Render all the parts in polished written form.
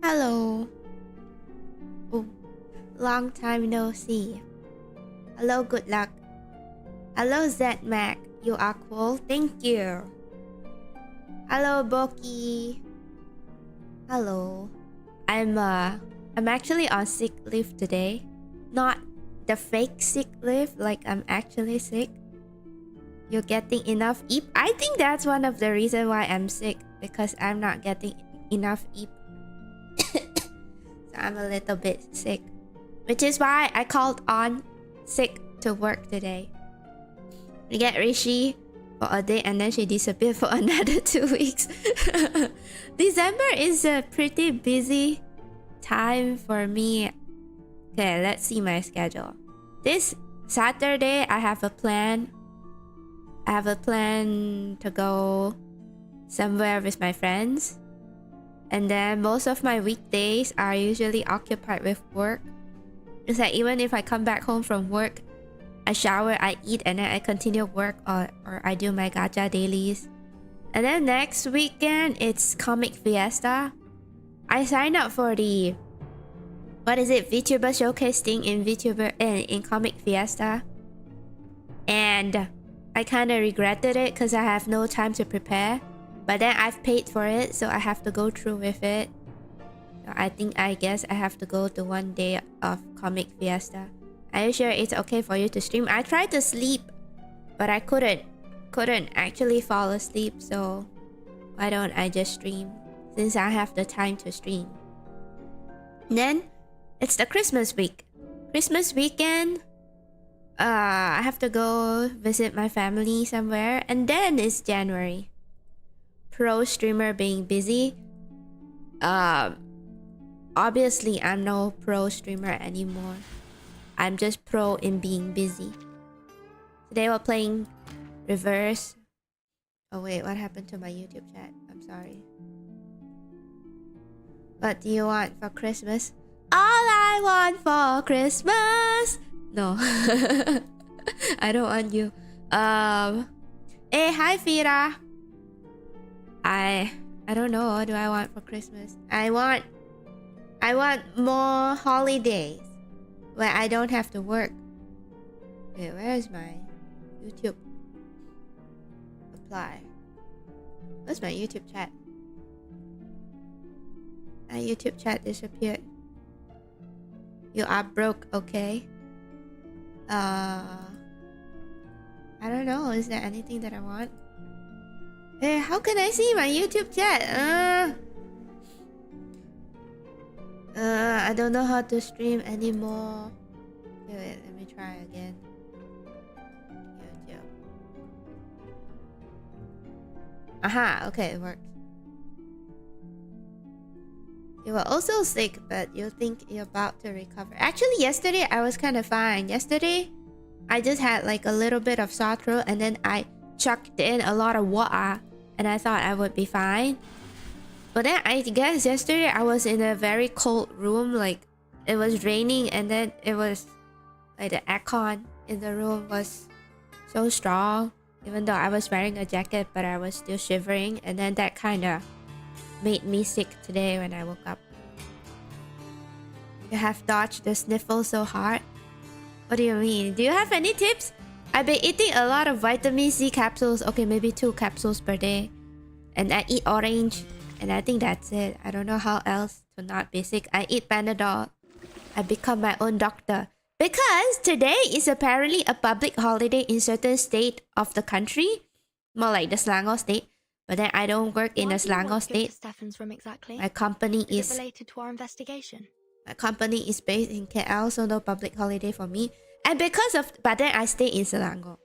Hello. Oh, long time no see. Hello, good luck. Hello, Zmac. You are cool. Thank you. Hello, Boki. Hello. I'm actually on sick leave today. Not the fake sick leave, like I'm actually sick. You're getting enough eep. I think that's one of the reasons why I'm sick, because I'm not getting enough eep. So I'm a little bit sick, which is why I called on sick to work today. We get Rishi for a day and then she disappeared for another 2 weeks. December is a pretty busy time for me. Okay, let's see my schedule. This Saturday I have a plan. I have a plan to go somewhere with my friends. And then most of my weekdays are usually occupied with work. It's like even if I come back home from work, I shower, I eat, and then I continue work, or I do my gacha dailies. And then next weekend, it's Comic Fiesta. I signed up for the... what is it? VTuber Showcase thing in Comic Fiesta. And I kind of regretted it because I have no time to prepare. But then I've paid for it, so I have to go through with it. So I guess I have to go to one day of Comic Fiesta. Are you sure it's okay for you to stream? I tried to sleep, but I couldn't actually fall asleep, so why don't I just stream since I have the time to stream. And then it's the Christmas week. Christmas weekend, I have to go visit my family somewhere, and then it's January. Pro streamer being busy. Obviously I'm no pro streamer anymore. I'm just pro in being busy. Today we're playing Reverse. Oh wait, what happened to my YouTube chat? I'm sorry. What do you want for Christmas? All I want for Christmas. No. I don't want you. Hey, hi Fira. I don't know. What do I want for Christmas? I want more holidays where I don't have to work. Okay, where is my YouTube? Apply. Where's my YouTube chat? My YouTube chat disappeared. You are broke, okay? I don't know. Is there anything that I want? Hey, how can I see my YouTube chat? I don't know how to stream anymore. Okay, wait, let me try again. YouTube. Aha, okay, it worked. You were also sick, but you think you're about to recover. Actually, yesterday I was kind of fine. Yesterday, I just had like a little bit of sore throat, and then I chucked in a lot of water, and I thought I would be fine. But then I guess yesterday I was in a very cold room, like it was raining, and then it was like the aircon in the room was so strong, even though I was wearing a jacket, but I was still shivering, and then that kind of made me sick today when I woke up. You have dodged the sniffle so hard. What do you mean? Do you have any tips? I've been eating a lot of vitamin C capsules. Okay, maybe 2 capsules per day. And I eat orange. And I think that's it. I don't know how else to not be sick. I eat Panadol. I become my own doctor. Because today is apparently a public holiday in certain state of the country. More like the Selangor state. But then I don't work in the Selangor state. Stefan's room exactly? My company is it related to our investigation? My company is based in KL, so no public holiday for me. And because of... but then I stay in Selangor.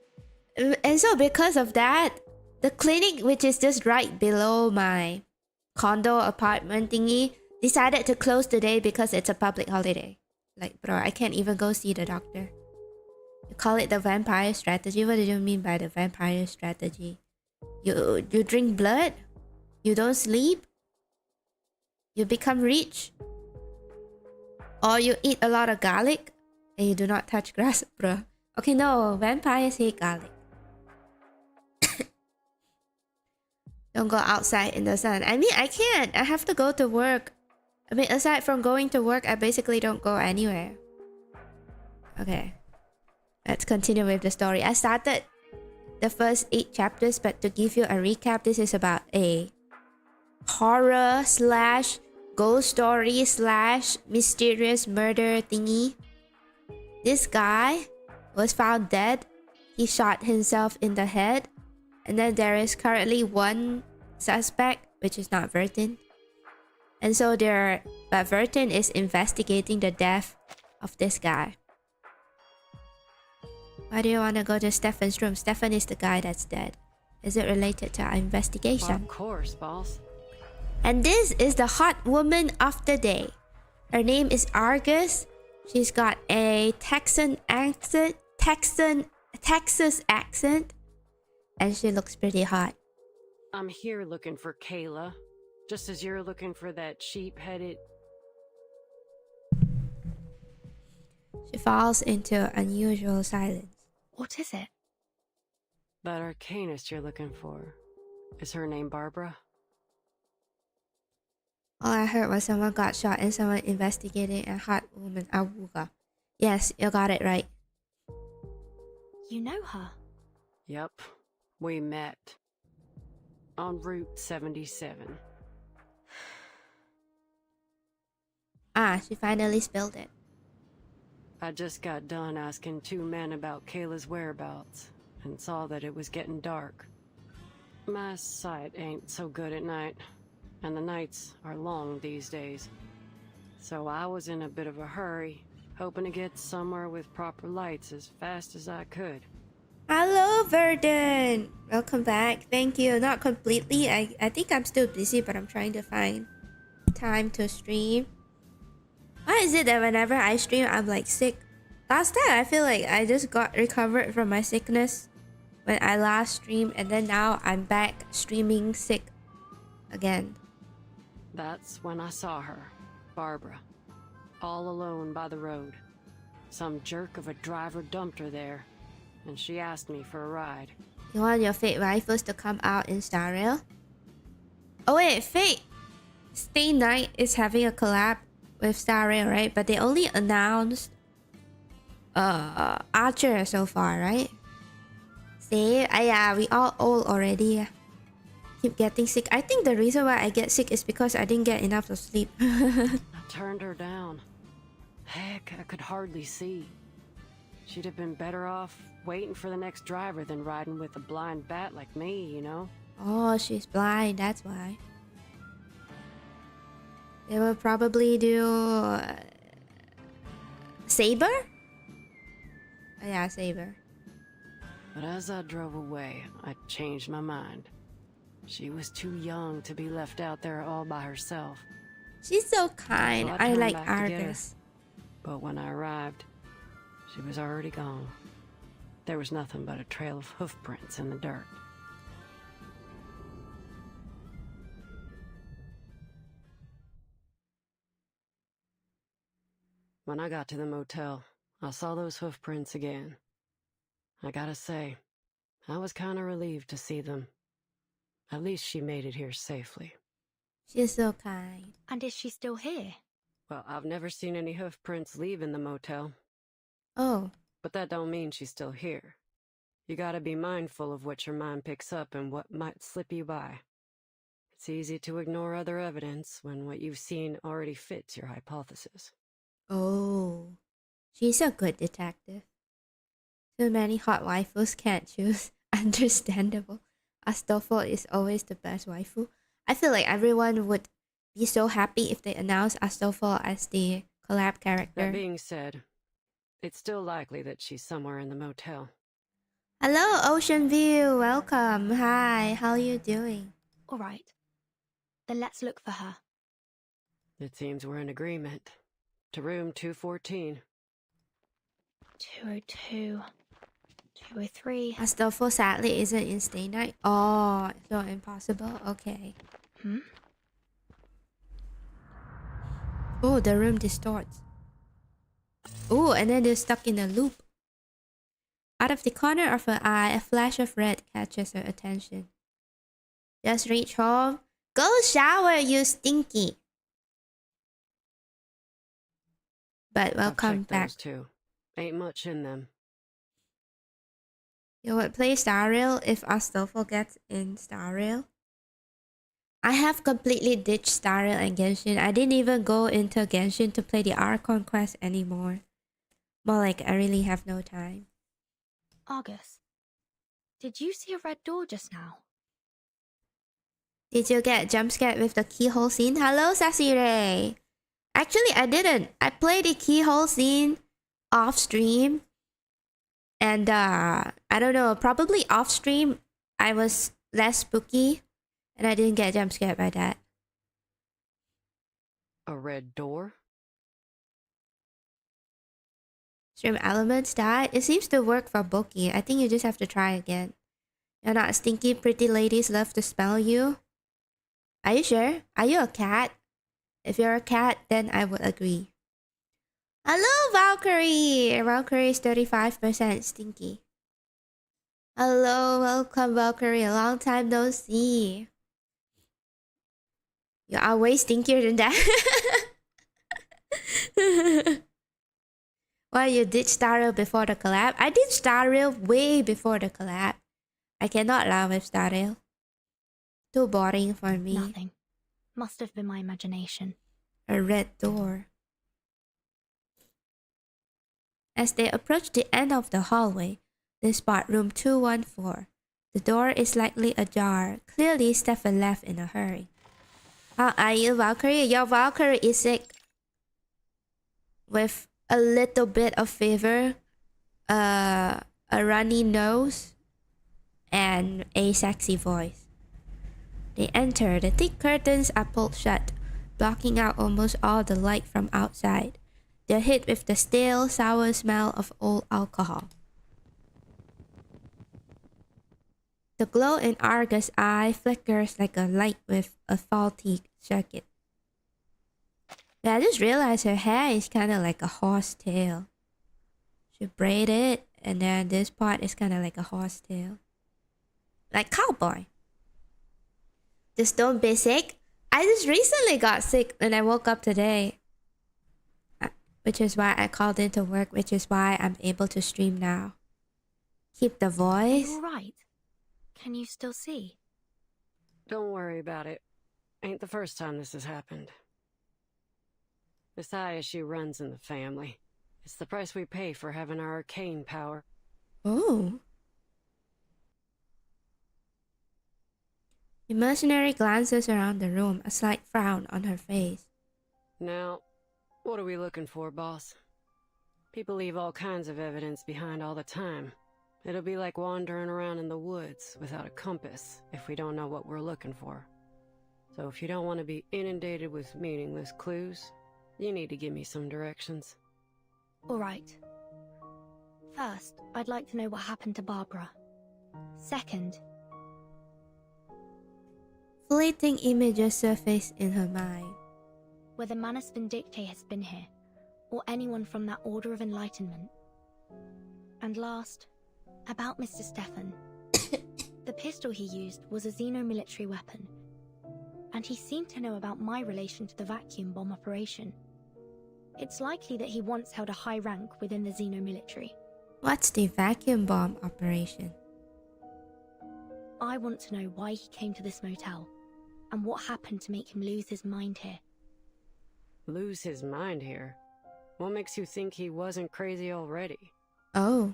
And so because of that, the clinic, which is just right below my condo apartment thingy, decided to close today because it's a public holiday. Like, bro, I can't even go see the doctor. You call it the vampire strategy? What do you mean by the vampire strategy? You drink blood? You don't sleep? You become rich? Or you eat a lot of garlic? And you do not touch grass, bro. Okay, no, vampires hate garlic. Don't go outside in the sun. I mean, I can't. I have to go to work. I mean, aside from going to work, I basically don't go anywhere. Okay. Let's continue with the story. I started the first 8 chapters, but to give you a recap, this is about a horror slash ghost story slash mysterious murder thingy. This guy was found dead. He shot himself in the head. And then there is currently one suspect, which is not Vertin. And so but Vertin is investigating the death of this guy. Why do you want to go to Stefan's room? Stefan is the guy that's dead. Is it related to our investigation? Well, of course, boss. And this is the hot woman of the day. Her name is Argus. She's got a Texas accent. And she looks pretty hot. I'm here looking for Kayla. Just as you're looking for that sheep-headed... She falls into unusual silence. What is it? That arcanist you're looking for. Is her name Barbara? All I heard was someone got shot and someone investigating a hot woman, Awuga. Yes, you got it right. You know her? Yep. We met. On Route 77. She finally spilled it. I just got done asking 2 men about Kayla's whereabouts and saw that it was getting dark. My sight ain't so good at night, and the nights are long these days. So I was in a bit of a hurry, hoping to get somewhere with proper lights as fast as I could. Hello, Verdun! Welcome back. Thank you. Not completely. I think I'm still busy, but I'm trying to find time to stream. Why is it that whenever I stream, I'm like sick? Last time, I feel like I just got recovered from my sickness when I last streamed, and then now I'm back streaming sick again. That's when I saw her, Barbara, all alone by the road. Some jerk of a driver dumped her there, and she asked me for a ride. You want your Fate rifles to come out in Star Rail? Oh wait, Fate Stay Night is having a collab with Star Rail, right? But they only announced Archer so far, right? See, yeah, we all old already. Keep getting sick. I think the reason why I get sick is because I didn't get enough of sleep. I turned her down. Heck, I could hardly see. She'd have been better off waiting for the next driver than riding with a blind bat like me, you know? Oh, she's blind, that's why. They will probably do... Saber? Oh, yeah, Saber. But as I drove away, I changed my mind. She was too young to be left out there all by herself. She's so kind. So I turned like back to get her. Argus. But when I arrived, she was already gone. There was nothing but a trail of hoof prints in the dirt. When I got to the motel, I saw those hoof prints again. I gotta say, I was kinda relieved to see them. At least she made it here safely. She's so kind. And is she still here? Well, I've never seen any hoof prints leaving the motel. Oh. But that don't mean she's still here. You gotta be mindful of what your mind picks up and what might slip you by. It's easy to ignore other evidence when what you've seen already fits your hypothesis. Oh. She's a good detective. Too many hot waifus can't choose. Understandable. Astolfo is always the best waifu. I feel like everyone would be so happy if they announce Astolfo as the collab character. That being said, it's still likely that she's somewhere in the motel. Hello, Ocean View. Welcome. Hi. How are you doing? All right. Then let's look for her. It seems we're in agreement. To room 214. 202. 203. Astolfo sadly isn't in stay night. Oh, so impossible. Okay. Oh, the room distorts. Oh, and then they're stuck in a loop. Out of the corner of her eye, a flash of red catches her attention. Just reach home. Go shower, you stinky. But I've welcome checked back. those too. Ain't much in them. You would play Star Rail if Astolfo gets in Star Rail? I have completely ditched Star Rail and Genshin. I didn't even go into Genshin to play the Archon quest anymore. More like I really have no time. Argus, did you see a red door just now? Did you get jump scared with the keyhole scene? Hello, Sassy Ray. Actually, I didn't. I played the keyhole scene off stream. And I don't know, probably off stream I was less spooky. And I didn't get jump scared by that. A red door? Stream elements died. It seems to work for Boki. I think you just have to try again. You're not stinky. Pretty ladies love to smell you. Are you sure? Are you a cat? If you're a cat, then I would agree. Hello, Valkyrie! Valkyrie is 35% stinky. Hello, welcome, Valkyrie. A long time no see. You are way stinkier than that. Why you did Star Rail before the collab? I did Star Rail way before the collab. I cannot laugh with Star Rail. Too boring for me. Nothing. Must have been my imagination. A red door. As they approach the end of the hallway, they spot room 214. The door is slightly ajar. Clearly, Stefan left in a hurry. How are you, Valkyrie? Your Valkyrie is sick. With a little bit of fever, a runny nose, and a sexy voice. They enter. The thick curtains are pulled shut, blocking out almost all the light from outside. They're hit with the stale, sour smell of old alcohol. The glow in Argus' eye flickers like a light with a faulty circuit. Yeah, I just realized her hair is kind of like a horse tail. She braided it, and then this part is kind of like a horse tail. Like cowboy. Just don't be sick. I just recently got sick when I woke up today. Which is why I called into work, which is why I'm able to stream now. Keep the voice. All right. Can you still see? Don't worry about it. Ain't the first time this has happened. This eye issue runs in the family. It's the price we pay for having our arcane power. Oh. The mercenary glances around the room, a slight frown on her face. Now, what are we looking for, boss? People leave all kinds of evidence behind all the time. It'll be like wandering around in the woods without a compass if we don't know what we're looking for. So if you don't want to be inundated with meaningless clues, you need to give me some directions. All right. First, I'd like to know what happened to Barbara. Second, Fleeting images surface in her mind. whether Manus Vindicte has been here, or anyone from that Order of Enlightenment. And last, about Mr. Stefan. The pistol he used was a xenomilitary weapon, and he seemed to know about my relation to the vacuum bomb operation. It's likely that he once held a high rank within the xenomilitary. What's the vacuum bomb operation? I want to know why he came to this motel, and what happened to make him lose his mind here. Lose his mind here? What makes you think he wasn't crazy already? Oh.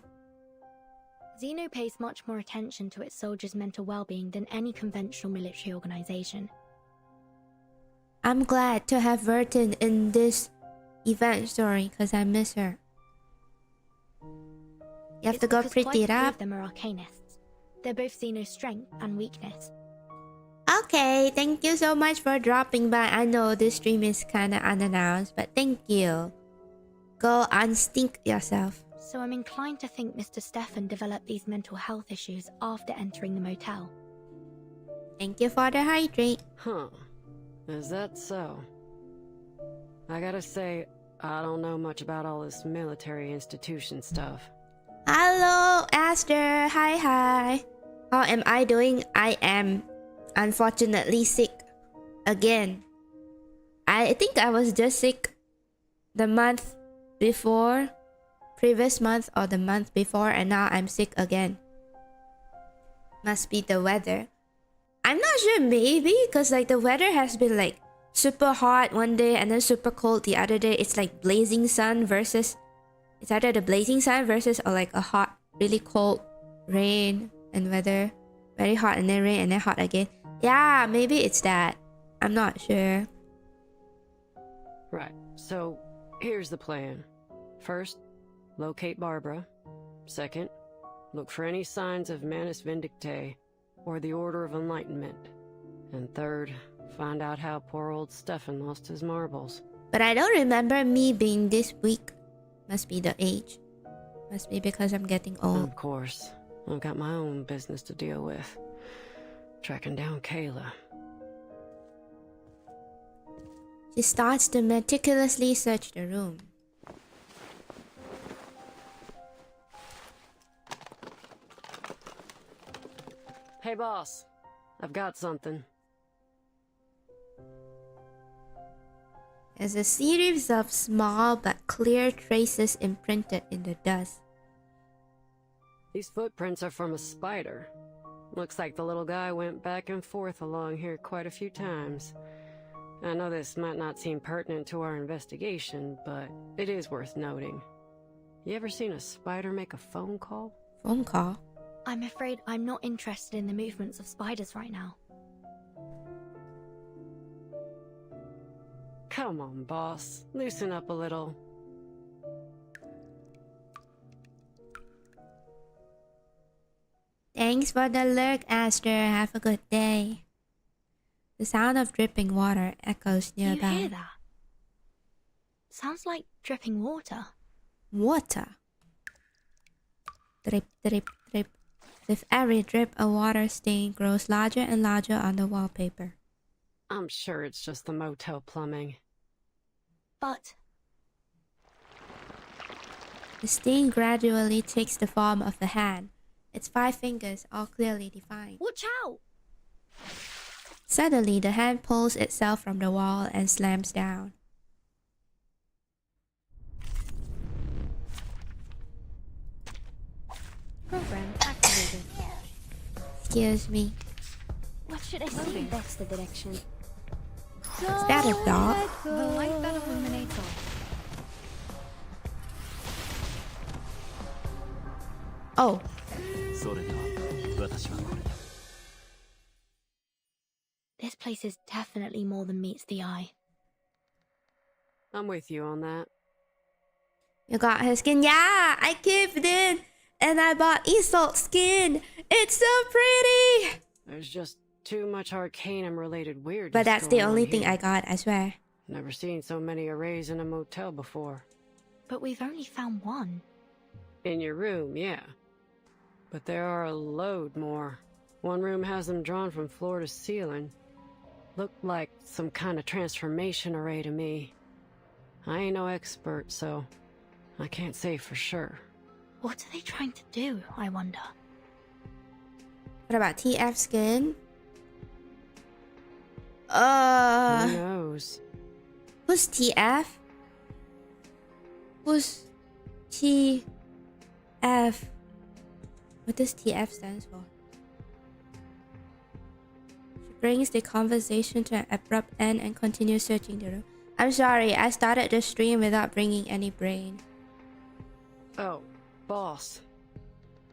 Xeno pays much more attention to its soldiers' mental well-being than any conventional military organization. I'm glad to have Vertin in this event story because I miss her. You have It's to go because pretty quite it a few up. of them are arcanists. They're both Xeno's strength and weakness. Okay, thank you so much for dropping by. I know this stream is kinda unannounced, but thank you. Go unstink yourself. So I'm inclined to think Mr. Stefan developed these mental health issues after entering the motel. Thank you for the hydrate. Huh. Is that so? I gotta say, I don't know much about all this military institution stuff. Hello, Aster. Hi. How am I doing? I am unfortunately sick again. I think I was just sick the month before, previous month or the month before, and now I'm sick again. Must be the weather. I'm not sure, maybe because like the weather has been like super hot one day and then super cold the other day. It's like blazing sun versus, it's either the blazing sun versus or like a hot, really cold rain and weather. Very hot and then rain and then hot again. Yeah, maybe it's that. I'm not sure. Right, so here's the plan. First, locate Barbara. Second, look for any signs of Manus Vindictae or the Order of Enlightenment. And third, find out how poor old Stefan lost his marbles. But I don't remember me being this weak. Must be the age. Must be because I'm getting old. Of course, I've got my own business to deal with. Tracking down Kayla. She starts to meticulously search the room. Hey boss, I've got something. There's a series of small but clear traces imprinted in the dust. These footprints are from a spider. Looks like the little guy went back and forth along here quite a few times. I know this might not seem pertinent to our investigation, but it is worth noting. You ever seen a spider make a phone call? Phone call? I'm afraid I'm not interested in the movements of spiders right now. Come on, boss. Loosen up a little. Thanks for the lurk, Aster. Have a good day. The sound of dripping water echoes nearby. You hear that? Sounds like dripping water. Water. Drip, drip, drip. With every drip, a water stain grows larger and larger on the wallpaper. I'm sure it's just the motel plumbing. But the stain gradually takes the form of a hand. Its 5 fingers all clearly defined. watch out! Suddenly, the hand pulls itself from the wall and slams down. Program activated. Excuse me. What should I see? That's the direction. Is that a dog? The light that illuminates all. Oh, それでは私はこれで This place is definitely more than meets the eye. I'm with you on that. you got her skin. Yeah, I caved in and I bought Isolt's skin. It's so pretty. There's just too much Arcanum-related weirdness. But that's the going only on thing here. I got, I swear. Never seen so many arrays in a motel before. But we've only found one. In your room, yeah. But there are a load more. One room has them drawn from floor to ceiling. Looked like some kind of transformation array to me. I ain't no expert, so I can't say for sure. What are they trying to do, I wonder? What about TF skin? Who knows? Who's TF? Who's TF? What does TF stand for? She brings the conversation to an abrupt end and continues searching the room. I'm sorry, I started the stream without bringing any brain. Oh, boss.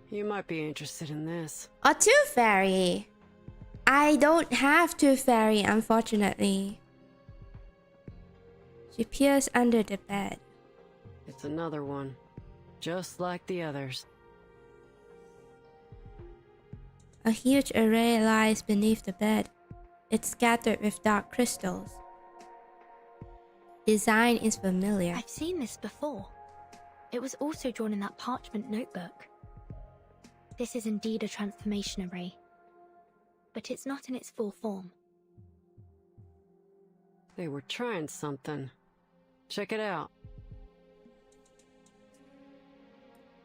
You might be interested in this. A Tooth Fairy! I don't have Tooth Fairy, unfortunately. She peers under the bed. It's another one. Just like the others. A huge array lies beneath the bed. It's scattered with dark crystals. Design is familiar. I've seen this before. It was also drawn in that parchment notebook. This is indeed a transformation array. But it's not in its full form. They were trying something. Check it out.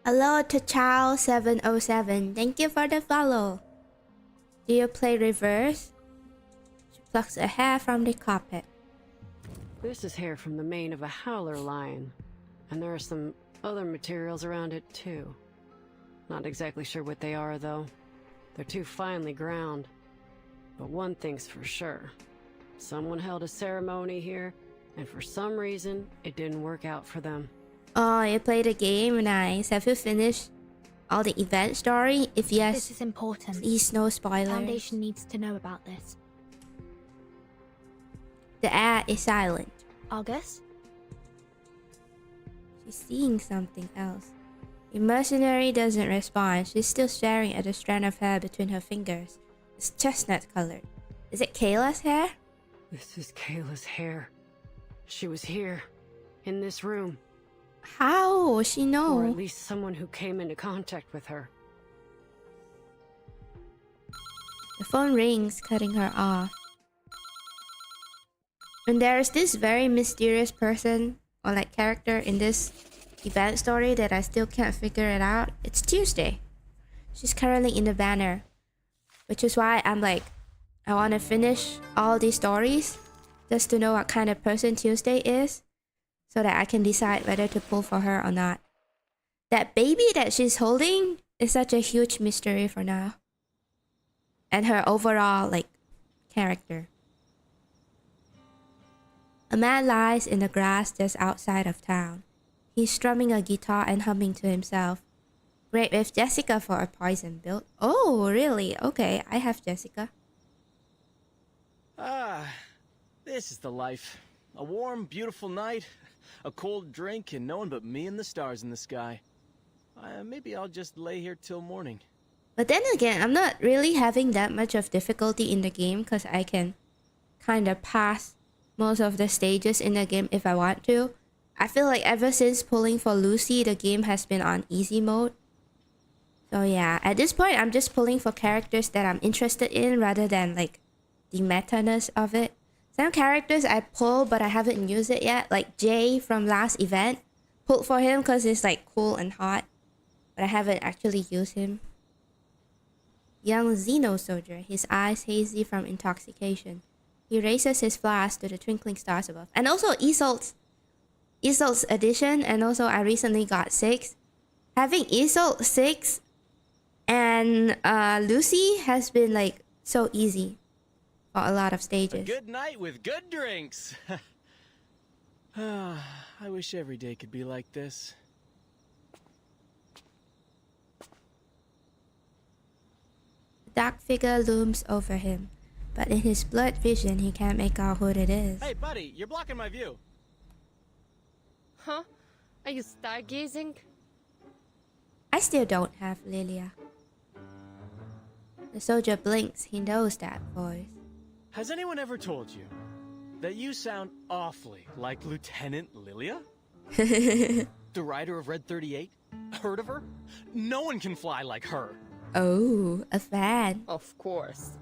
Hello to Chow707. Thank you for the follow. Do you play reverse? plucks a hair from the carpet. This is hair from the mane of a howler lion, and there are some other materials around it too. Not exactly sure what they are, though. They're too finely ground. But one thing's for sure. Someone held a ceremony here, and for some reason, it didn't work out for them. Oh, you played the game? Nice. Have you finished all the event story? If yes, This is important. please no spoilers. Foundation needs to know about this. The air is silent. Argus? She's seeing something else. The mercenary doesn't respond. She's still staring at the strand of hair between her fingers. It's chestnut colored. Is it Kayla's hair? This is Kayla's hair. She was here, in this room. How? Will she Or know? at least someone who came into contact with her. The phone rings, cutting her off. And there's this very mysterious person or like character in this event story that I still can't figure it out. It's Tuesday. She's currently in the banner, which is why I'm like, I want to finish all these stories just to know what kind of person Tuesday is, so that I can decide whether to pull for her or not. That baby that she's holding is such a huge mystery for now. And her overall, like, character. A man lies in the grass just outside of town. He's strumming a guitar and humming to himself. Great with Jessica for a poison build. Oh, really? Okay, I have Jessica. Ah, this is the life. A warm, beautiful night, a cold drink, and no one but me and the stars in the sky. Maybe I'll just lay here till morning. But then again, I'm not really having that much of difficulty in the game because I can kind of pass most of the stages in the game if I want to. I feel like ever since pulling for Lucy, the game has been on easy mode. So yeah, at this point, I'm just pulling for characters that I'm interested in rather than like the meta-ness of it. Some characters I pull but I haven't used it yet, like Jay from last event. Pulled for him because he's like cool and hot, but I haven't actually used him. Young Xeno soldier, his eyes hazy from intoxication. He raises his flask to the twinkling stars above. And also Isolt's edition, and also I recently got 6. Having Isolt 6 and Lucy has been like so easy for a lot of A stages. good night with good drinks. I wish every day could be like this. A dark figure looms over him, but in his blurred vision he can't make out who it is. Hey, buddy, you're blocking my view. Huh? Are you stargazing? I still don't have Lilia. The soldier blinks, he knows that voice. Has anyone ever told you that you sound awfully like Lieutenant Lilia? The rider of Red 38? Heard of her? No one can fly like her. Oh, a fan. Of course.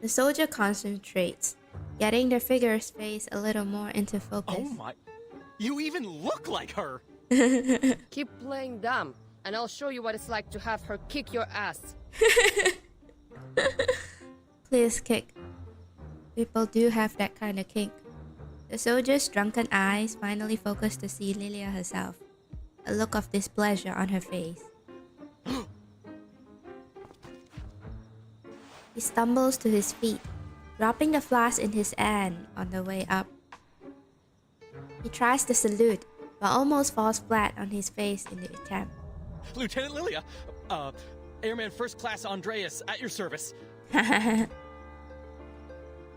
The soldier concentrates, getting the figure's face a little more into focus. Oh my... You even look like her! Keep playing dumb, and I'll show you what it's like to have her kick your ass. Please kick. People do have that kind of kink. The soldier's drunken eyes finally focus to see Lilia herself. A look of displeasure on her face. He stumbles to his feet, dropping the flask in his hand on the way up. He tries to salute, but almost falls flat on his face in the attempt. Lieutenant Lilia! Airman First Class Andreas, at your service.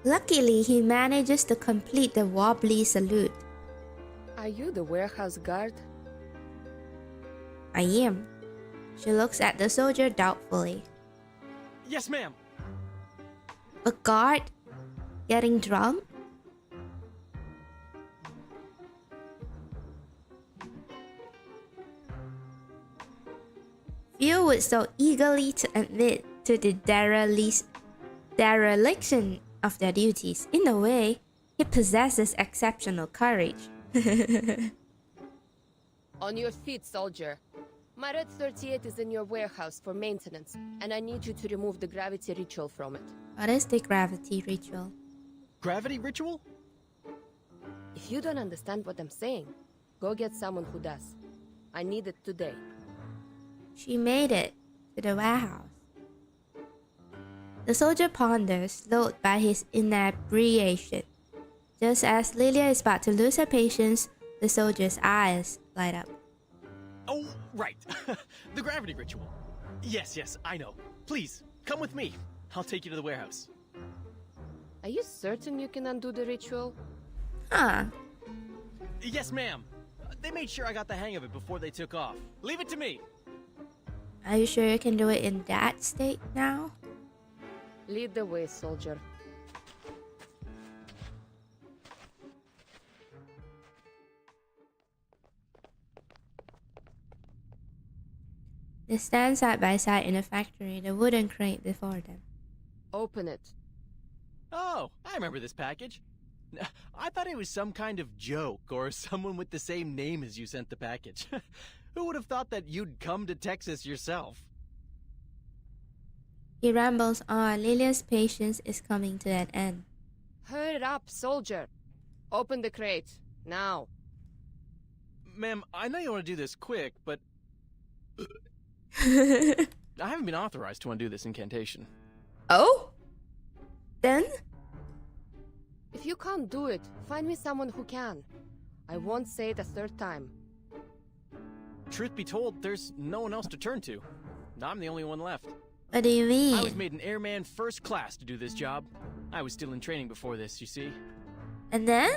Luckily, he manages to complete the wobbly salute. Are you the warehouse guard? I am. She looks at the soldier doubtfully. Yes, ma'am. A guard? Getting drunk? Few would so eagerly to admit to the dereliction of their duties. In a way, he possesses exceptional courage. On your feet, soldier. My Red 38 is in your warehouse for maintenance, and I need you to remove the gravity ritual from it. What is the gravity ritual? Gravity ritual? If you don't understand what I'm saying, go get someone who does. I need it today. She made it to the warehouse. The soldier ponders, slowed by his inebriation. Just as Lilia is about to lose her patience, the soldier's eyes light up. Oh, right. The gravity ritual. Yes, I know. Please, come with me. I'll take you to the warehouse. Are you certain you can undo the ritual? Huh. Yes, ma'am. They made sure I got the hang of it before they took off. Leave it to me. Are you sure you can do it in that state now? Lead the way, soldier. They stand side by side in the factory, the wooden crate before them. Open it. Oh, I remember this package. I thought it was some kind of joke or someone with the same name as you sent the package. Who would have thought that you'd come to Texas yourself? He rambles on. Lilia's patience is coming to an end. Hurry up, soldier. Open the crate. Now. Ma'am, I know you want to do this quick, but I haven't been authorized to undo this incantation. Oh? Then? If you can't do it, find me someone who can. I won't say it a third time. Truth be told, there's no one else to turn to. I'm the only one left. What do you mean? I was made an airman first class to do this job. I was still in training before this, you see. And then?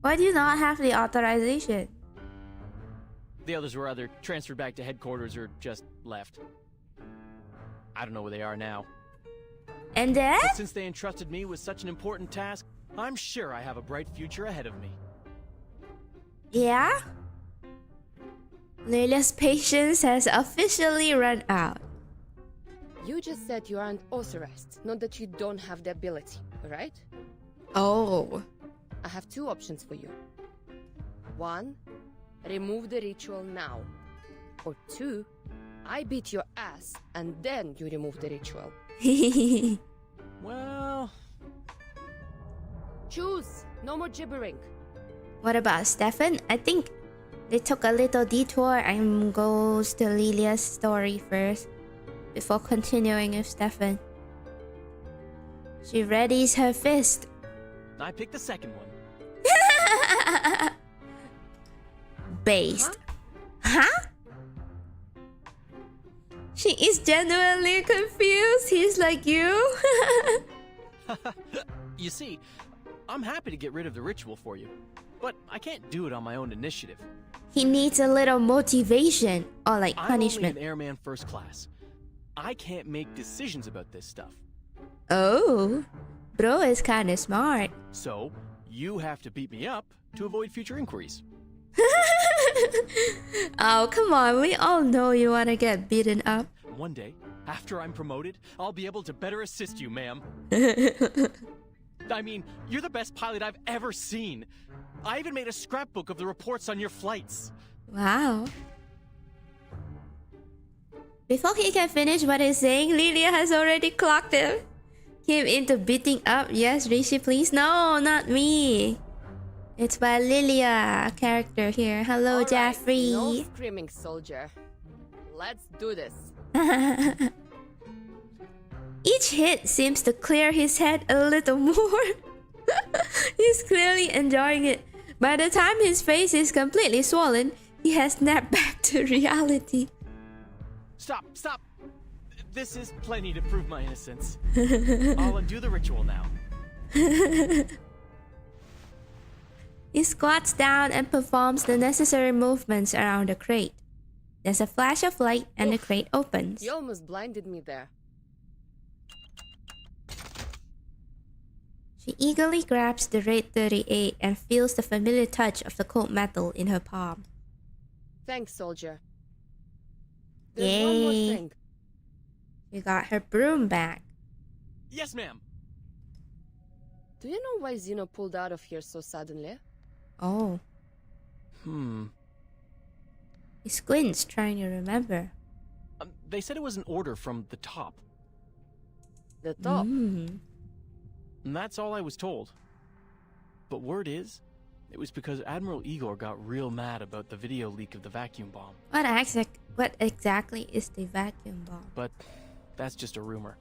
Why do you not have the authorization? The others were either transferred back to headquarters or just left. I don't know where they are now. And then? But since they entrusted me with such an important task, I'm sure I have a bright future ahead of me. Yeah? Lilia's patience has officially run out. You just said you aren't authorized, not that you don't have the ability, right? Oh. I have two options for you. One, remove the ritual now. Or two, I beat your ass and then you remove the ritual. Well... Choose! No more gibbering. What about Stefan? I think they took a little detour and goes to Lilia's story first before continuing with Stefan. She readies her fist. I picked the second one. Based. Huh? She is genuinely confused. He's like you. You see, I'm happy to get rid of the ritual for you, but I can't do it on my own initiative. He needs a little motivation or like punishment. I'm only an airman first class. I can't make decisions about this stuff. Oh, bro is kind of smart. So, you have to beat me up to avoid future inquiries. Oh, come on. We all know you want to get beaten up. One day, after I'm promoted, I'll be able to better assist you, ma'am. I mean, you're the best pilot I've ever seen. I even made a scrapbook of the reports on your flights. Wow. Before he can finish what he's saying, Lilia has already clocked him into beating up. Yes, Rishi, please. No, not me. It's by Lilia, a character here. Hello, All right, Jaffrey. no screaming, soldier. Let's do this. Each hit seems to clear his head a little more. He's clearly enjoying it. By the time his face is completely swollen, he has snapped back to reality. Stop. This is plenty to prove my innocence. I'll undo the ritual now. He squats down and performs the necessary movements around the crate. There's a flash of light and the crate opens. You almost blinded me there. She eagerly grabs the Red 38 and feels the familiar touch of the cold metal in her palm. Thanks, soldier. There's one more Yay. thing. She got her broom back. Yes, ma'am. Do you know why Zeno pulled out of here so suddenly? Oh. He squints, trying to remember. They said it was an order from the top. The top. Mm. And that's all I was told. But word is, it was because Admiral Igor got real mad about the video leak of the vacuum bomb. What exactly is the vacuum bomb? But that's just a rumor.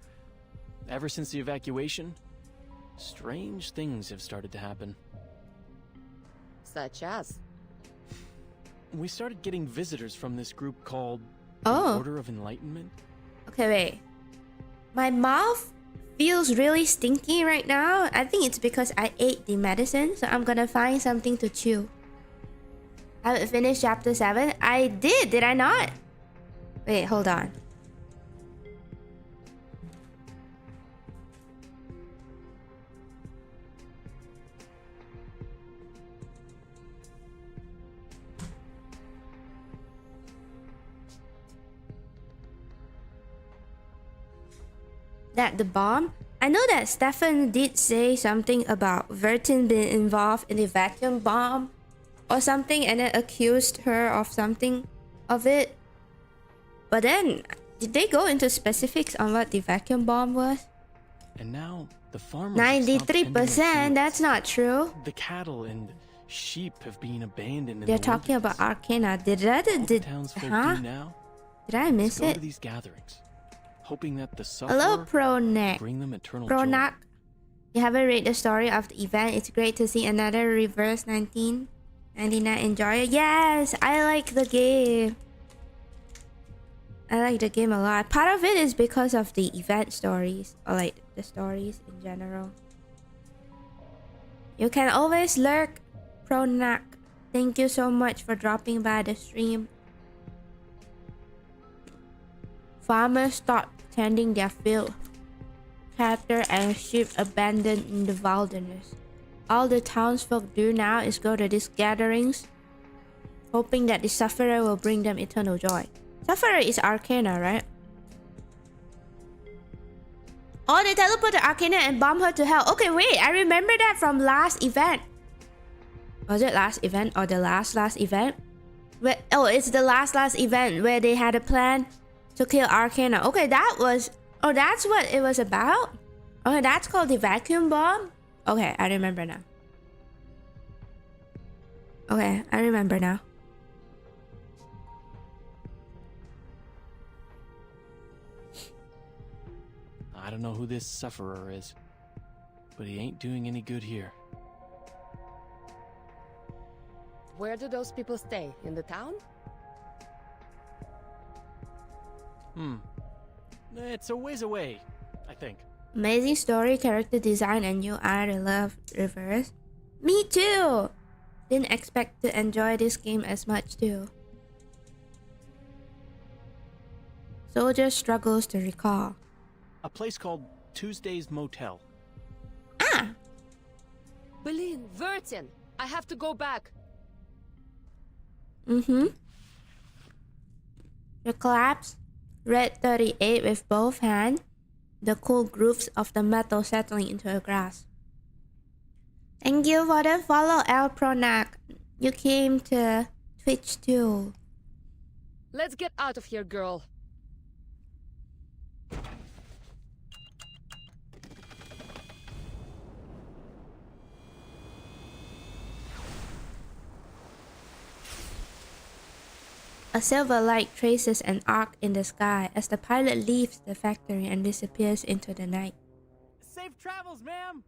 Ever since the evacuation, strange things have started to happen. Such as? We started getting visitors from this group called Oh. the Order of Enlightenment. Okay, wait. My mouth feels really stinky right now. I think it's because I ate the medicine, so I'm gonna find something to chew. I haven't finished chapter 7. I did I not? Wait, hold on. That the bomb? I know that Stefan did say something about Vertin being involved in the vacuum bomb or something and then accused her of something of it. But then, did they go into specifics on what the vacuum bomb was? And now the farmers have stopped tending their 93%? fields. That's not true. The cattle and sheep have been abandoned in They're the talking about wilderness. Arcana. All the townsfolk do now Did I is miss go it? to these gatherings, hoping that the Hello, sufferer Pronak. bring them eternal joy. Pronak. You haven't read the story of the event. It's great to see another Reverse 1999 enjoyer. Yes, I like the game. I like the game a lot. Part of it is because of the event stories, or like the stories in general. You can always lurk, Pronak. Thank you so much for dropping by the stream. Farmers stopped tending their field. Cattle and sheep abandoned in the wilderness. All the townsfolk do now is go to these gatherings, hoping that the sufferer will bring them eternal joy. Sufferer is Arcana, right? Oh, they teleported Arcana and bomb her to hell. Okay, wait, I remember that from last event. Was it last event or the last event? Oh, it's the last event where they had a plan to kill Arcana. Okay, that was... Oh, that's what it was about? Okay, that's called the vacuum bomb? Okay, I remember now. Okay, I remember now. I don't know who this sufferer is, but he ain't doing any good here. Where do those people stay? In the town? It's a ways away, I think. Amazing story, character design, and you are the love reverse. Me too! Didn't expect to enjoy this game as much too. Soldier struggles to recall. A place called Tuesday's Motel. Ah! Berlin, Vertin! I have to go back. You collapse. Red 38 with both hands. The cool grooves of the metal settling into the grass. Thank you for the follow, El Pronak. You came to Twitch too. Let's get out of here, girl. A silver light traces an arc in the sky as the pilot leaves the factory and disappears into the night. Safe travels, ma'am!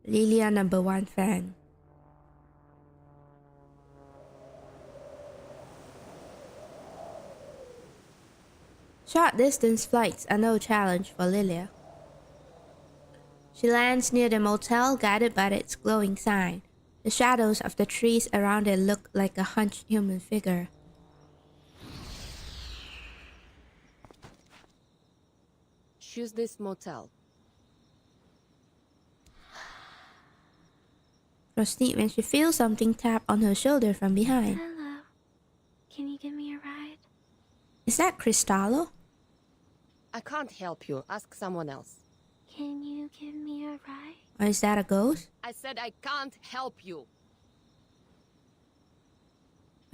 Lilia #1 fan. Short distance flights are no challenge for Lilia. She lands near the motel, guided by its glowing sign. The shadows of the trees around it look like a hunched human figure. Choose this motel. Proceed when she feels something tap on her shoulder from behind. Hello. Can you give me a ride? Is that Cristallo? I can't help you. Ask someone else. Can you give me a ride? Or is that a ghost? I said I can't help you.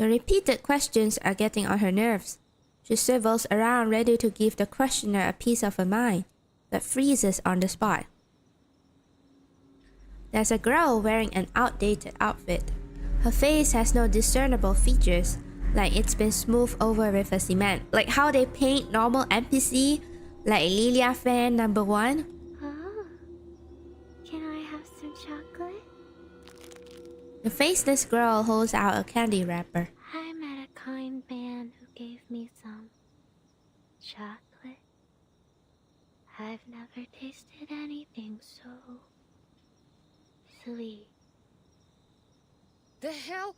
The repeated questions are getting on her nerves. She swivels around ready to give the questioner a piece of her mind, but freezes on the spot. There's a girl wearing an outdated outfit. Her face has no discernible features, like it's been smoothed over with a cement. Like how they paint normal NPC, like Lilia fan number 1. Oh, can I have some chocolate? The faceless girl holds out a candy wrapper. I met a kind man who gave me some chocolate. I've never tasted anything so sweet. The hell?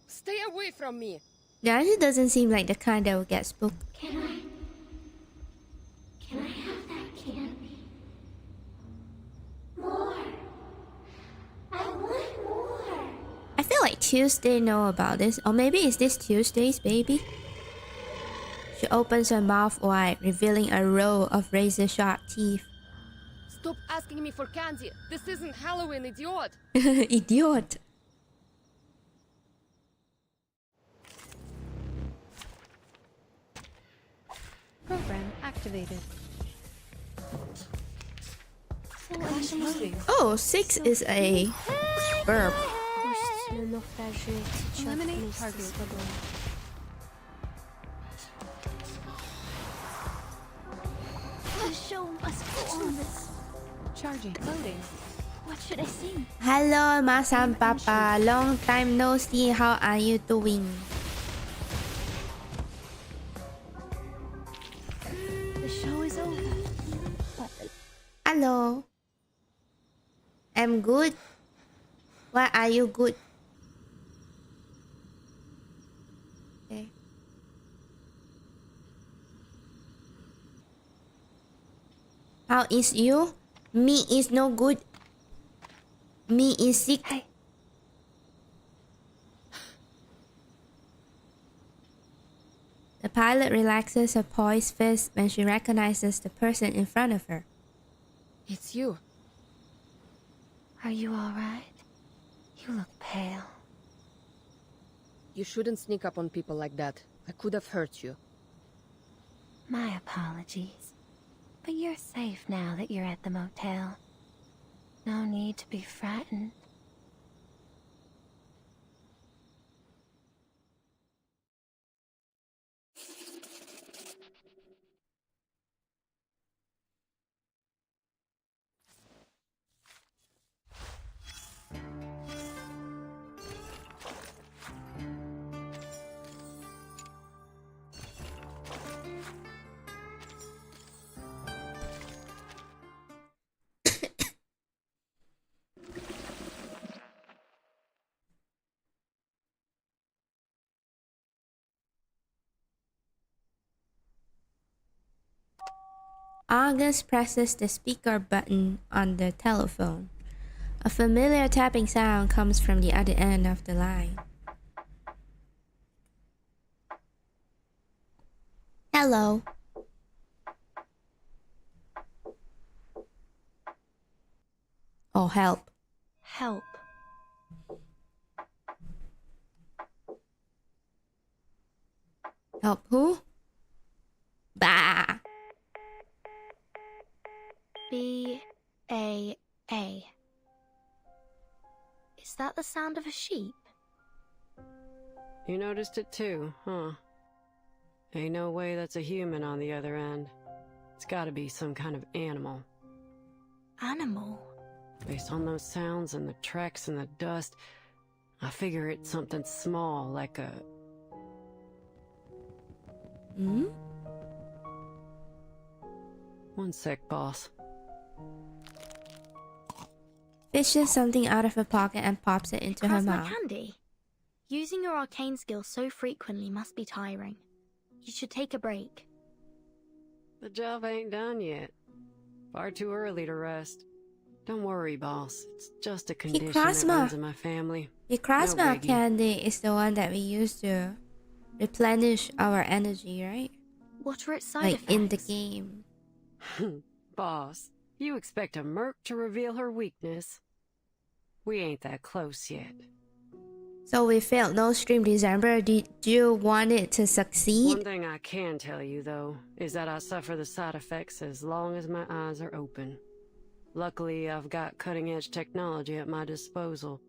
Stay away from me! Yeah, she doesn't seem like the kind that would get spooked. Can I have that candy? More! I want more! I feel like Tuesday know about this, or maybe it's this Tuesday's baby. She opens her mouth wide, revealing a row of razor-sharp teeth. Stop asking me for candy! This isn't Halloween, idiot! Idiot. Program activated. Oh, 6 is a verb. Eliminate target. The show must go on. Charging. Loading. What should I sing? Hello, Masam Papa. Long time no see. How are you doing? The show is over. Hello. I'm good. Why are you good? Okay. How is you? Me is no good. Me is sick. Hey. The pilot relaxes her poised fist when she recognizes the person in front of her. It's you. Are you alright? You look pale. You shouldn't sneak up on people like that. I could have hurt you. My apologies. But you're safe now that you're at the motel. No need to be frightened. August presses the speaker button on the telephone. A familiar tapping sound comes from the other end of the line. Hello. Oh, help. Help. Help who? Bah! B-A-A. Is that the sound of a sheep? You noticed it too, huh? Ain't no way that's a human on the other end. It's gotta be some kind of animal. Animal? Based on those sounds and the tracks and the dust, I figure it's something small, like a... Hmm? One sec, boss. Fishes something out of her pocket and pops it into her Plasma mouth. candy. Using your arcane skill so frequently must be tiring. You should take a break. The job ain't done yet. Far too early to rest. Don't worry, boss. It's just a condition that Krasma. runs in my family. The Krasma biggie. candy is the one that we use to replenish our energy, right? What are its side Like effects? in the game. Boss, you expect a merc to reveal her weakness? We ain't that close yet. So we failed no stream December. Did you want it to One succeed? thing I can tell you, though, is that I suffer the side effects as long as my eyes are open. Luckily, I've got cutting-edge technology at my disposal.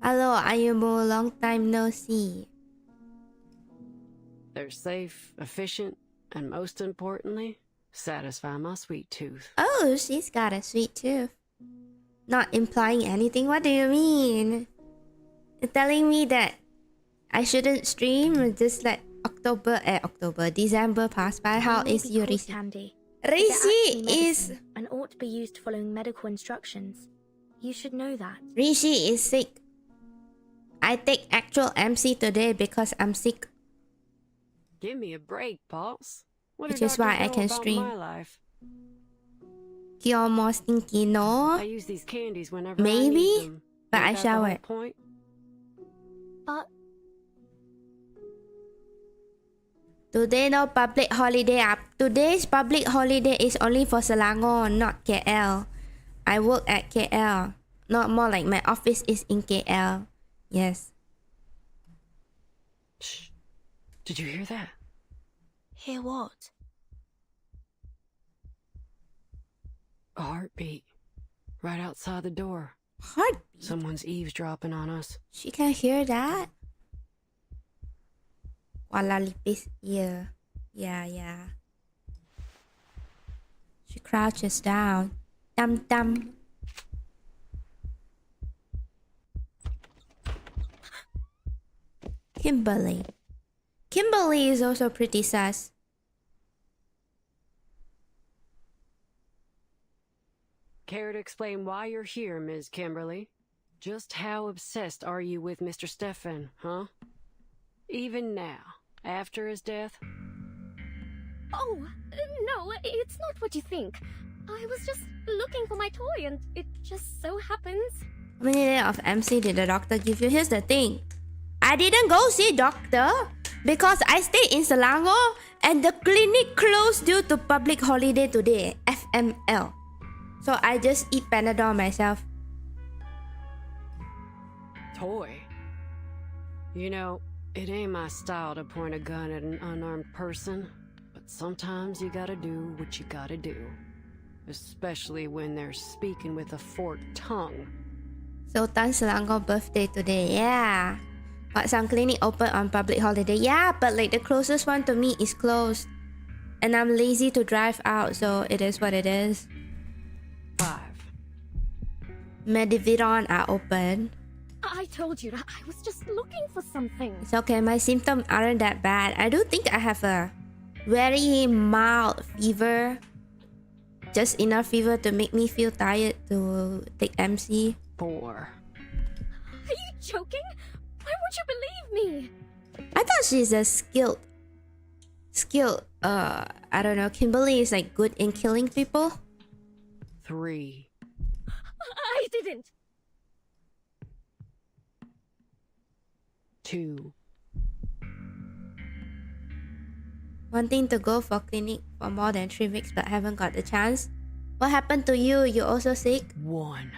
Hello, Ayumu. Long time no see. They're safe, efficient, and most importantly, satisfy my sweet tooth. Oh, she's got a sweet tooth. Not implying anything. What do you mean? You're telling me that I shouldn't stream or just let December pass by? How It may is be your called Rishi? candy. But they're Rishi actually is medicine and ought to be used following medical instructions. You should know that. Rishi is sick. I take actual MC today because I'm sick. Give me a break, boss. What Which do is why doctors I know can about stream. my life? Kyomo stinky no. I use these candies whenever Maybe, I need them. but Ain't I that the whole shower. point? But Today no public holiday up. Today's public holiday is only for Selangor, not KL. I work at KL. Not more like my office is in KL. Yes. Shh. Did you hear that? hear what? A heartbeat. Right outside the door. Heartbeat. Someone's eavesdropping on us. She can hear that. Kuala Lipis ear. Yeah. She crouches down. Dum. Kimberly. Kimberly is also pretty sus. Care to explain why you're here, Ms. Kimberly? Just how obsessed are you with Mr. Stefan, huh? Even now, after his death? Oh, no, it's not what you think. I was just looking for my toy and it just so happens. How many days of MC did the doctor give you? Here's the thing. I didn't go see doctor because I stay in Selangor and the clinic closed due to public holiday today. FML. So I just eat Panadol myself. Toy? You know, it ain't my style to point a gun at an unarmed person, but sometimes you gotta do what you gotta do. Especially when they're speaking with a forked tongue. Sultan Selangor birthday today. Yeah. But some clinic open on public holiday. Yeah, but like the closest one to me is closed. And I'm lazy to drive out, so it is what it is. 5. Mediviron are open. I told you, I was just looking for something. It's okay, my symptoms aren't that bad. I do think I have a very mild fever. Just enough fever to make me feel tired to take MC. 4. Are you joking? Why would you believe me? I thought she's a skilled, I don't know, Kimberly is like good in killing people. 3. I didn't. 2. Wanting to go for clinic for more than 3 weeks but haven't got the chance. What happened to you? You also sick? 1.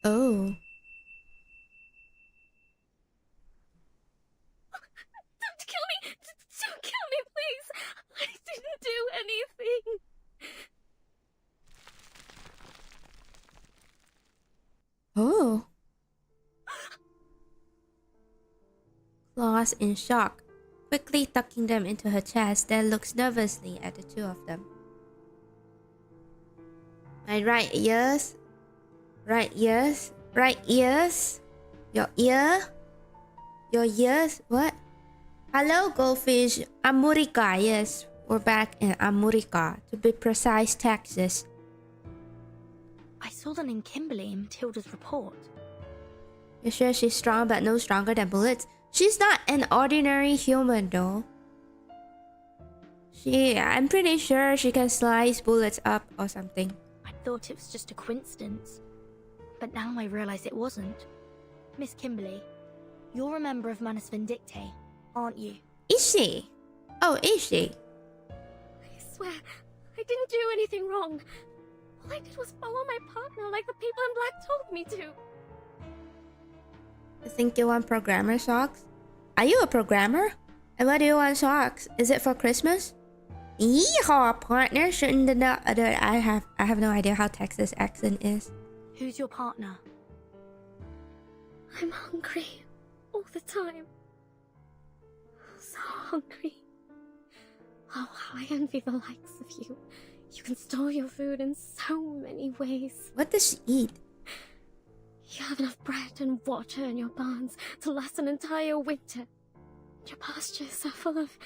Oh. Don't kill me! Don't kill me, please! I didn't do anything! Oh. Claus in shock, quickly tucking them into her chest, then looks nervously at the two of them. My right ears? Right ears? Right ears? Your ear? Your ears? What? Hello, goldfish. Amurica, yes. We're back in Amurica. To be precise, Texas. I saw the name Kimberly in Matilda's report. You sure she's strong but no stronger than bullets? She's not an ordinary human though. I'm pretty sure she can slice bullets up or something. I thought it was just a coincidence. But now I realize it wasn't. Miss Kimberly, you're a member of Manus Vindictae, aren't you? Is she? Oh, is she? I swear, I didn't do anything wrong. All I did was follow my partner like the people in black told me to. You think you want programmer socks? Are you a programmer? And why do you want socks? Is it for Christmas? Yeehaw, partner! Shouldn't know. I have no idea how Texas accent is. Who's your partner? I'm hungry all the time. So hungry. Oh, I envy the likes of you. You can store your food in so many ways. What does she eat? You have enough bread and water in your barns to last an entire winter. Your pastures are full of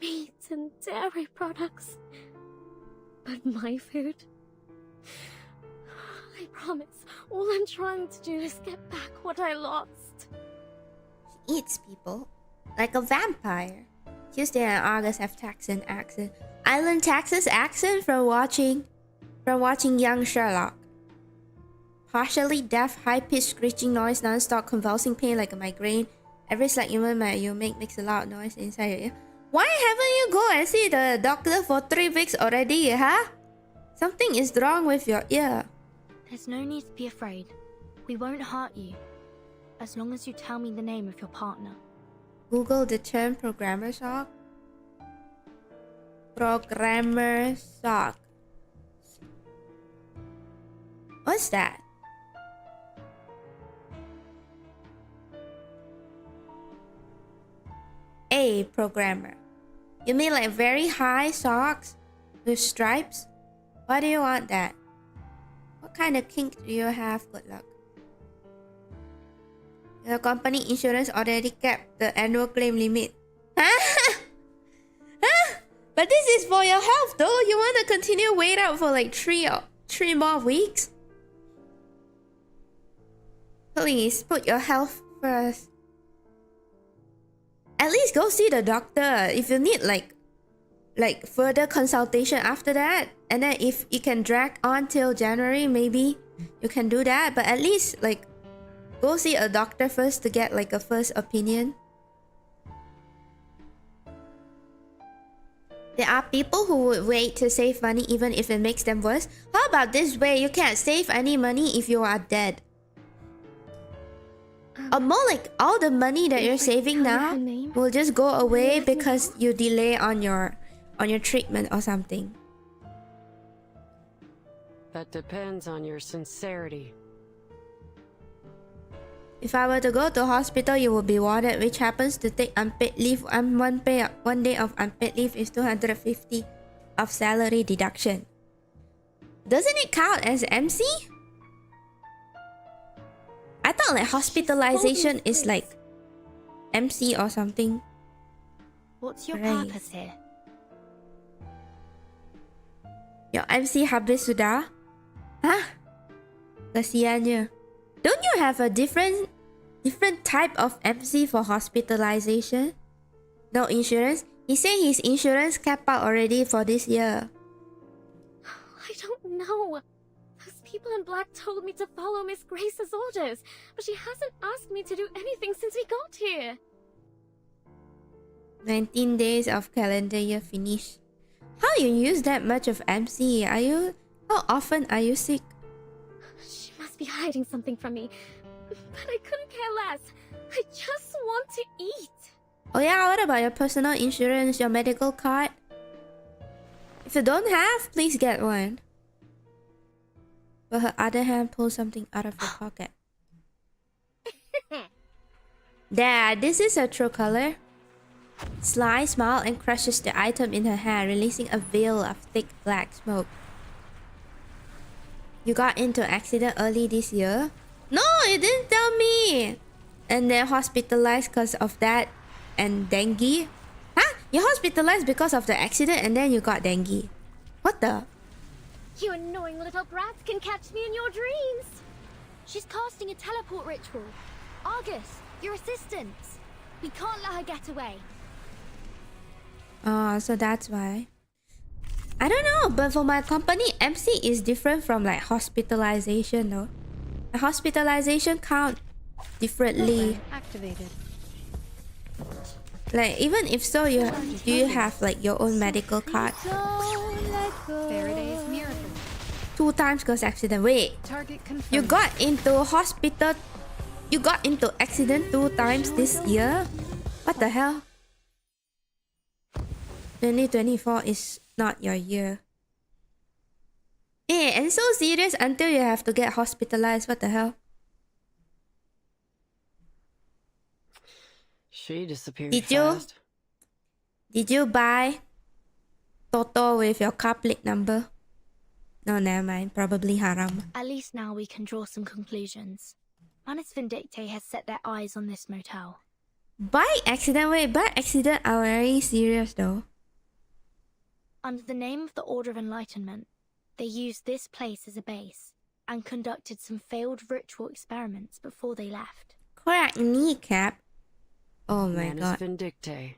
meat and dairy products. But my food... I promise, all I'm trying to do is get back what I lost. She eats people. Like a vampire. Tuesday and August have Texan accent. I learned Texas accent from watching young Sherlock. Partially deaf, high-pitched screeching noise, non-stop convulsing pain like a migraine. Every slight movement you make makes a loud noise inside your ear. Why haven't you go and see the doctor for 3 weeks already, huh? Something is wrong with your ear. There's no need to be afraid. We won't hurt you. As long as you tell me the name of your partner. Google the term programmer sock. Programmer sock. What's that? A programmer. You mean like very high socks with stripes? Why do you want that? What kind of kink do you have? Good luck. Your company insurance already capped the annual claim limit. Huh? But this is for your health though. You want to continue wait out for like three more weeks? Please put your health first. At least go see the doctor if you need like further consultation after that. And then if it can drag on till January, maybe you can do that. But at least like go see a doctor first to get like a first opinion. There are people who would wait to save money even if it makes them worse. How about this way? You can't save any money if you are dead. Or more like all the money that you're saving now will just go away because you delay on your treatment or something. That depends on your sincerity. If I were to go to hospital, you will be warded, which happens to take unpaid leave. One day of unpaid leave is 250 of salary deduction. Doesn't it count as MC? I thought like hospitalization is like MC or something. What's your Right. purpose here? Your MC habis sudah? Hah? Kasiannya. Don't you have a different type of MC for hospitalization? No insurance? He said his insurance cap out already for this year. I don't know. Those people in black told me to follow Miss Grace's orders, but she hasn't asked me to do anything since we got here. 19 days of calendar year finish. How you use that much of MC? How often are you sick? She must be hiding something from me, but I couldn't care less. I just want to eat. Oh yeah, what about your personal insurance, your medical card? If you don't have, please get one. But her other hand pulls something out of her pocket. Dad, this is her true color. Sly smiles and crushes the item in her hand, releasing a veil of thick black smoke. You got into an accident early this year? No, you didn't tell me! And then hospitalized because of that and dengue? Huh? You hospitalized because of the accident and then you got dengue. What the? You annoying little brats can catch me in your dreams. She's casting a teleport ritual. Argus, your assistant. We can't let her get away. Oh, so that's why. I don't know, but for my company, MC is different from like hospitalization though. The hospitalization count differently. Activated. Like even if so, do you have like your own medical card? Faraday's miracle. 2 2 times cause accident. Wait, Target confirmed. you got into hospital. You got into accident 2 times this year? What the hell? 2024 is not your year. And so serious until you have to get hospitalized. What the hell? She disappeared Did you? fast. Did you buy Toto with your car plate number? No, never mind. Probably haram. At least now we can draw some conclusions. Manus Vindicte has set their eyes on this motel. By accident? Wait, by accident are very serious though. Under the name of the Order of Enlightenment, they used this place as a base and conducted some failed ritual experiments before they left. Crack kneecap. Oh my Manus god. Vindicte.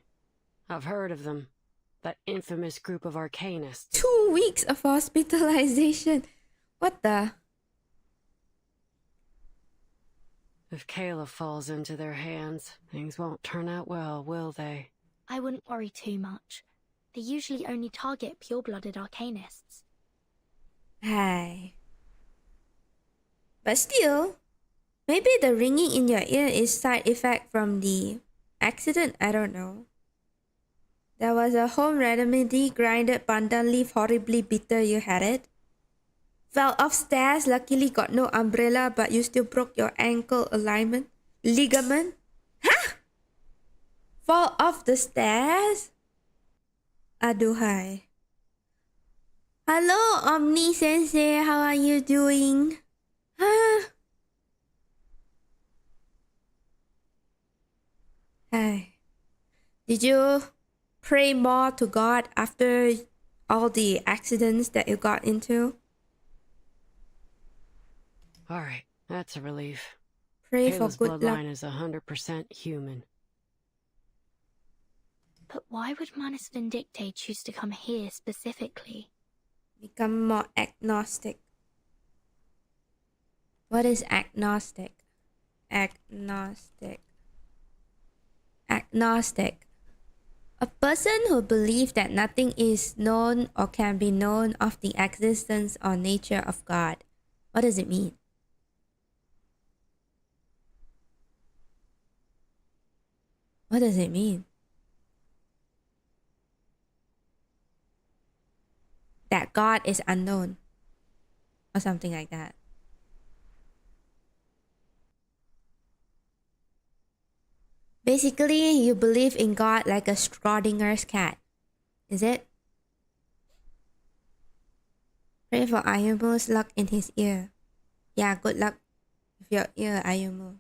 I've heard of them. That infamous group of arcanists. 2 weeks of hospitalization. What the? If Kayla falls into their hands, things won't turn out well, will they? I wouldn't worry too much. They usually only target pure-blooded arcanists. Hi. But still, maybe the ringing in your ear is side effect from the accident. I don't know. There was a home remedy, grinded pandan leaf, horribly bitter. You had it. Fell off stairs, luckily got no umbrella, but you still broke your ankle ligament. Huh? Fall off the stairs? Aduhai. Hello, Omni Sensei, how are you doing? Huh? Hi. Did you pray more to God after all the accidents that you got into? Alright, that's a relief. Pray for Kayla's good luck. bloodline is 100% human. But why would Manus Vindicte choose to come here specifically? Become more agnostic. What is agnostic? Agnostic. Agnostic. A person who believes that nothing is known or can be known of the existence or nature of God. What does it mean? What does it mean? That God is unknown. Or something like that. Basically, you believe in God like a Schrodinger's cat. Is it? Pray for Ayumu's luck in his ear. Yeah, good luck with your ear, Ayumu.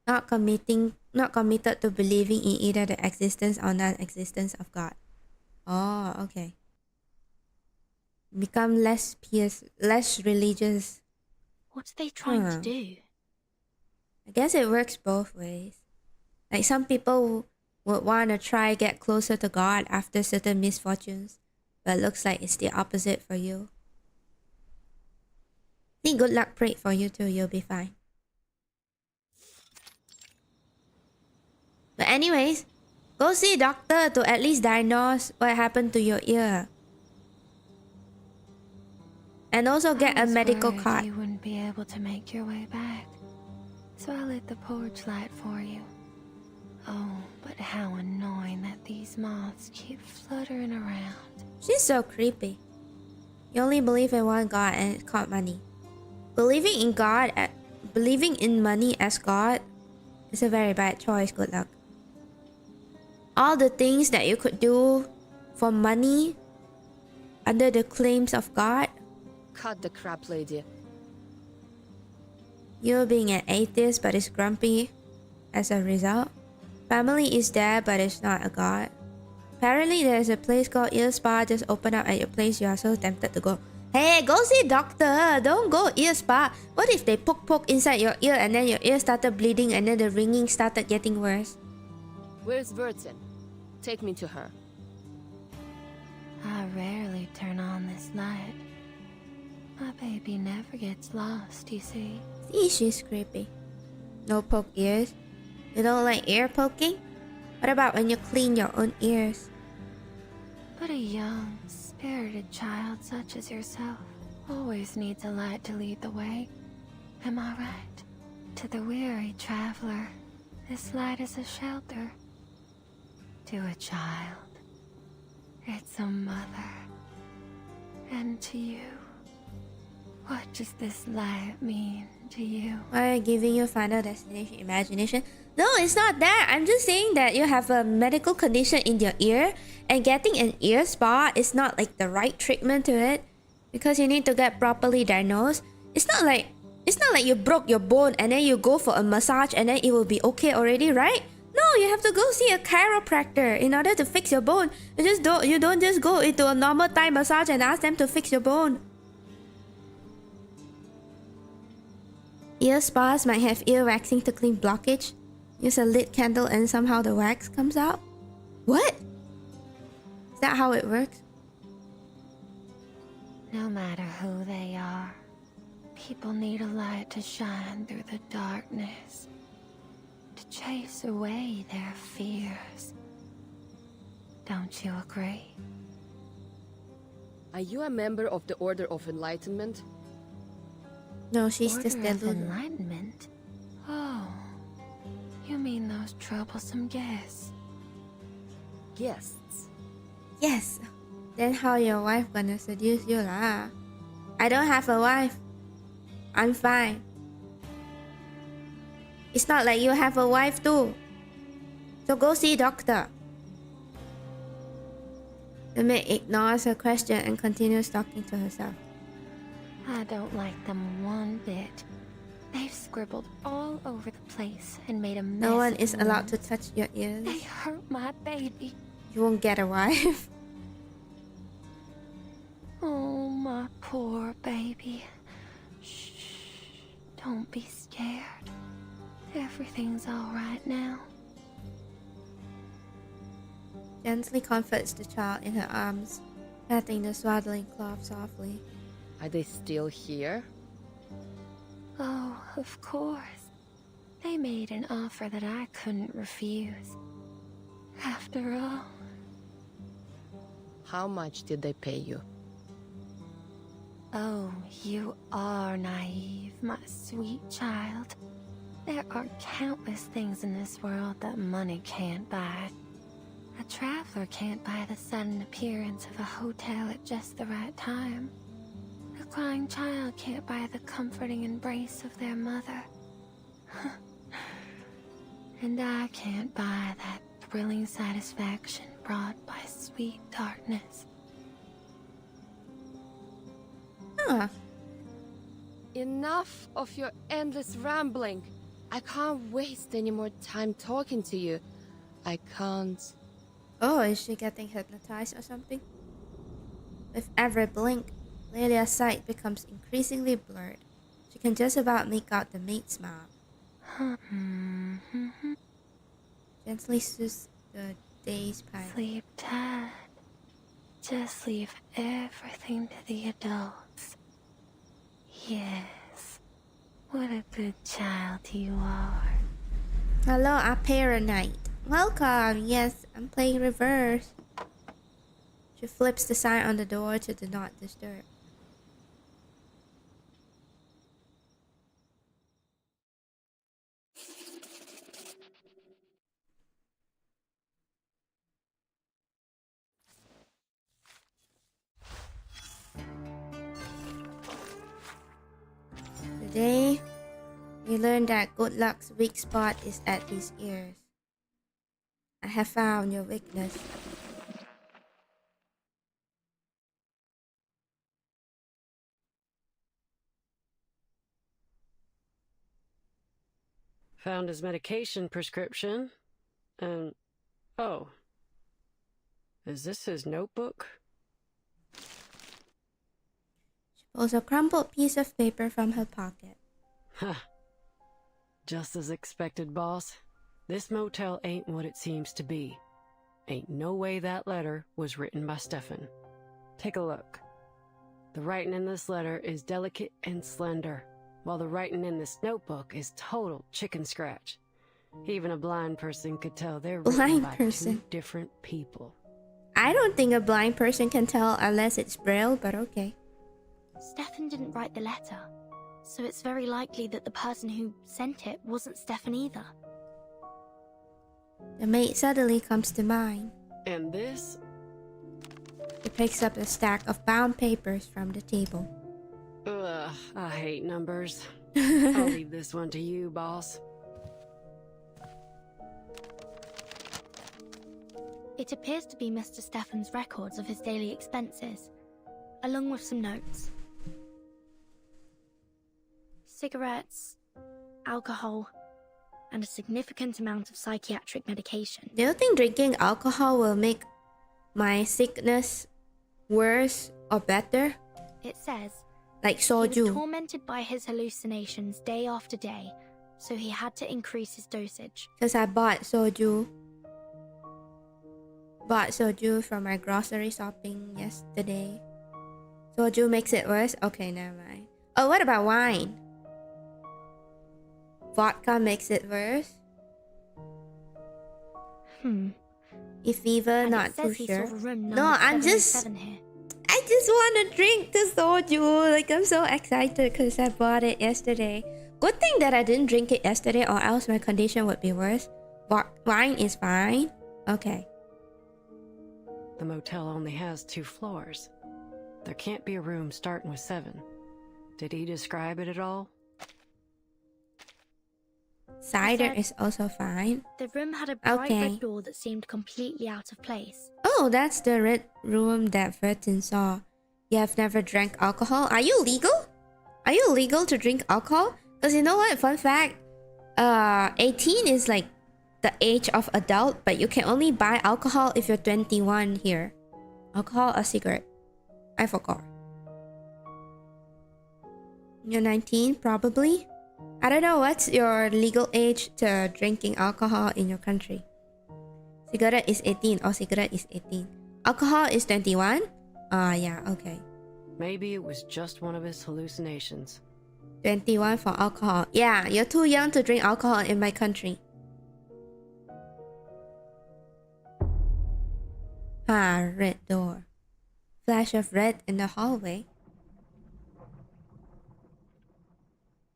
Not committed to believing in either the existence or non-existence of God. Oh, okay. Become less pious, less religious. What are they trying to do? I guess it works both ways. Like some people would want to try get closer to God after certain misfortunes, but it looks like it's the opposite for you. Think good luck prayed for you too, you'll be fine. But anyways, go see a doctor to at least diagnose what happened to your ear. And also get a medical card. You wouldn't be able to make your way back, so I lit the porch light for you. Oh, but how annoying that these moths keep fluttering around. She's so creepy. You only believe in one God and it's called money. Believing in money as God is a very bad choice. Good luck. All the things that you could do for money under the claims of God. Cut the crap, lady. You being an atheist but is grumpy as a result. Family is there but it's not a god. Apparently there's a place called Ear Spa just opened up at your place. You are so tempted to go. Hey, go see doctor. Don't go ear spa. What if they poke inside your ear and then your ear started bleeding and then the ringing started getting worse? Where's Vertin? Take me to her. I rarely turn on this light. My baby never gets lost, you see. See, she's creepy. No poke ears. You don't like ear poking? What about when you clean your own ears? But a young, spirited child such as yourself always needs a light to lead the way. Am I right? To the weary traveler, this light is a shelter. To a child, it's a mother. And to you, what does this light mean to you? Why are you giving your final destination imagination? No, it's not that. I'm just saying that you have a medical condition in your ear, and getting an ear spa is not like the right treatment to it, because you need to get properly diagnosed. It's not like you broke your bone and then you go for a massage and then it will be okay already, right? No, you have to go see a chiropractor in order to fix your bone. You don't just go into a normal Thai massage and ask them to fix your bone. Ear spas might have ear waxing to clean blockage. Use a lit candle and somehow the wax comes out. What? Is that how it works? No matter who they are, people need a light to shine through the darkness, to chase away their fears. Don't you agree? Are you a member of the Order of Enlightenment? No, she's Order just of deluded. Enlightenment? Oh, you mean those troublesome guests? Guests? Yes. Then how your wife gonna seduce you lah? I don't have a wife. I'm fine. It's not like you have a wife too. So go see doctor. The maid ignores her question and continues talking to herself. I don't like them one bit. They've scribbled all over the place and made a mess. No one of is allowed to wounds. touch your ears. They hurt my baby. You won't get a wife. Oh, my poor baby. Shh. Don't be scared. Everything's all right now. Gently comforts the child in her arms, patting the swaddling cloth softly. Are they still here? Oh, of course. They made an offer that I couldn't refuse. After all, How much did they pay you? oh, you are naive, my sweet child. There are countless things in this world that money can't buy. A traveler can't buy the sudden appearance of a hotel at just the right time. A crying child can't buy the comforting embrace of their mother. And I can't buy that thrilling satisfaction brought by sweet darkness. Huh. Enough of your endless rambling. I can't waste any more time talking to you. I can't. Oh, is she getting hypnotized or something? With every blink, Lelia's sight becomes increasingly blurred. She can just about make out the maid's smile. Gently soothes the dazed pilot. Sleep tight. Just leave everything to the adults. Yes. What a good child you are. Hello, Apera Knight. Welcome. Yes, I'm playing reverse. She flips the sign on the door to do not disturb. Today, we learned that Good Luck's weak spot is at his ears. I have found your weakness. Found his medication prescription. And, oh. Is this his notebook? She pulls a crumpled piece of paper from her pocket. Huh. Just as expected, boss. This motel ain't what it seems to be. Ain't no way that letter was written by Stefan. Take a look. The writing in this letter is delicate and slender, while the writing in this notebook is total chicken scratch. Even a blind person could tell they're written Blind by person. two different people. I don't think a blind person can tell unless it's Braille, but okay. Stefan didn't write the letter, so it's very likely that the person who sent it wasn't Stefan either. The maid suddenly comes to mind. And this? He picks up a stack of bound papers from the table. Ugh, I hate numbers. I'll leave this one to you, boss. It appears to be Mr. Stefan's records of his daily expenses, along with some notes. Cigarettes, alcohol, and a significant amount of psychiatric medication. Do you think drinking alcohol will make my sickness worse or better? It says Like he was soju. tormented by his hallucinations day after day, so he had to increase his dosage. Because I bought soju. Bought soju from my grocery shopping yesterday. Soju makes it worse? Okay, never mind. Oh, what about wine? Vodka makes it worse? If fever, And not it says too he sure. saw a room No, numbered I'm just... 707 here. I just want to drink the soju. Like, I'm so excited because I bought it yesterday. Good thing that I didn't drink it yesterday, or else my condition would be worse. Wine is fine. Okay. The motel only has 2 floors. There can't be a room starting with 7. Did he describe it at all? Cider said- is also fine. The room had a bright Okay. red door that seemed completely out of place. Oh, that's the red room that Vertin saw. You have never drank alcohol? Are you legal? Are you legal to drink alcohol? Because you know what? Fun fact. 18 is like the age of adult, but you can only buy alcohol if you're 21 here. Alcohol or cigarette? I forgot. You're 19, probably? I don't know, what's your legal age to drinking alcohol in your country? Cigarette is 18. Oh, cigarette is 18. Alcohol is 21? Yeah, okay. Maybe it was just one of his hallucinations. 21 for alcohol. Yeah, you're too young to drink alcohol in my country. Red door. Flash of red in the hallway.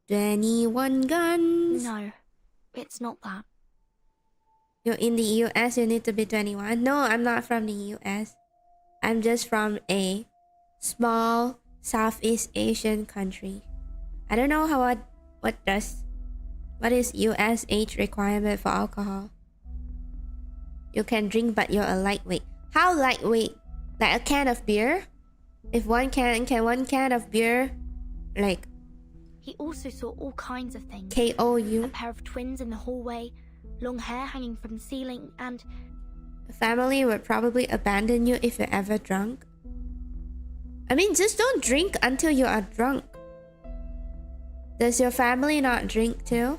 21 guns. No, it's not that. You're in the US, you need to be 21. No, I'm not from the US. I'm just from a small Southeast Asian country. I don't know what is US age requirement for alcohol. You can drink, but you're a lightweight. How lightweight? Like a can of beer? If one can one can of beer, like He also saw all kinds of things. KO A you? pair of twins in the hallway, long hair hanging from the ceiling, and The family would probably abandon you if you're ever drunk. I mean, just don't drink until you are drunk. Does your family not drink too?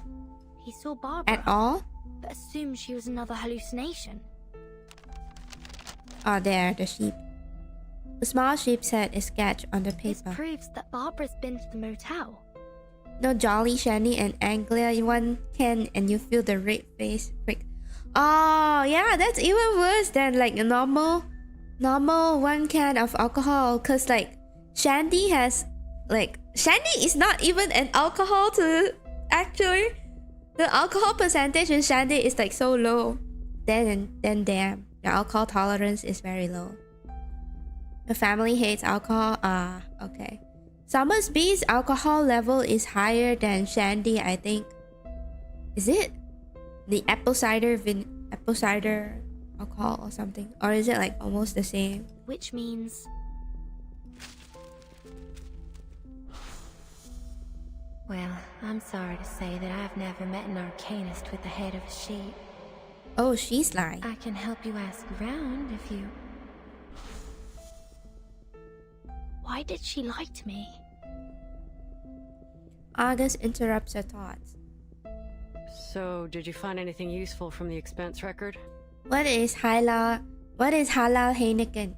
he saw Barbara, At all? but assumed she was another hallucination. Oh, there, the sheep. The small sheep's head is sketched on the This paper. proves that Barbara's been to the motel. No, Jolly, Shani, and Anglia, one can, and you feel the red face quick. Oh, yeah, that's even worse than like a normal one can of alcohol. Cause like Shandy has Shandy is not even an alcohol to actually. The alcohol percentage in Shandy is like so low. Then damn, your alcohol tolerance is very low. The family hates alcohol. Okay. Somersby's alcohol level is higher than Shandy, I think. Is it the apple cider alcohol or something? Or is it like almost the same? Which means Well, I'm sorry to say that I've never met an arcanist with the head of a sheep. Oh, she's lying. I can help you ask around if you... why did she lie to me? August interrupts her thoughts. So, did you find anything useful from the expense record? What is halal Heineken?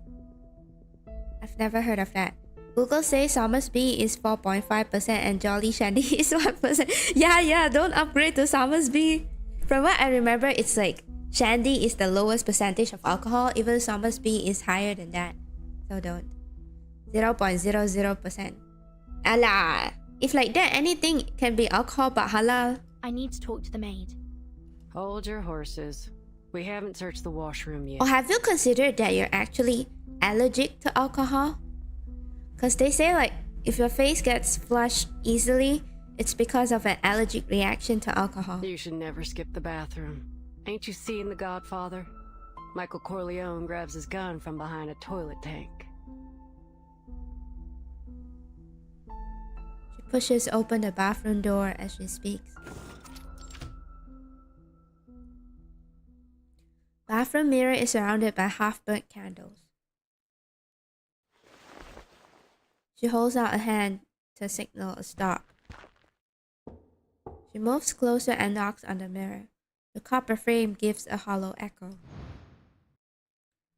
I've never heard of that. Google says Somersby is 4.5% and Jolly Shandy is 1%. Yeah, don't upgrade to Somersby. From what I remember, it's like Shandy is the lowest percentage of alcohol, even Somersby is higher than that. So don't. 0.00%. Allah. If like that, anything can be alcohol but halal. I need to talk to the maid. Hold your horses. We haven't searched the washroom yet. Or have you considered that you're actually allergic to alcohol? Because they say like if your face gets flushed easily, it's because of an allergic reaction to alcohol. You should never skip the bathroom. Ain't you seen The Godfather? Michael Corleone grabs his gun from behind a toilet tank. She pushes open the bathroom door as she speaks. Bathroom mirror is surrounded by half-burnt candles. She holds out a hand to signal a stop. She moves closer and knocks on the mirror. The copper frame gives a hollow echo.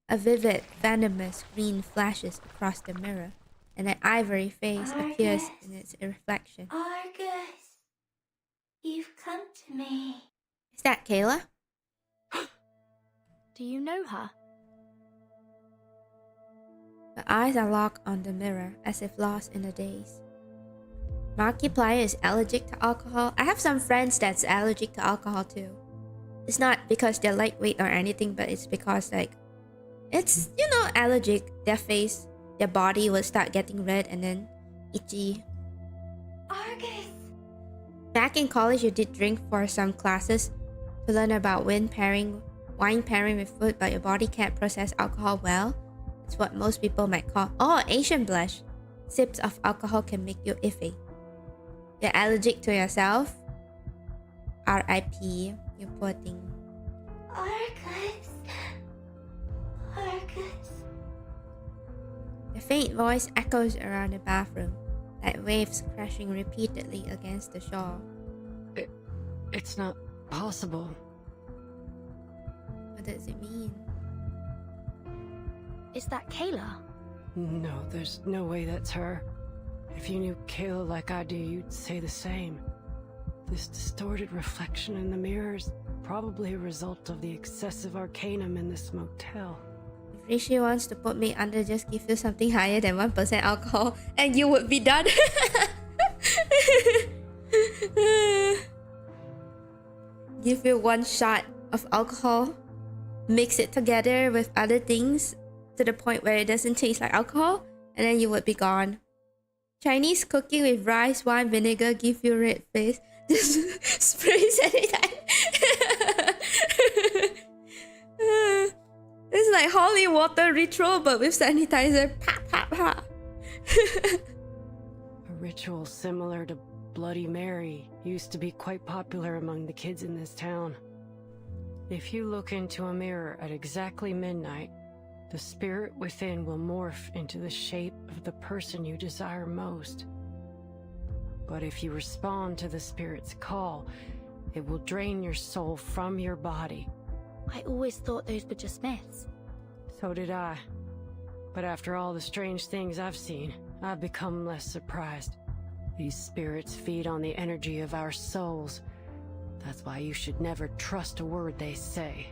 A vivid, venomous green flashes across the mirror, and an ivory face appears in its reflection. Argus, you've come to me. Is that Kayla? Do you know her? Her eyes are locked on the mirror, as if lost in a daze. Markiplier is allergic to alcohol. I have some friends that's allergic to alcohol too. It's not because they're lightweight or anything, but it's because like, it's, you know, allergic. Their face, their body will start getting red and then itchy. Argus! Back in college, you did drink for some classes to learn about wine pairing with food, but your body can't process alcohol well. It's what most people might call, Asian blush. Sips of alcohol can make you iffy. You're allergic to yourself? R.I.P. You poor thing. Argus! Argus! The faint voice echoes around the bathroom, like waves crashing repeatedly against the shore. It's not possible. What does it mean? Is that Kayla? No, there's no way that's her. If you knew Kayla like I do, you'd say the same. This distorted reflection in the mirror is probably a result of the excessive arcanum in this motel. If Rishi wants to put me under, just give you something higher than 1% alcohol and you would be done. Give you one shot of alcohol, mix it together with other things to the point where it doesn't taste like alcohol, and then you would be gone. Chinese cooking with rice, wine, vinegar give you red face. Just spray sanitizer. It's like holy water ritual, but with sanitizer. Pa, pa, pa. A ritual similar to Bloody Mary used to be quite popular among the kids in this town. If you look into a mirror at exactly midnight, the spirit within will morph into the shape of the person you desire most. But if you respond to the spirit's call, it will drain your soul from your body. I always thought those were just myths. So did I. But after all the strange things I've seen, I've become less surprised. These spirits feed on the energy of our souls. That's why you should never trust a word they say.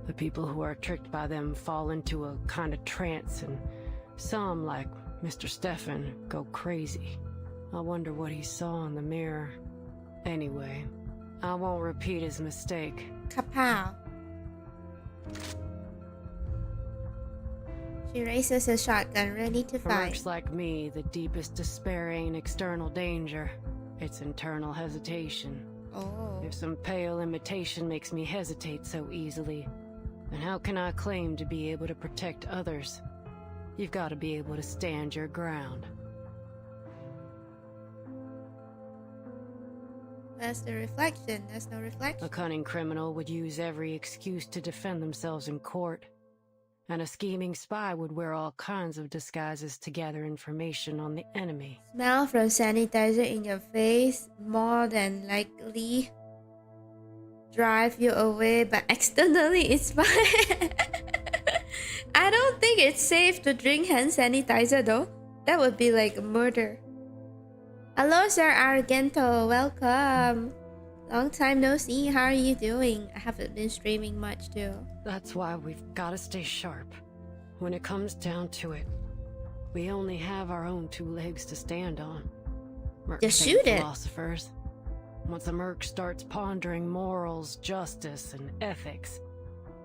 The people who are tricked by them fall into a kind of trance, and some, like Mr. Stefan, go crazy. I wonder what he saw in the mirror. Anyway, I won't repeat his mistake. Kapow. She raises a shotgun, ready to For fight. mercs like me, the deepest despair ain't external danger. It's internal hesitation. Oh. If some pale imitation makes me hesitate so easily, then how can I claim to be able to protect others? You've got to be able to stand your ground. That's the reflection. There's no reflection. A cunning criminal would use every excuse to defend themselves in court. And a scheming spy would wear all kinds of disguises to gather information on the enemy. Smell from sanitizer in your face more than likely drive you away, but externally it's fine. I don't think it's safe to drink hand sanitizer though. That would be like murder. Hello, Sir Argento. Welcome. Long time no see. How are you doing? I haven't been streaming much too. That's why we've got to stay sharp. When it comes down to it, we only have our own two legs to stand on. Mercs Just ain't shoot it. philosophers. Once a merc starts pondering morals, justice, and ethics,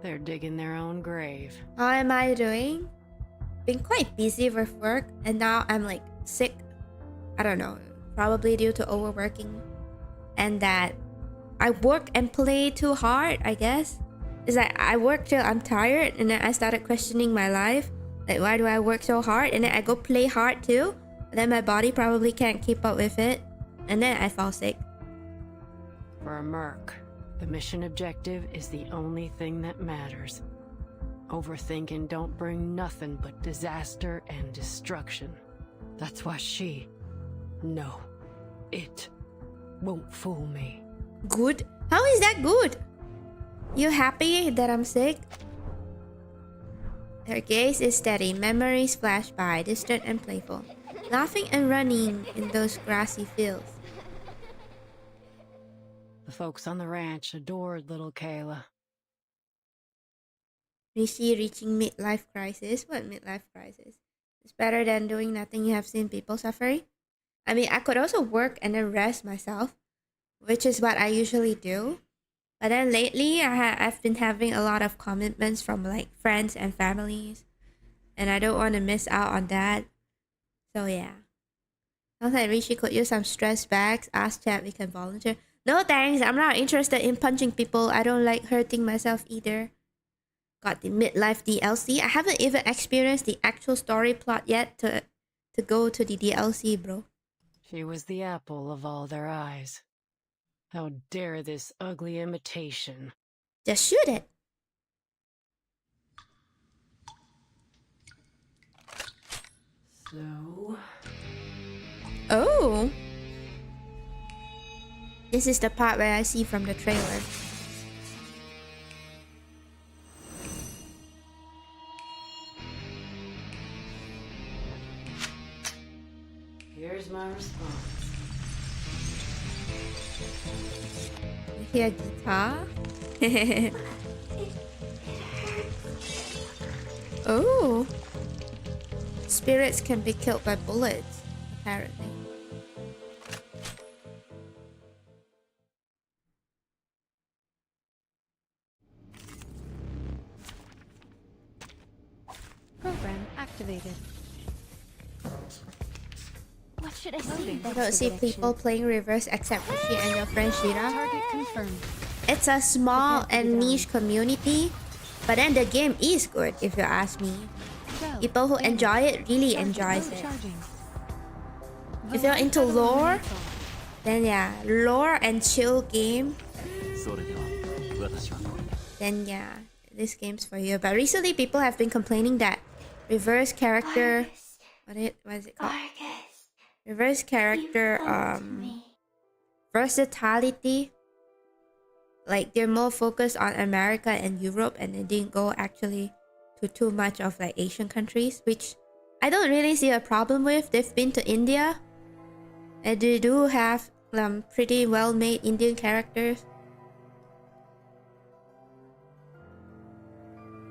they're digging their own grave. How am I doing? Been quite busy with work, and now I'm like sick. I don't know, probably due to overworking, and that I work and play too hard, I guess. It's like I work till I'm tired, and then I started questioning my life. Like, why do I work so hard? And then I go play hard too, and then my body probably can't keep up with it, and then I fall sick. For a merc, the mission objective is the only thing that matters. Overthinking don't bring nothing but disaster and destruction. That's why no, it won't fool me. Good? How is that good? You happy that I'm sick? Her gaze is steady, memories flash by, distant and playful, laughing and running in those grassy fields. The folks on the ranch adored little Kayla. Rishi reaching midlife crisis? What midlife crisis? It's better than doing nothing. You have seen people suffering. I mean, I could also work and then rest myself, which is what I usually do. But then lately, I've been having a lot of commitments from like friends and families, and I don't want to miss out on that. So yeah. Sounds like Rishi could use some stress bags. Ask chat, we can volunteer. No thanks, I'm not interested in punching people. I don't like hurting myself either. Got the midlife DLC. I haven't even experienced the actual story plot yet to go to the DLC, bro. She was the apple of all their eyes. How dare this ugly imitation? Just shoot it. So... Oh. This is the part where I see from the trailer. Here's my response. You hear guitar? Oh. Spirits can be killed by bullets, apparently. Program activated. What should I see? I don't see people playing reverse except Rishi and your friend Shira. Target confirmed. It's a small and niche community, but then the game is good if you ask me. People who enjoy it really enjoys it. If you're into lore, then yeah, lore and chill game, それでは私はこれで then yeah, this game's for you. But recently people have been complaining that reverse character, what is it called? Argus, Reverse character you've come to me. versatility, like they're more focused on America and Europe, and they didn't go actually to too much of like Asian countries, which I don't really see a problem with. They've been to India, and they do have pretty well made Indian characters.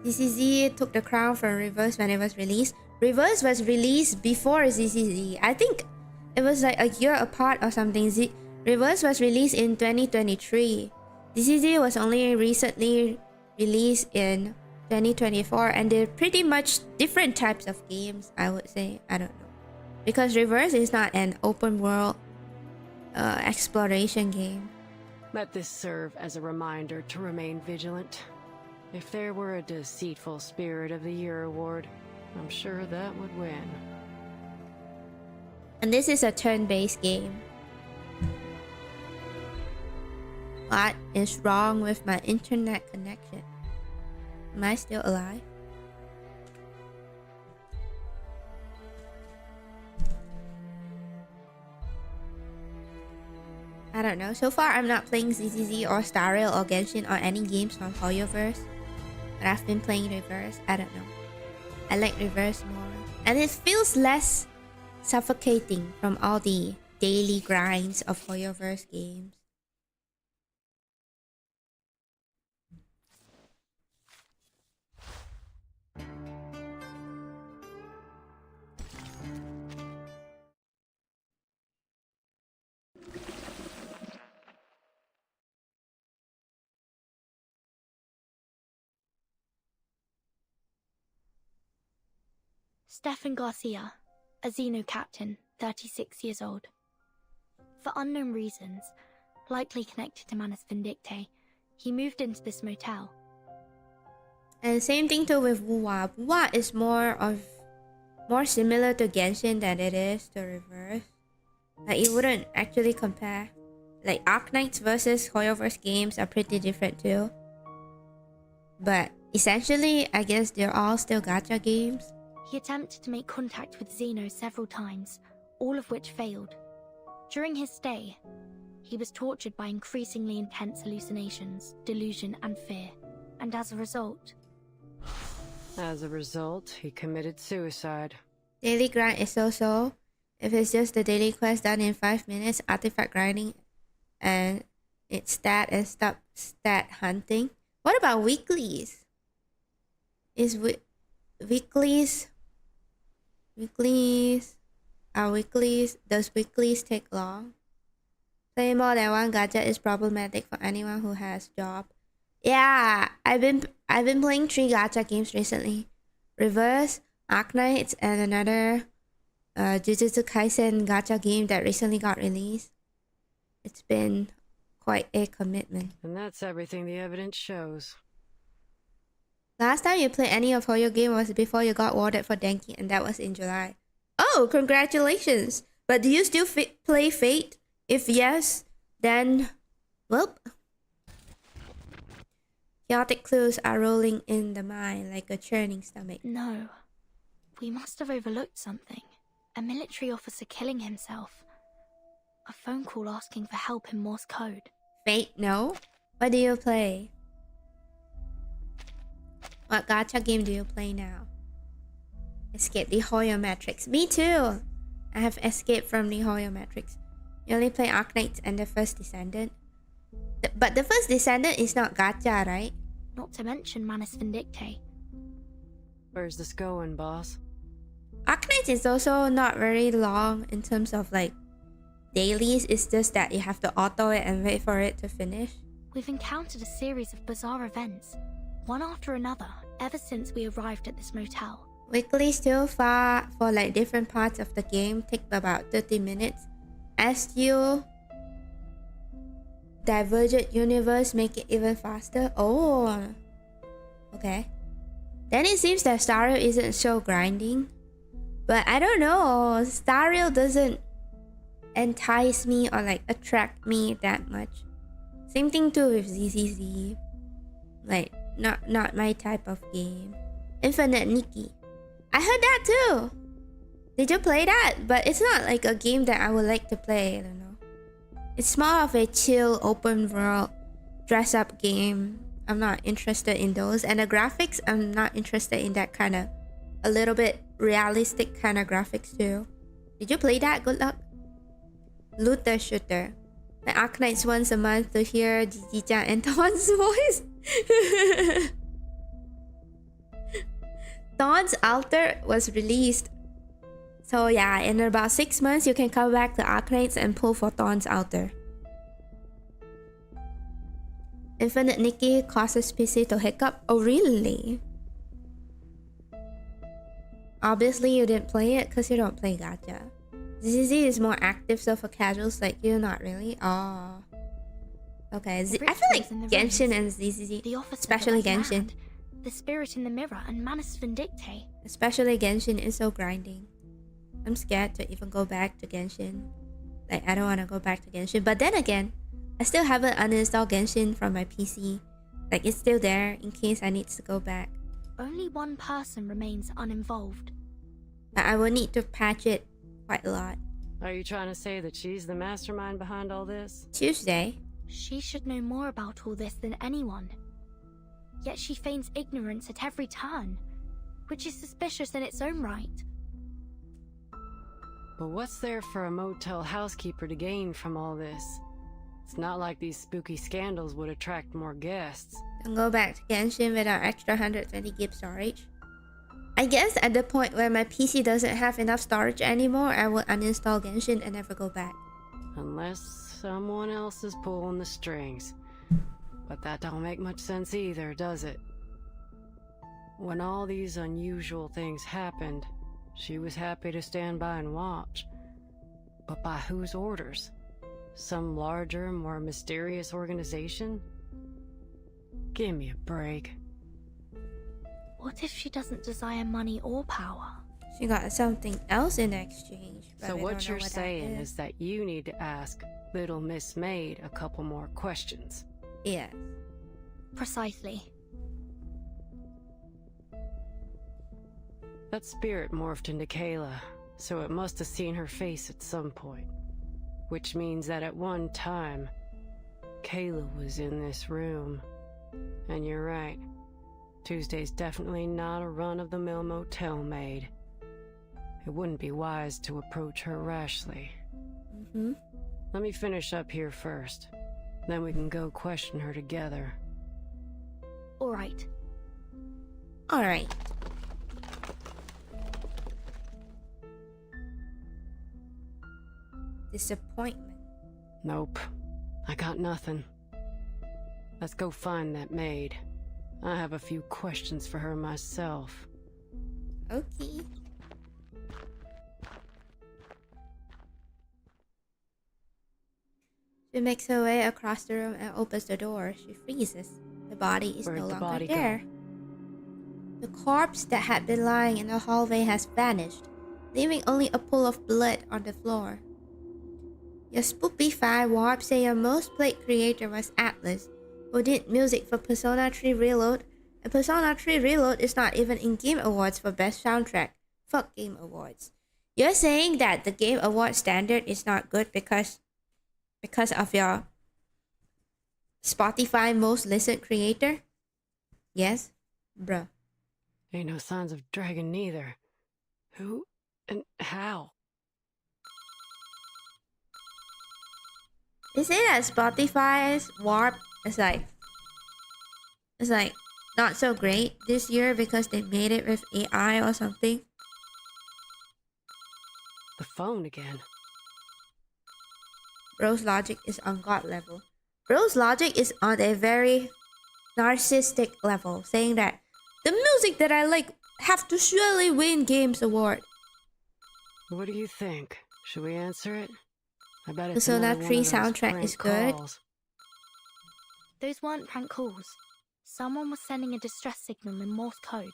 ZCZ took the crown from Reverse when it was released. Reverse was released before ZCZ. I think it was like a year apart or something. Reverse was released in 2023. ZCZ was only recently released in 2024, and they're pretty much different types of games, I would say. I don't know. Because Reverse is not an open world exploration game. Let this serve as a reminder to remain vigilant. If there were a deceitful Spirit of the Year award, I'm sure that would win. And this is a turn-based game. What is wrong with my internet connection? Am I still alive? I don't know. So far, I'm not playing ZZZ or Star Rail or Genshin or any games from Hoyoverse. But I've been playing Reverse. I don't know. I like Reverse more. And it feels less suffocating from all the daily grinds of Hoyoverse games. Stefan Garcia, a Xeno captain, 36 years old. For unknown reasons, likely connected to Manus Vindicte, he moved into this motel. And same thing too with Wuwa. Wuwa is more similar to Genshin than it is to Reverse. Like, you wouldn't actually compare. Like, Arknights versus Hoyoverse games are pretty different too. But essentially, I guess they're all still gacha games. He attempted to make contact with Xeno several times, all of which failed. During his stay, he was tortured by increasingly intense hallucinations, delusion, and fear. And as a result, he committed suicide. Daily grind is so-so. If it's just the daily quest done in 5 minutes, artifact grinding, and it's stat and stat hunting. What about weeklies? Does weeklies take long? Playing more than one gacha is problematic for anyone who has job. Yeah, I've been playing 3 gacha games recently. Reverse, Arknights, and another Jujutsu Kaisen gacha game that recently got released. It's been quite a commitment. And that's everything the evidence shows. Last time you played any of Hoyo game was before you got warded for Denki, and that was in July. Oh, congratulations! But do you still play Fate? If yes, then, well, chaotic clues are rolling in the mind like a churning stomach. no. We must have overlooked something. A military officer killing himself. A phone call asking for help in Morse code. Fate, no? What do you play? What gacha game do you play now? Escape the Hoyo Matrix. Me too! I have escaped from the Hoyo Matrix. You only play Arknights and the First Descendant. But the First Descendant is not gacha, right? Not to mention Manus Vindicte. Where's this going, boss? Arknights is also not very long in terms of like dailies. It's just that you have to auto it and wait for it to finish. We've encountered a series of bizarre events, one after another, ever since we arrived at this motel. Weekly still far for like different parts of the game take about 30 minutes. As you Divergent Universe make it even faster. Oh, okay. Then it seems that Star Rail isn't so grinding. But I don't know, Star Rail doesn't entice me or like attract me that much. Same thing too with ZZZ. Like, not my type of game. Infinite Nikki. I heard that too. Did you play that? But it's not like a game that I would like to play, I don't know. It's more of a chill, open world, dress up game. I'm not interested in those. And the graphics, I'm not interested in that kind of, a little bit realistic kind of graphics too. Did you play that? Good luck. Looter Shooter. My Arknights once a month to hear Jiji-chan and Dawn's voice. Dawn's Altar was released. So yeah, in about 6 months, you can come back to Arknights and pull for Dawn's Altar. Infinite Nikki causes PC to hiccup. Oh really? Obviously you didn't play it because you don't play gacha. ZZ is more active, so for casuals like you, not really. Oh. Okay, I feel like Genshin and ZZ, especially Genshin. The Spirit in the Mirror and Manus Vindicte. Especially Genshin is so grinding. I'm scared to even go back to Genshin. Like, I don't want to go back to Genshin. But then again, I still haven't uninstalled Genshin from my PC. Like, it's still there in case I need to go back. Only one person remains uninvolved. But I will need to patch it quite a lot. Are you trying to say that she's the mastermind behind all this? Tuesday. She should know more about all this than anyone. Yet she feigns ignorance at every turn, which is suspicious in its own right. But what's there for a motel housekeeper to gain from all this? It's not like these spooky scandals would attract more guests. Don't go back to Genshin without extra 120 GB storage. I guess at the point where my PC doesn't have enough storage anymore, I will uninstall Genshin and never go back. Unless someone else is pulling the strings. But that don't make much sense either, does it? When all these unusual things happened, She was happy to stand by and watch. But by whose orders? Some larger, more mysterious organization? Give me a break. What if she doesn't desire money or power? She got something else in exchange. But So we what don't know you're that saying is that you need to ask Little Miss Maid a couple more questions. Yes. Precisely. That spirit morphed into Kayla, so it must have seen her face at some point. Which means that at one time, Kayla was in this room. And you're right. Tuesday's definitely not a run-of-the-mill motel maid. It wouldn't be wise to approach her rashly. Mm-hmm. Let me finish up here first. Then we can go question her together. All right. All right. Disappointment. Nope. I got nothing. Let's go find that maid. I have a few questions for her myself. Okay. She makes her way across the room and opens the door. She freezes. The body is Where'd no the longer body go? there. The corpse that had been lying in the hallway has vanished, leaving only a pool of blood on the floor. Your Spoopify Warp say your most played creator was Atlas, who did music for Persona 3 Reload, and Persona 3 Reload is not even in Game Awards for Best Soundtrack. Fuck Game Awards. You're saying that the Game Award standard is not good because of your Spotify most listened creator? Yes? Bruh. Ain't no signs of Dragon neither. Who and how? They say that Spotify's Warp is like not so great this year because they made it with AI or something. The phone again. Bro's logic is on God level. Bro's logic is on a very narcissistic level, saying that the music that I like have to surely win Games Award. What do you think? Should we answer it? I bet it's Persona another one 3 of those soundtrack prank is good. calls. Those weren't prank calls. Someone was sending a distress signal in Morse code.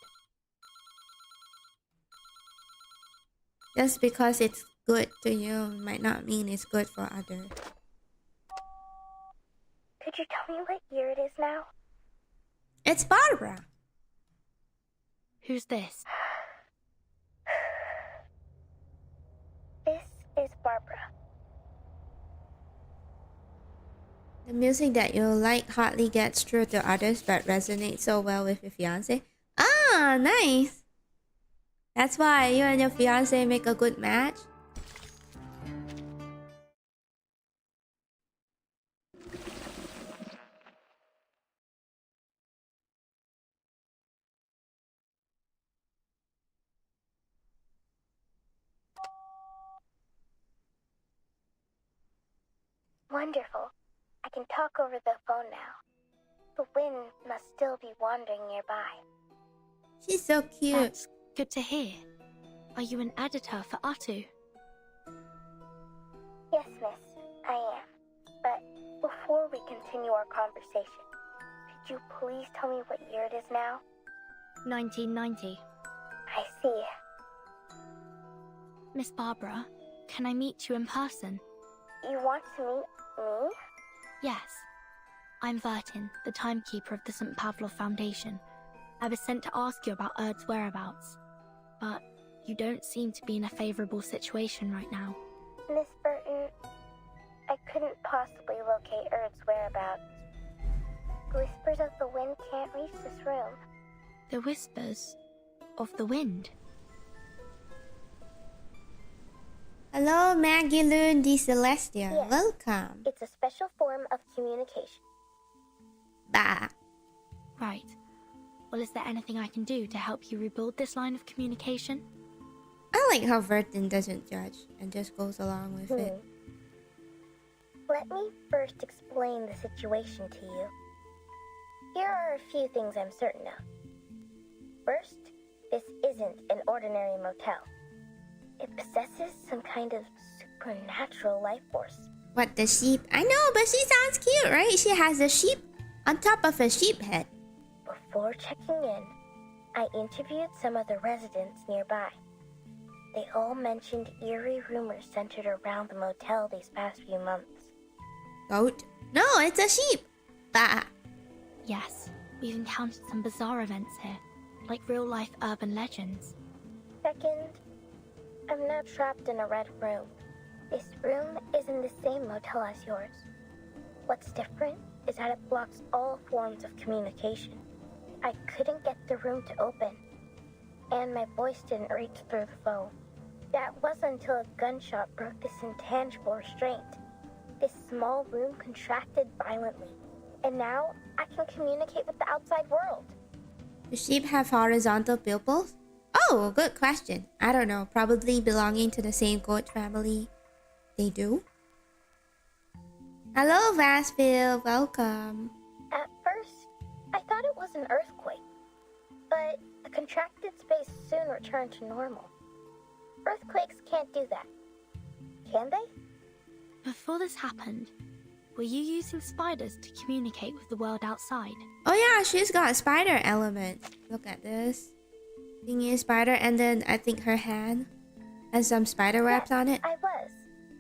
Just because it's good to you might not mean it's good for others. Could you tell me what year it is now? It's Barbara. Who's this? This is Barbara. The music that you like hardly gets through to others but resonates so well with your fiance. Ah, nice. That's why you and your fiance make a good match. Wonderful. I can talk over the phone now. The wind must still be wandering nearby. She's so cute. That's good to hear. Are you an editor for Atu? Yes, miss, I am. But before we continue our conversation, could you please tell me what year it is now? 1990. I see. Miss Barbara, can I meet you in person? You want to meet me? Yes. I'm Vertin, the timekeeper of the St. Pavlov Foundation. I was sent to ask you about Erd's whereabouts. But you don't seem to be in a favorable situation right now. Miss Burton, I couldn't possibly locate Erd's whereabouts. The whispers of the wind can't reach this room. The whispers of the wind. Hello, Maggie Loon de Celestia. Yes. Welcome. It's a special form of communication. Bah. Right. Well, is there anything I can do to help you rebuild this line of communication? I like how Vertin doesn't judge and just goes along with it. Let me first explain the situation to you. Here are a few things I'm certain of. First, this isn't an ordinary motel. It possesses some kind of supernatural life force. What, the sheep? I know, but she sounds cute, right? She has a sheep on top of a sheep head. Before checking in, I interviewed some of the residents nearby. They all mentioned eerie rumors centered around the motel these past few months. Goat? No, it's a sheep. Bah. Yes, we've encountered some bizarre events here, like real-life urban legends. Second, I'm not trapped in a red room. This room is in the same motel as yours. What's different is that it blocks all forms of communication. I couldn't get the room to open, and my voice didn't reach through the phone. That wasn't until a gunshot broke this intangible restraint. This small room contracted violently, and now I can communicate with the outside world. Do sheep have horizontal pupils? Oh, good question. I don't know. Probably belonging to the same goat family. They do? Hello, Vasville. Welcome. At first, I thought it was an earthquake, but the contracted space soon returned to normal. Earthquakes can't do that, can they? Before this happened, were you using spiders to communicate with the world outside? Oh yeah, she's got a spider element. Look at this. Thingy is spider, and then I think her hand has some spider webs on it. I was.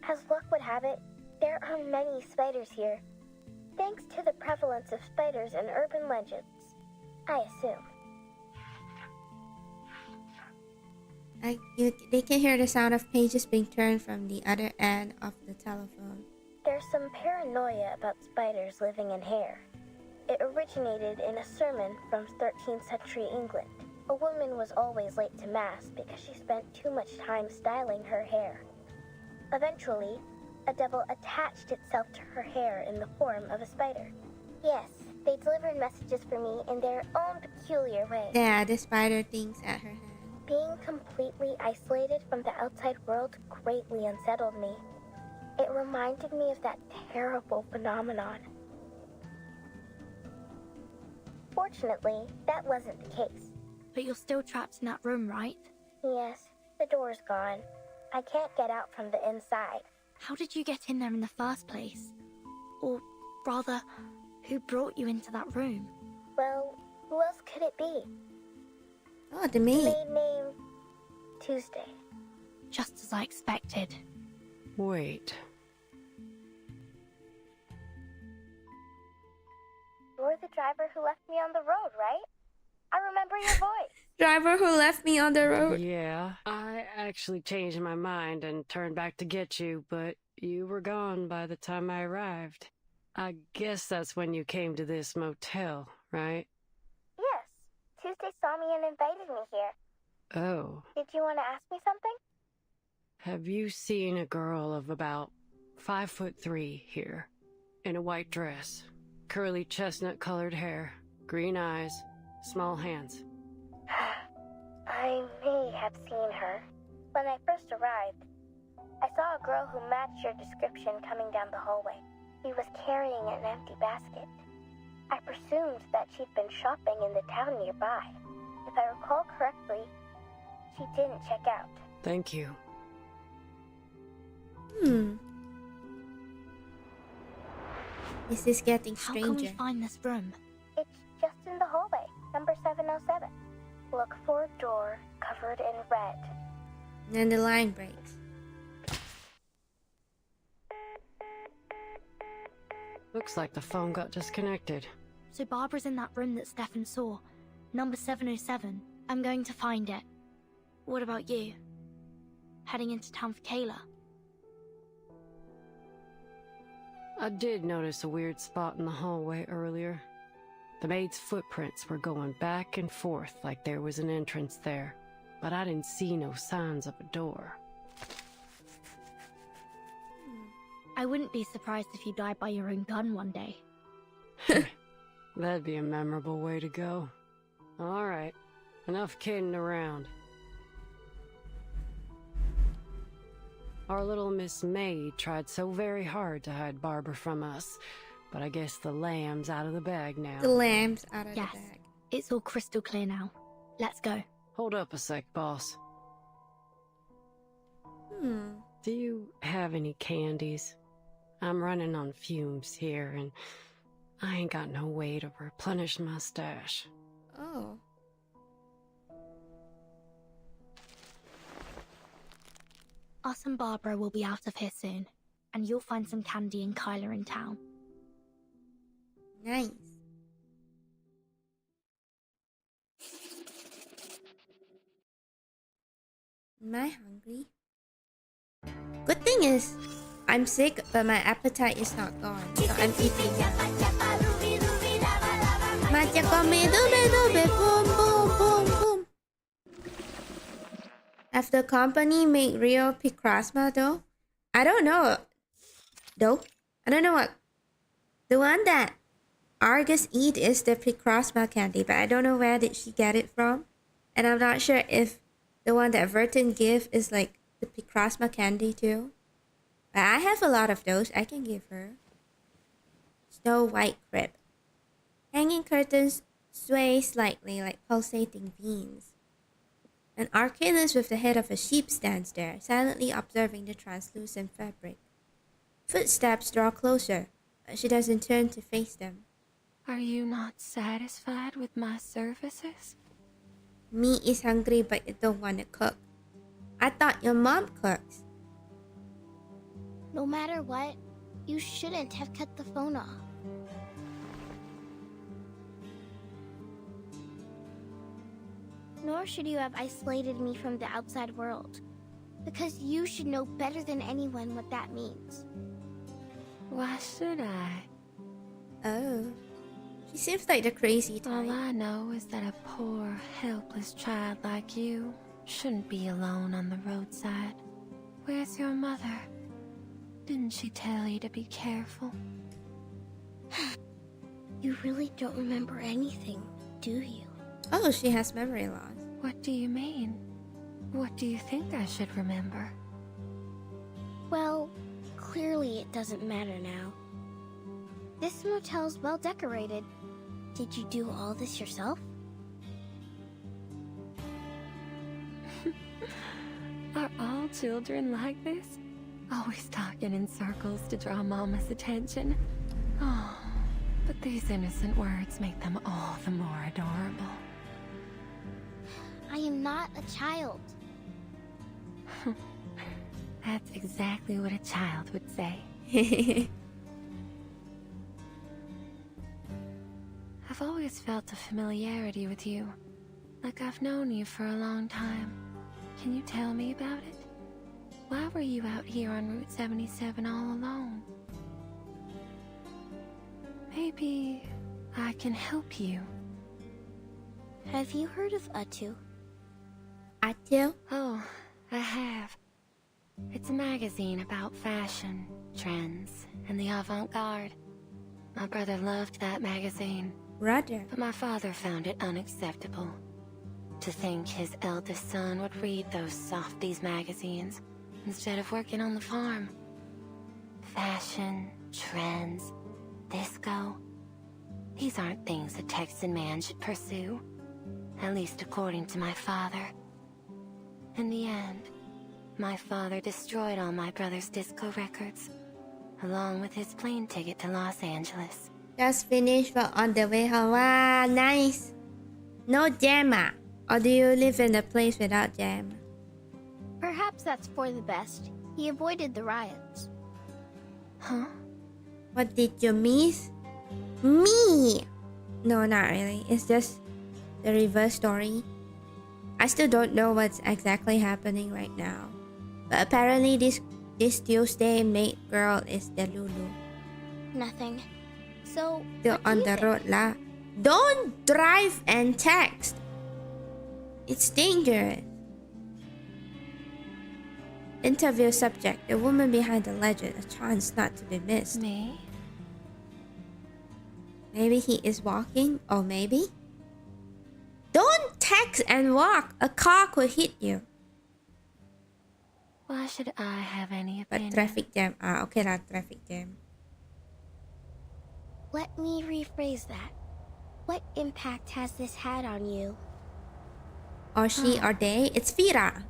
As luck would have it, there are many spiders here. Thanks to the prevalence of spiders in urban legends, I assume. They can hear the sound of pages being turned from the other end of the telephone. There's some paranoia about spiders living in hair. It originated in a sermon from 13th century England. A woman was always late to mass because she spent too much time styling her hair. Eventually, a devil attached itself to her hair in the form of a spider. Yes, they delivered messages for me in their own peculiar way. Yeah, the spider thinks at her head. Being completely isolated from the outside world greatly unsettled me. It reminded me of that terrible phenomenon. Fortunately, that wasn't the case. But you're still trapped in that room, right? Yes, the door's gone. I can't get out from the inside. How did you get in there in the first place? Or rather, who brought you into that room? Well, who else could it be? Oh, the maid. Maid named Tuesday. Just as I expected. Wait. You're the driver who left me on the road, right? I remember your voice. Driver who left me on the road. Yeah, I actually changed my mind and turned back to get you, but you were gone by the time I arrived. I guess that's when you came to this motel, right? Yes. Tuesday saw me and invited me here. Oh. Did you want to ask me something? Have you seen a girl of about 5'3" here? In a white dress, curly chestnut-colored hair, green eyes, small hands. I may have seen her. When I first arrived, I saw a girl who matched your description coming down the hallway. She was carrying an empty basket. I presumed that she'd been shopping in the town nearby. If I recall correctly, she didn't check out. Thank you. This is getting How stranger. can we find this room? It's just in the hallway, number 707. Look for a door covered in red. Then the line breaks. Looks like the phone got disconnected. So Barbara's in that room that Stefan saw. Number 707. I'm going to find it. What about you? Heading into town for Kayla? I did notice a weird spot in the hallway earlier. The maid's footprints were going back and forth like there was an entrance there, but I didn't see no signs of a door. I wouldn't be surprised if you died by your own gun one day. That'd be a memorable way to go. Alright, enough kidding around. Our little Miss Maid tried so very hard to hide Barbara from us, but I guess the lamb's out of the bag now. The lamb's out of Yes, the bag. it's all crystal clear now. Let's go. Hold up a sec, boss. Do you have any candies? I'm running on fumes here, and I ain't got no way to replenish my stash. Oh. Us and Barbara will be out of here soon, and you'll find some candy and Kyla in town. Nice. Am I hungry? Good thing is, I'm sick, but my appetite is not gone, so I'm eating now. Boom, boom, boom, boom. Have the company make real Picrasma though? I don't know. I don't know what. The one that Argus eat is the Picrasma candy, but I don't know where did she get it from. And I'm not sure if the one that Verton give is like the Picrasma candy too. But I have a lot of those I can give her. Snow White crib. Hanging curtains sway slightly like pulsating beams. An arcanist with the head of a sheep stands there, silently observing the translucent fabric. Footsteps draw closer, but she doesn't turn to face them. Are you not satisfied with my services? Me is hungry, but you don't want to cook. I thought your mom cooks. No matter what, you shouldn't have cut the phone off. Nor should you have isolated me from the outside world. Because you should know better than anyone what that means. Why should I? Oh. She seems like the crazy type. All I know is that a poor, helpless child like you shouldn't be alone on the roadside. Where's your mother? Didn't she tell you to be careful? You really don't remember anything, do you? Oh, she has memory loss. What do you mean? What do you think I should remember? Well, clearly it doesn't matter now. This motel's well decorated. Did you do all this yourself? Are all children like this? Always talking in circles to draw Mama's attention. Oh, but these innocent words make them all the more adorable. I am not a child. That's exactly what a child would say. I've always felt a familiarity with you, like I've known you for a long time. Can you tell me about it? Why were you out here on Route 77 all alone? Maybe I can help you. Have you heard of Atu? Atu? Oh, I have. It's a magazine about fashion, trends, and the avant-garde. My brother loved that magazine. Brother? But my father found it unacceptable. To think his eldest son would read those softies magazines instead of working on the farm. Fashion, trends, disco. These aren't things a Texan man should pursue. At least according to my father. In the end, my father destroyed all my brother's disco records, along with his plane ticket to Los Angeles. Just finished but on the way home. Wow, nice. No jam, or do you live in a place without jam? Perhaps that's for the best. He avoided the riots. Huh? What did you miss? Me! No, not really. It's just the reverse story. I still don't know what's exactly happening right now. But apparently this Tuesday maid girl is Delulu. Nothing. So, Still what do on you the think? road lah. Don't drive and text. It's dangerous. Interview subject. The woman behind the legend. A chance not to be missed. Me? Maybe he is walking. Or maybe. Don't text and walk. A car could hit you. Why should I have any But opinion? traffic jam. Okay lah, traffic jam. Let me rephrase that. What impact has this had on you? Or she or they. It's Vira.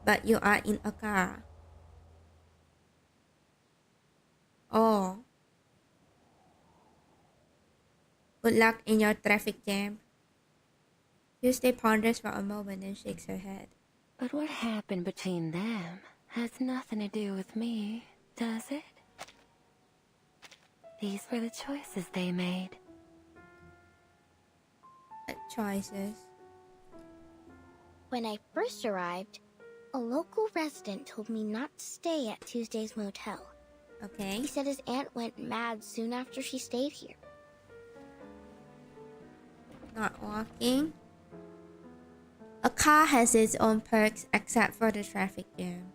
but you are in a car. Oh. Good luck in your traffic jam. Tuesday ponders for a moment and shakes her head. But what happened between them has nothing to do with me, does it? These were the choices they made. What choices? When I first arrived, a local resident told me not to stay at Tuesday's motel. Okay. He said his aunt went mad soon after she stayed here. Not walking. A car has its own perks except for the traffic jam.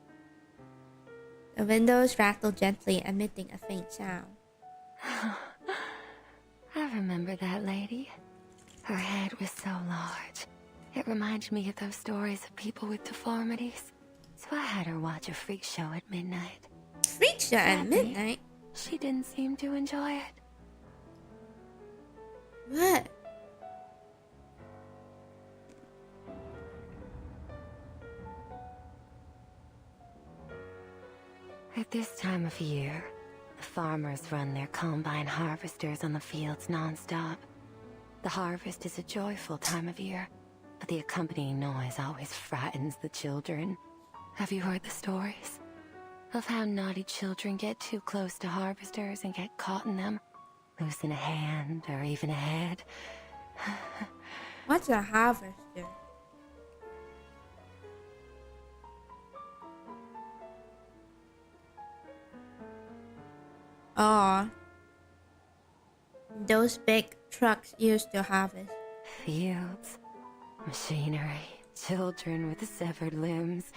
The windows rattle gently, emitting a faint sound. I remember that lady. Her head was so large. It reminded me of those stories of people with deformities. So I had her watch a freak show at midnight. Freak show at midnight? She didn't seem to enjoy it. What? At this time of year, the farmers run their combine harvesters on the fields non-stop. The harvest is a joyful time of year, but the accompanying noise always frightens the children. Have you heard the stories? Of how naughty children get too close to harvesters and get caught in them, losing a hand or even a head. What's a harvester? Oh, those big trucks used to harvest. Fields, machinery, children with severed limbs.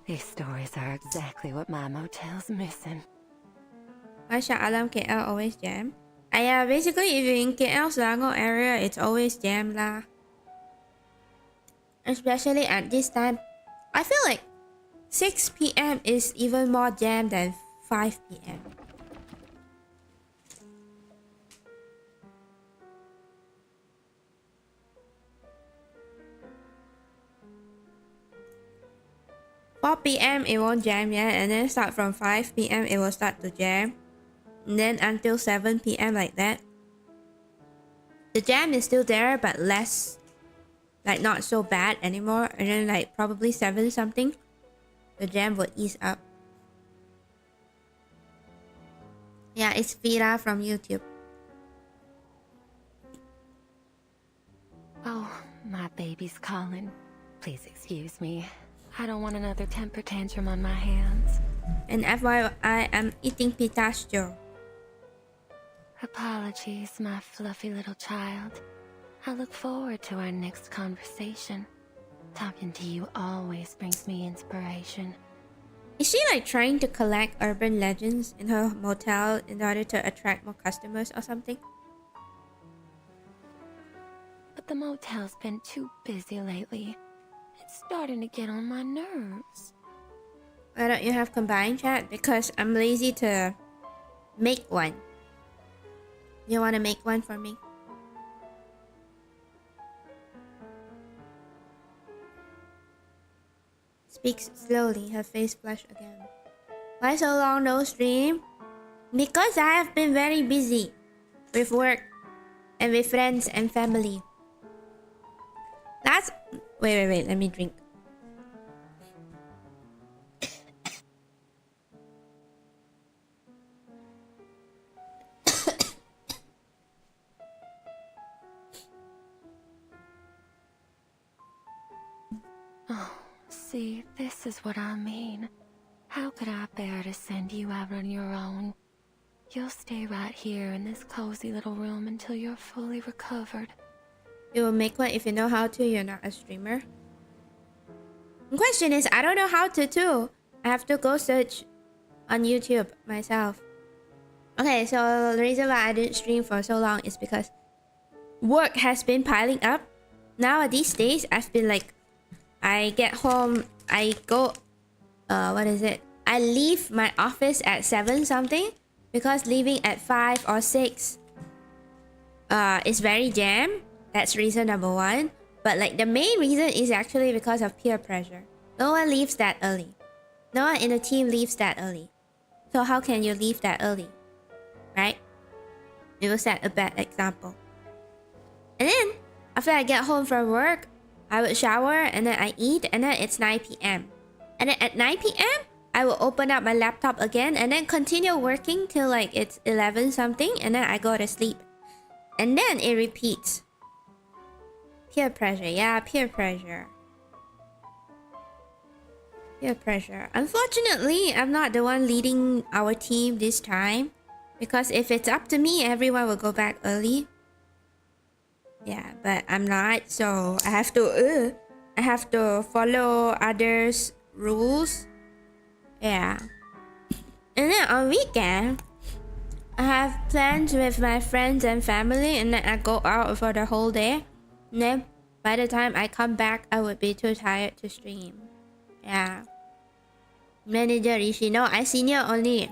These stories are exactly what my motel's missing. Why Shah Alam KL always jam? Yeah, basically if you're in KL Selangor area, it's always jam lah. Especially at this time. I feel like 6 p.m. is even more jam than 5 p.m. p.m. it won't jam yet, and then start from 5 p.m. it will start to jam, and then until 7 p.m. like that. The jam is still there, but less, like not so bad anymore, and then like probably 7 something, the jam will ease up. Yeah, it's Vira from YouTube. Oh, my baby's calling. Please excuse me. I don't want another temper tantrum on my hands. And FYI, I'm eating pistachio. Apologies, my fluffy little child. I look forward to our next conversation. Talking to you always brings me inspiration. Is she like trying to collect urban legends in her motel in order to attract more customers or something? But the motel's been too busy lately. It's starting to get on my nerves. Why don't you have combined chat? Because I'm lazy to make one. You want to make one for me? Speaks slowly, her face flushed again. Why so long no stream? Because I have been very busy with work and with friends and family. That's... Wait, let me drink. Oh, see, this is what I mean. How could I bear to send you out on your own? You'll stay right here in this cozy little room until you're fully recovered. You will make one if you know how to. You're not a streamer. The question is, I don't know how to too. I have to go search on YouTube myself. Okay, so the reason why I didn't stream for so long is because work has been piling up. Now these days, I've been like, I get home, I go, I leave my office at 7 something, because leaving at 5 or 6 is very jam. That's reason number 1. But like the main reason is actually because of peer pressure. No one leaves that early. No one in the team leaves that early. So how can you leave that early? Right? It will set a bad example. And then, after I get home from work, I would shower and then I eat and then it's 9 p.m. And then at 9 p.m., I will open up my laptop again and then continue working till like it's 11 something and then I go to sleep. And then it repeats. Peer pressure, yeah, peer pressure. Peer pressure. Unfortunately, I'm not the one leading our team this time. Because if it's up to me, everyone will go back early. Yeah, but I'm not, so I have to follow others' rules. Yeah. And then on weekend, I have plans with my friends and family and then I go out for the whole day. And then by the time I come back, I would be too tired to stream. Yeah. Manager Rishi. No, I senior only.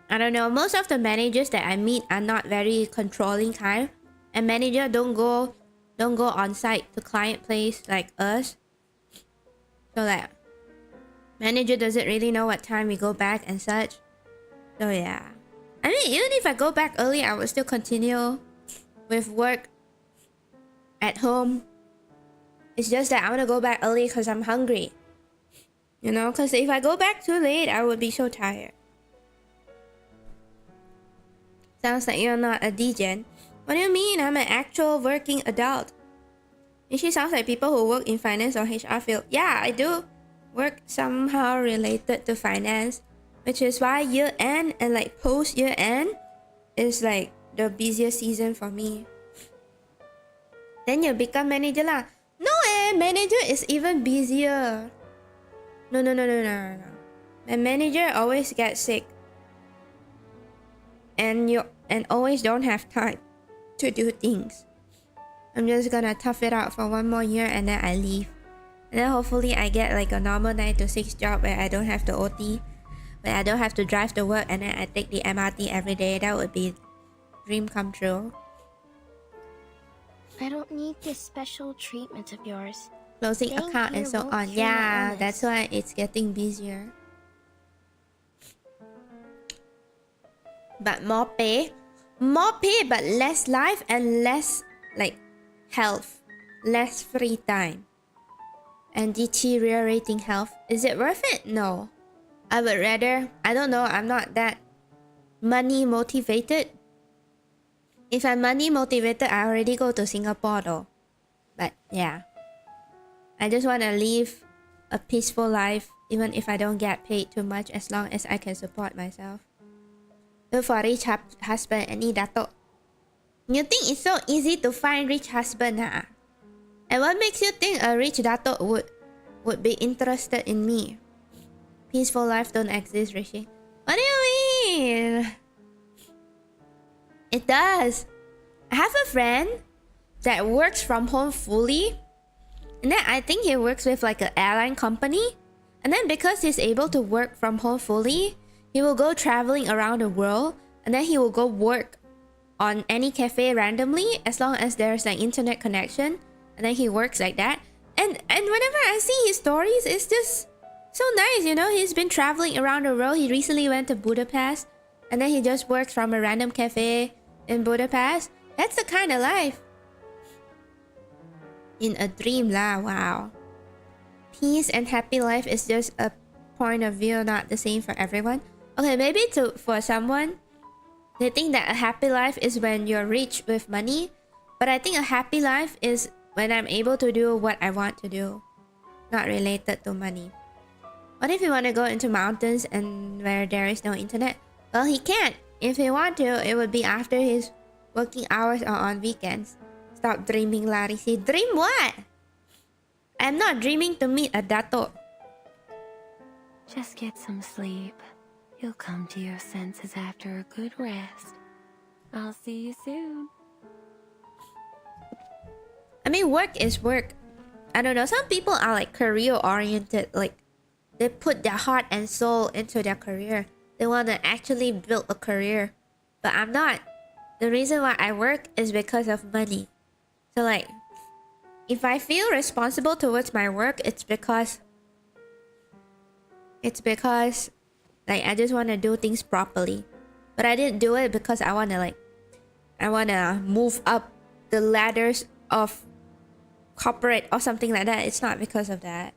I don't know. Most of the managers that I meet are not very controlling kind. And manager don't go on site to client place like us. So like manager doesn't really know what time we go back and such. So yeah. I mean, even if I go back early, I will still continue with work at home. It's just that I want to go back early because I'm hungry. You know, because if I go back too late, I would be so tired. Sounds like you're not a degen. What do you mean? I'm an actual working adult. And she sounds like people who work in finance or HR field. Yeah, I do work somehow related to finance. Which is why year end and like post year end is like the busiest season for me. Then you become manager lah. No manager is even busier. No. My manager always gets sick. And always don't have time to do things. I'm just gonna tough it out for one more year and then I leave. And then hopefully I get like a normal 9 to 6 job where I don't have to OT, where I don't have to drive to work and then I take the MRT every day. That would be dream come true. I don't need this special treatment of yours. Closing Staying account and here so won't on. cure my Yeah, illness. that's why it's getting busier. But more pay but less life and less like health, less free time and deteriorating health. Is it worth it? No. I would rather, I don't know, I'm not that money motivated. If I'm money motivated, I already go to Singapore though. But yeah, I just want to live a peaceful life even if I don't get paid too much, as long as I can support myself. Look for rich husband, any dato. You think it's so easy to find rich husband, huh? And what makes you think a rich dato would be interested in me? Peaceful life don't exist, Rishi. What do you mean? It does. I have a friend that works from home fully. And then I think he works with like an airline company. And then because he's able to work from home fully, he will go traveling around the world. And then he will go work on any cafe randomly, as long as there's an internet connection. And then he works like that. And whenever I see his stories, it's just so nice, you know. He's been traveling around the world. He recently went to Budapest. And then he just works from a random cafe in Budapest. That's the kind of life. In a dream lah, wow. Peace and happy life is just a point of view, not the same for everyone. Okay, maybe for someone, they think that a happy life is when you're rich with money. But I think a happy life is when I'm able to do what I want to do. Not related to money. What if you want to go into mountains and where there is no internet? Well, he can't. If he want to, it would be after his working hours or on weekends. Stop dreaming, Larisi. Dream what? I'm not dreaming to meet a dato. Just get some sleep. You'll come to your senses after a good rest. I'll see you soon. I mean, work is work. I don't know. Some people are like career oriented. Like, they put their heart and soul into their career. They want to actually build a career. But I'm not. The reason why I work is because of money. So like, If I feel responsible towards my work, it's because like I just want to do things properly. But I didn't do it because I want to move up the ladders of corporate or something like that. It's not because of that.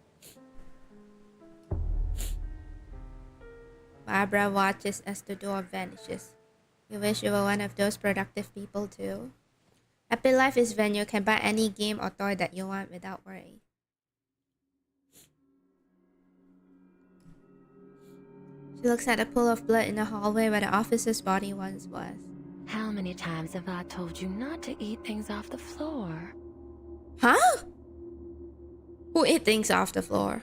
Barbara watches as the door vanishes. You wish you were one of those productive people too. Happy Life is when you can buy any game or toy that you want without worry. She looks at a pool of blood in the hallway where the officer's body once was. How many times have I told you not to eat things off the floor? Huh? Who eat things off the floor?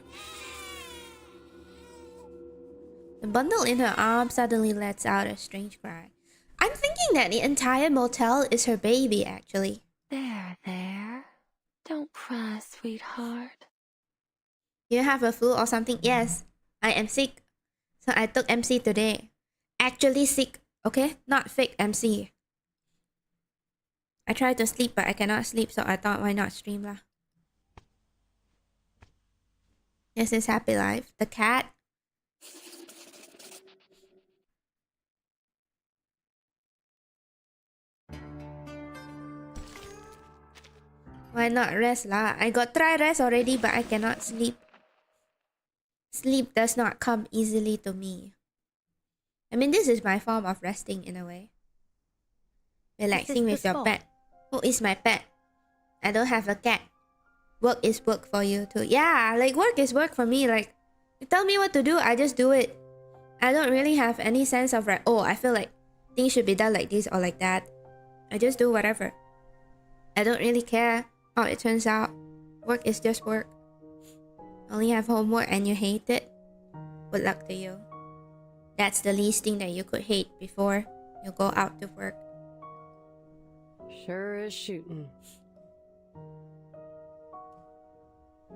The bundle in her arm suddenly lets out a strange cry. I'm thinking that the entire motel is her baby, actually. There. Don't cry, sweetheart. You have a flu or something? Yes, I am sick. So I took MC today. Actually sick, okay? Not fake MC. I tried to sleep, but I cannot sleep, so I thought, why not stream lah? This is Happy Life. The cat. Why not rest lah? I got try rest already, but I cannot sleep. Sleep does not come easily to me. I mean, this is my form of resting in a way. Relaxing with your pet. Who is my pet? I don't have a cat. Work is work for you too. Yeah, like work is work for me. Like, you tell me what to do, I just do it. I don't really have any sense of like, oh, I feel like things should be done like this or like that. I just do whatever. I don't really care how it turns out. Work is just work. Only have homework and you hate it? Good luck to you. That's the least thing that you could hate before you go out to work. Sure is shooting.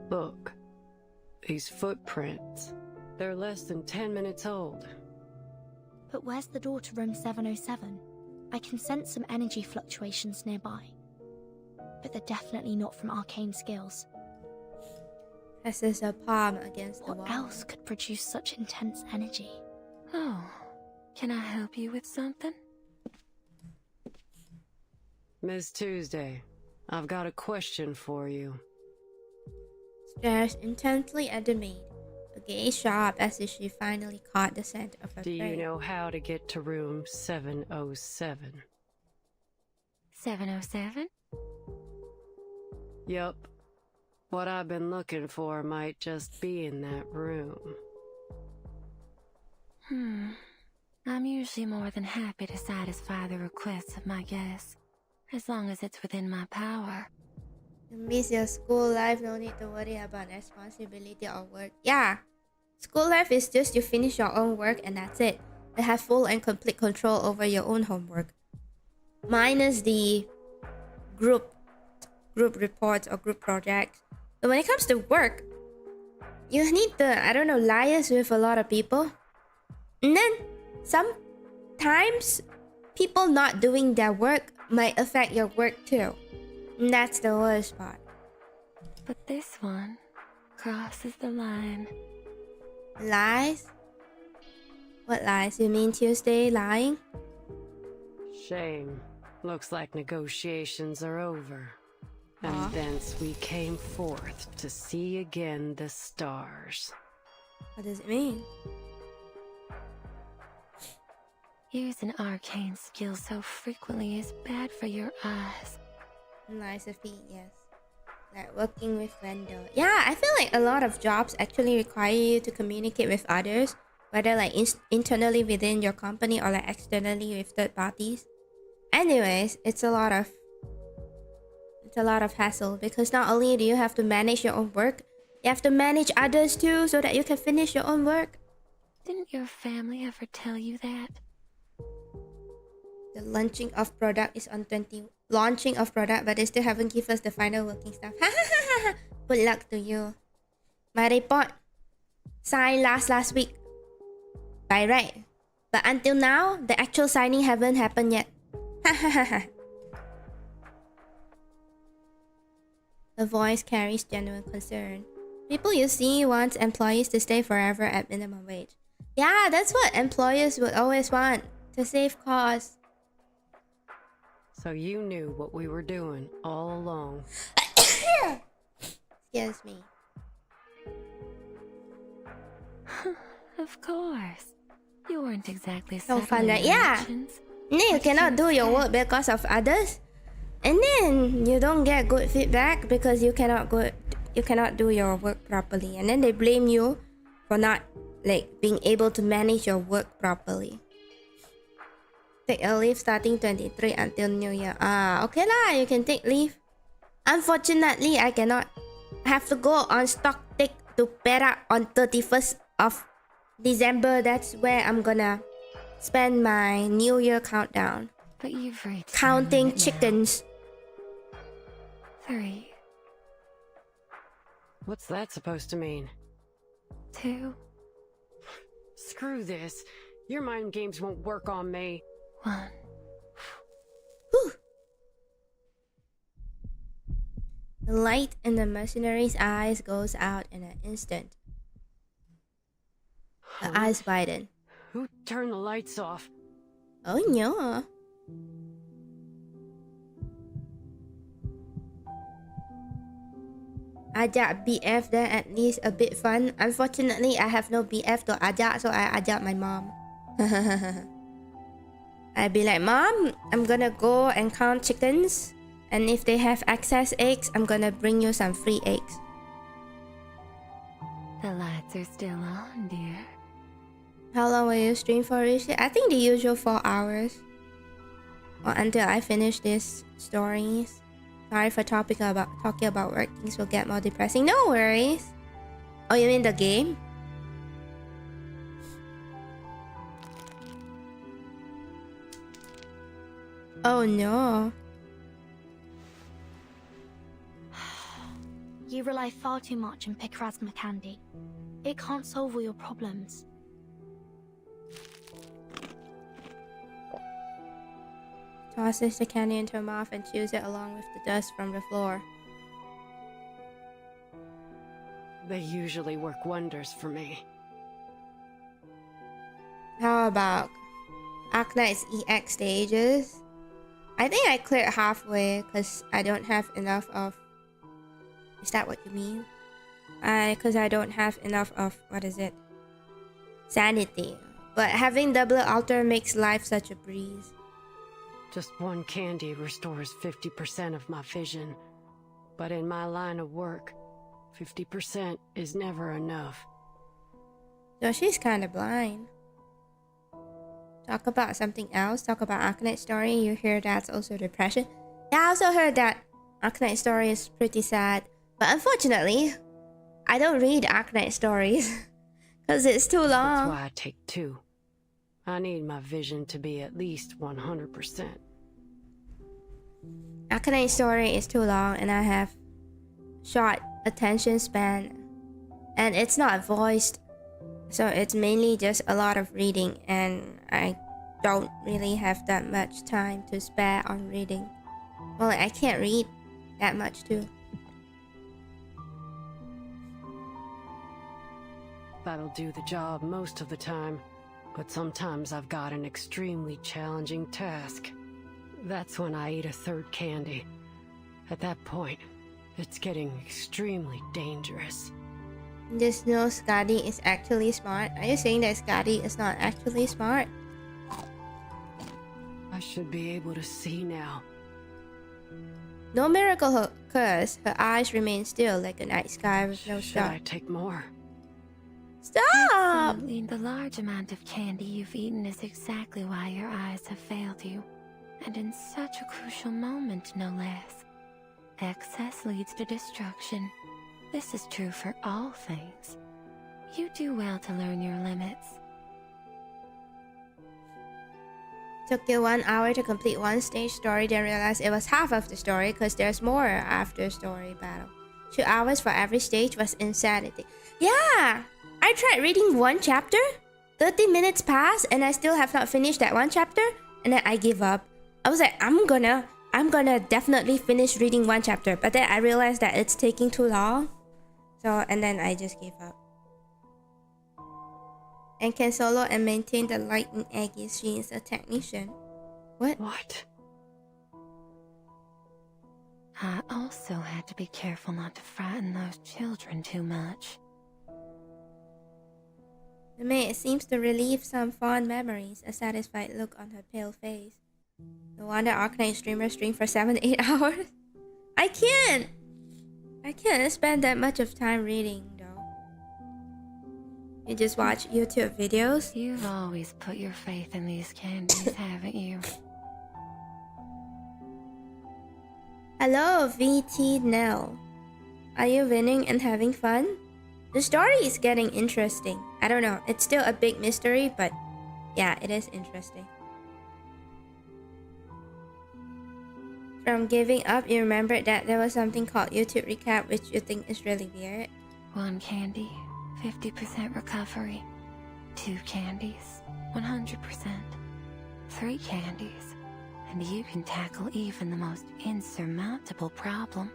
Look, these footprints. They're less than 10 minutes old. But where's the door to room 707? I can sense some energy fluctuations nearby. But they're definitely not from arcane skills. Presses her palm against the wall. What else could produce such intense energy? Oh, can I help you with something? Miss Tuesday, I've got a question for you. Stares intently at the maid, her gaze sharp as if she finally caught the scent of her Do prey. you know how to get to room 707? 707? Yup. What I've been looking for might just be in that room. I'm usually more than happy to satisfy the requests of my guests, as long as it's within my power. You miss your school life, no need to worry about responsibility or work. Yeah, school life is just you finish your own work and that's it. You have full and complete control over your own homework. Minus the group reports or group projects. But when it comes to work, you need to, I don't know, liaise with a lot of people. And then sometimes people not doing their work might affect your work too. And that's the worst part. But this one crosses the line. Lies? What lies? You mean Tuesday lying? Shame. Looks like negotiations are over. And thence we came forth to see again the stars. What does it mean? Using arcane skills so frequently is bad for your eyes. Lies of Pete, yes. Like working with vendor. Yeah, I feel like a lot of jobs actually require you to communicate with others, whether like internally within your company or like externally with third parties. Anyways, it's a lot of hassle because not only do you have to manage your own work, you have to manage others too so that you can finish your own work. Didn't your family ever tell you that? The launching of product is on 20. Launching of product, but they still haven't given us the final working stuff. Good luck to you. My report signed last week. By right. But until now, the actual signing haven't happened yet. Her voice carries genuine concern. People you see want employees to stay forever at minimum wage. Yeah, that's what employers would always want, to save costs. So you knew what we were doing all along. Excuse me. Of course. You weren't exactly So fun, settling right? Yeah. actions. And then you cannot do your work because of others. And then you don't get good feedback because you cannot do your work properly. And then they blame you for not being able to manage your work properly. Take a leave starting 23 until New Year. Okay lah, you can take leave. Unfortunately, I cannot. I have to go on stock take to Perak on 31st of December. That's where I'm gonna spend my New Year countdown. But you've reached Counting your limit now. chickens. 3, What's that supposed to mean? 2, Screw this. Your mind games won't work on me. 1. Whew. The light in the mercenary's eyes goes out in an instant. The eyes widen. Who turned the lights off? Oh no. Ajak BF then at least a bit fun. Unfortunately, I have no BF to ajak, so I ajak my mom. I'd be like, Mom, I'm gonna go and count chickens. And if they have excess eggs, I'm gonna bring you some free eggs. The lights are still on, dear. How long will you stream for, Rishi? I think the usual 4 hours. Or until I finish these stories. Sorry for talking about work. Things will get more depressing. No worries. Oh, you mean the game? Oh no. You rely far too much on Picrasma candy. It can't solve all your problems. Tosses the candy into her mouth and chews it along with the dust from the floor. They usually work wonders for me. How about Arknight's EX stages? I think I cleared halfway because I don't have enough of... Is that what you mean? Because I don't have enough of... What is it? Sanity. But having double altar makes life such a breeze. Just one candy restores 50% of my vision. But in my line of work, 50% is never enough. So she's kind of blind. Talk about something else. Talk about Arknight's story. You hear that's also depression. Yeah, I also heard that Arknight's story is pretty sad. But unfortunately, I don't read Arknight stories. Because it's too long. That's why I take 2. I need my vision to be at least 100%. Arknight's story is too long and I have short attention span. And it's not voiced. So it's mainly just a lot of reading and I don't really have that much time to spare on reading. Well, I can't read that much too. That'll do the job most of the time. But sometimes I've got an extremely challenging task. That's when I eat a 3rd candy. At that point, it's getting extremely dangerous. Just know Skadi is actually smart. Are you saying that Skadi is not actually smart? I should be able to see now. No miracle occurs. Her eyes remain still like a night sky with no Should star. I take more? Stop! Absolutely. The large amount of candy you've eaten is exactly why your eyes have failed you. And in such a crucial moment, no less. Excess leads to destruction. This is true for all things. You do well to learn your limits. Took you 1 hour to complete one stage story, then realized it was half of the story because there's more after story battle. 2 hours for every stage was insanity. Yeah! I tried reading 1 chapter. 30 minutes passed and I still have not finished that 1 chapter. And then I give up. I was like, I'm gonna I'm gonna definitely finish reading one chapter, but then I realized that it's taking too long. So, and then I just gave up. And can solo and maintain the light in Aggie. She is a technician. What? What? I also had to be careful not to frighten those children too much. The maid seems to relieve some fond memories, a satisfied look on her pale face. No wonder Arknight streamers stream for 7-8 hours. I can't spend that much of time reading though. You just watch YouTube videos? You've always put your faith in these candies, haven't you? Hello, VT Nell. Are you winning and having fun? The story is getting interesting. I don't know, it's still a big mystery, but yeah, it is interesting. From giving up, you remembered that there was something called YouTube Recap, which you think is really weird. 1 candy, 50% recovery. 2 candies, 100%. 3 candies, and you can tackle even the most insurmountable problem.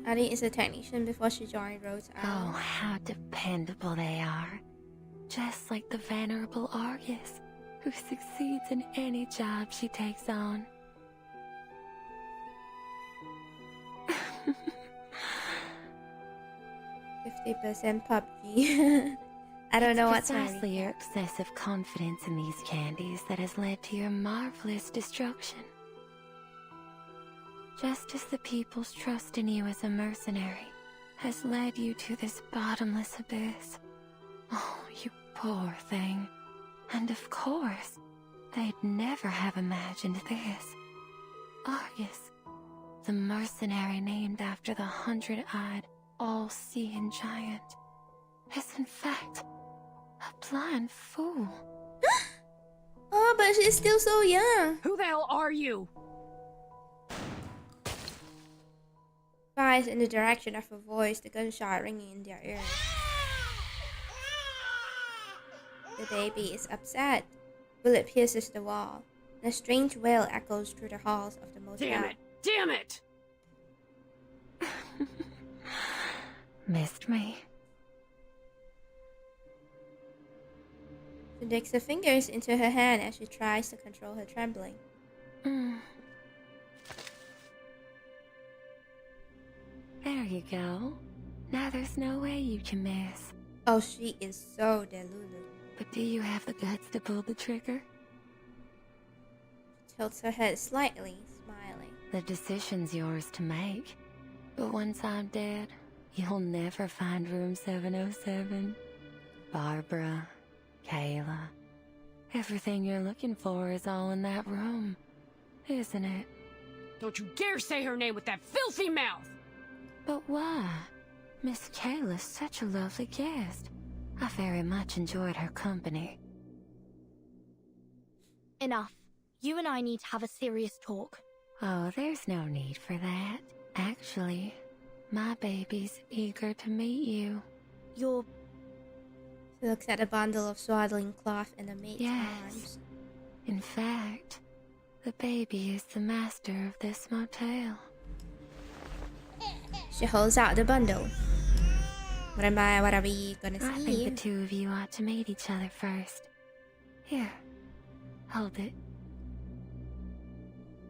Adi is a technician before she joined Rhodes Oh, Island. how dependable they are. Just like the venerable Argus, who succeeds in any job she takes on. 50% PUBG. I don't know what's precisely your excessive confidence in these candies that has led to your marvelous destruction. Just as the people's trust in you as a mercenary has led you to this bottomless abyss. Oh, you poor thing. And of course, they'd never have imagined this. Argus, the mercenary named after the 100-eyed, all-seeing giant, is in fact a blind fool. Oh, but she's still so young. Who the hell are you? Flies in the direction of her voice, the gunshot ringing in their ears. The baby is upset. Bullet pierces the wall. And a strange wail echoes through the halls of the motel. Damn it! Damn it! Missed me. She digs her fingers into her hand as she tries to control her trembling. There you go. Now there's no way you can miss. Oh, she is so delulu. But do you have the guts to pull the trigger? She tilts her head slightly, smiling. The decision's yours to make. But once I'm dead, you'll never find room 707. Barbara, Kayla. Everything you're looking for is all in that room, isn't it? Don't you dare say her name with that filthy mouth! But why? Miss Kayla's such a lovely guest. I very much enjoyed her company. Enough. You and I need to have a serious talk. Oh, there's no need for that. Actually, my baby's eager to meet you. You're... She looks at a bundle of swaddling cloth in the maid's arms. In fact, the baby is the master of this motel. She holds out the bundle. What are we gonna see? I think the two of you ought to meet each other first. Here, hold it.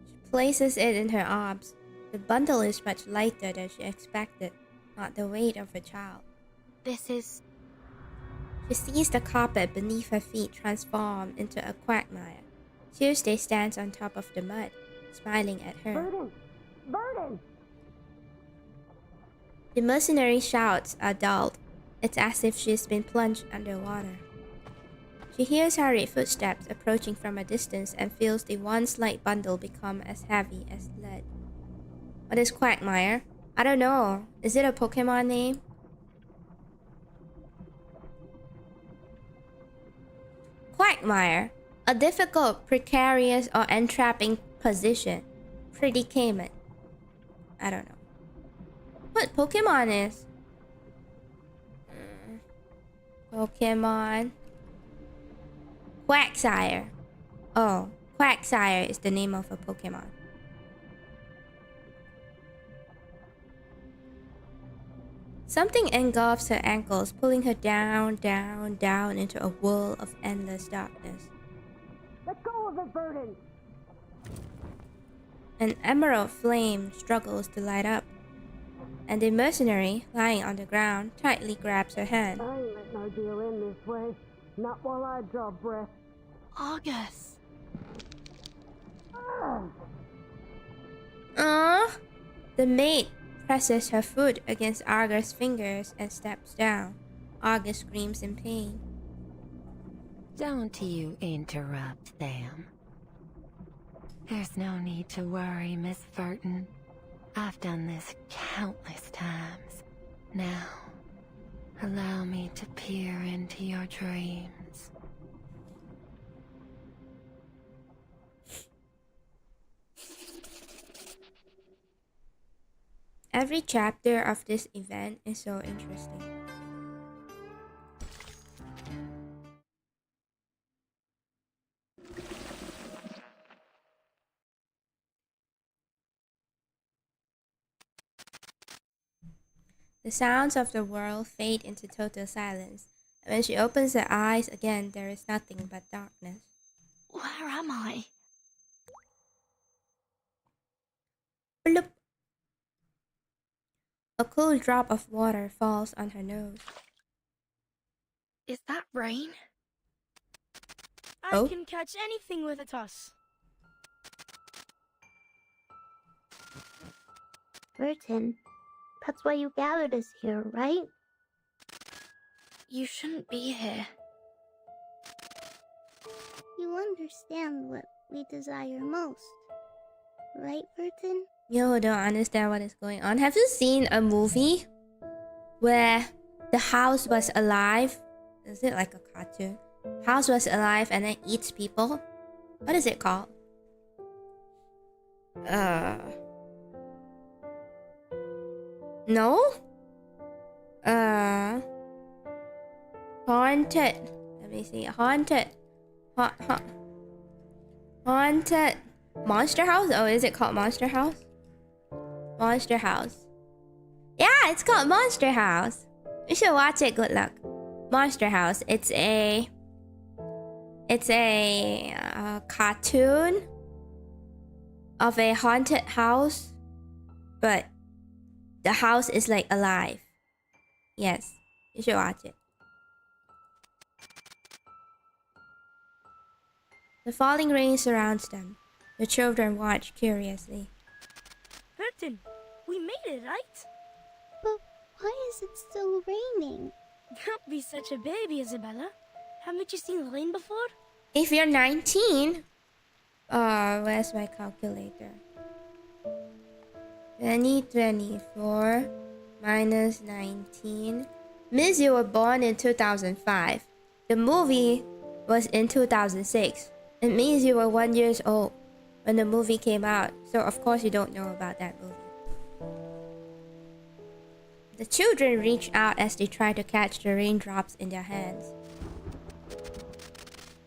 She places it in her arms. The bundle is much lighter than she expected, not the weight of a child. This is... She sees the carpet beneath her feet transform into a quagmire. Tuesday stands on top of the mud, smiling at her. Burden! The mercenary's shouts are dulled. It's as if she's been plunged underwater. She hears hurried footsteps approaching from a distance and feels the once light bundle become as heavy as lead. What is Quagmire? I don't know. Is it a Pokemon name? Quagmire. A difficult, precarious, or entrapping position. Predicament. I don't know. What Pokemon is? Pokemon. Quagsire. Oh, Quagsire is the name of a Pokemon. Something engulfs her ankles, pulling her down, down, down into a whirl of endless darkness. Let go of it, Verdant! An emerald flame struggles to light up, and the mercenary, lying on the ground, tightly grabs her hand. I ain't letting our deal end this way. Not while I draw breath. Argus! The maid presses her foot against Argus' fingers and steps down. Argus screams in pain. Don't you interrupt them. There's no need to worry, Miss Verton. I've done this countless times. Now, allow me to peer into your dreams. Every chapter of this event is so interesting. The sounds of the world fade into total silence, and when she opens her eyes again, there is nothing but darkness. Where am I? Bloop. A cool drop of water falls on her nose. Is that rain? Oh. I can catch anything with a toss. Burton, that's why you gathered us here, right? You shouldn't be here. You understand what we desire most, right, Burton? You don't understand what is going on. Have you seen a movie where the house was alive? Is it like a cartoon? House was alive and then eats people? What is it called? No? Haunted. Let me see. Haunted. Haunted. Monster House? Oh, is it called Monster House? Monster House. Yeah, it's called Monster House. You should watch it. Good luck. Monster House. It's a cartoon of a haunted house, but the house is like alive. Yes, you should watch it. The falling rain surrounds them. The children watch curiously. Burton, we made it, right? But why is it still raining? Don't be such a baby, Isabella. Haven't you seen rain before? If you're 19, where's my calculator? 2024 minus 19. Miss, you were born in 2005. The movie was in 2006. It means you were 1 year old when the movie came out. So of course you don't know about that movie. The children reach out as they try to catch the raindrops in their hands.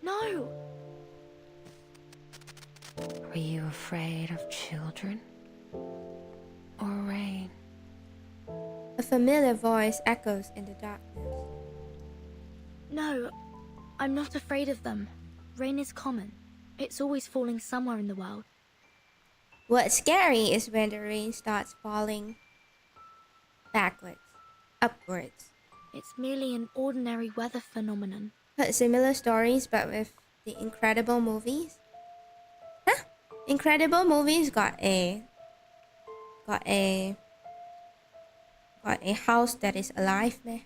No! Were you afraid of children? Or rain? A familiar voice echoes in the darkness. No, I'm not afraid of them. Rain is common. It's always falling somewhere in the world. What's scary is when the rain starts falling backwards, upwards. It's merely an ordinary weather phenomenon. Heard similar stories, but with the Incredible movies. Huh? Incredible movies got a house that is alive, man.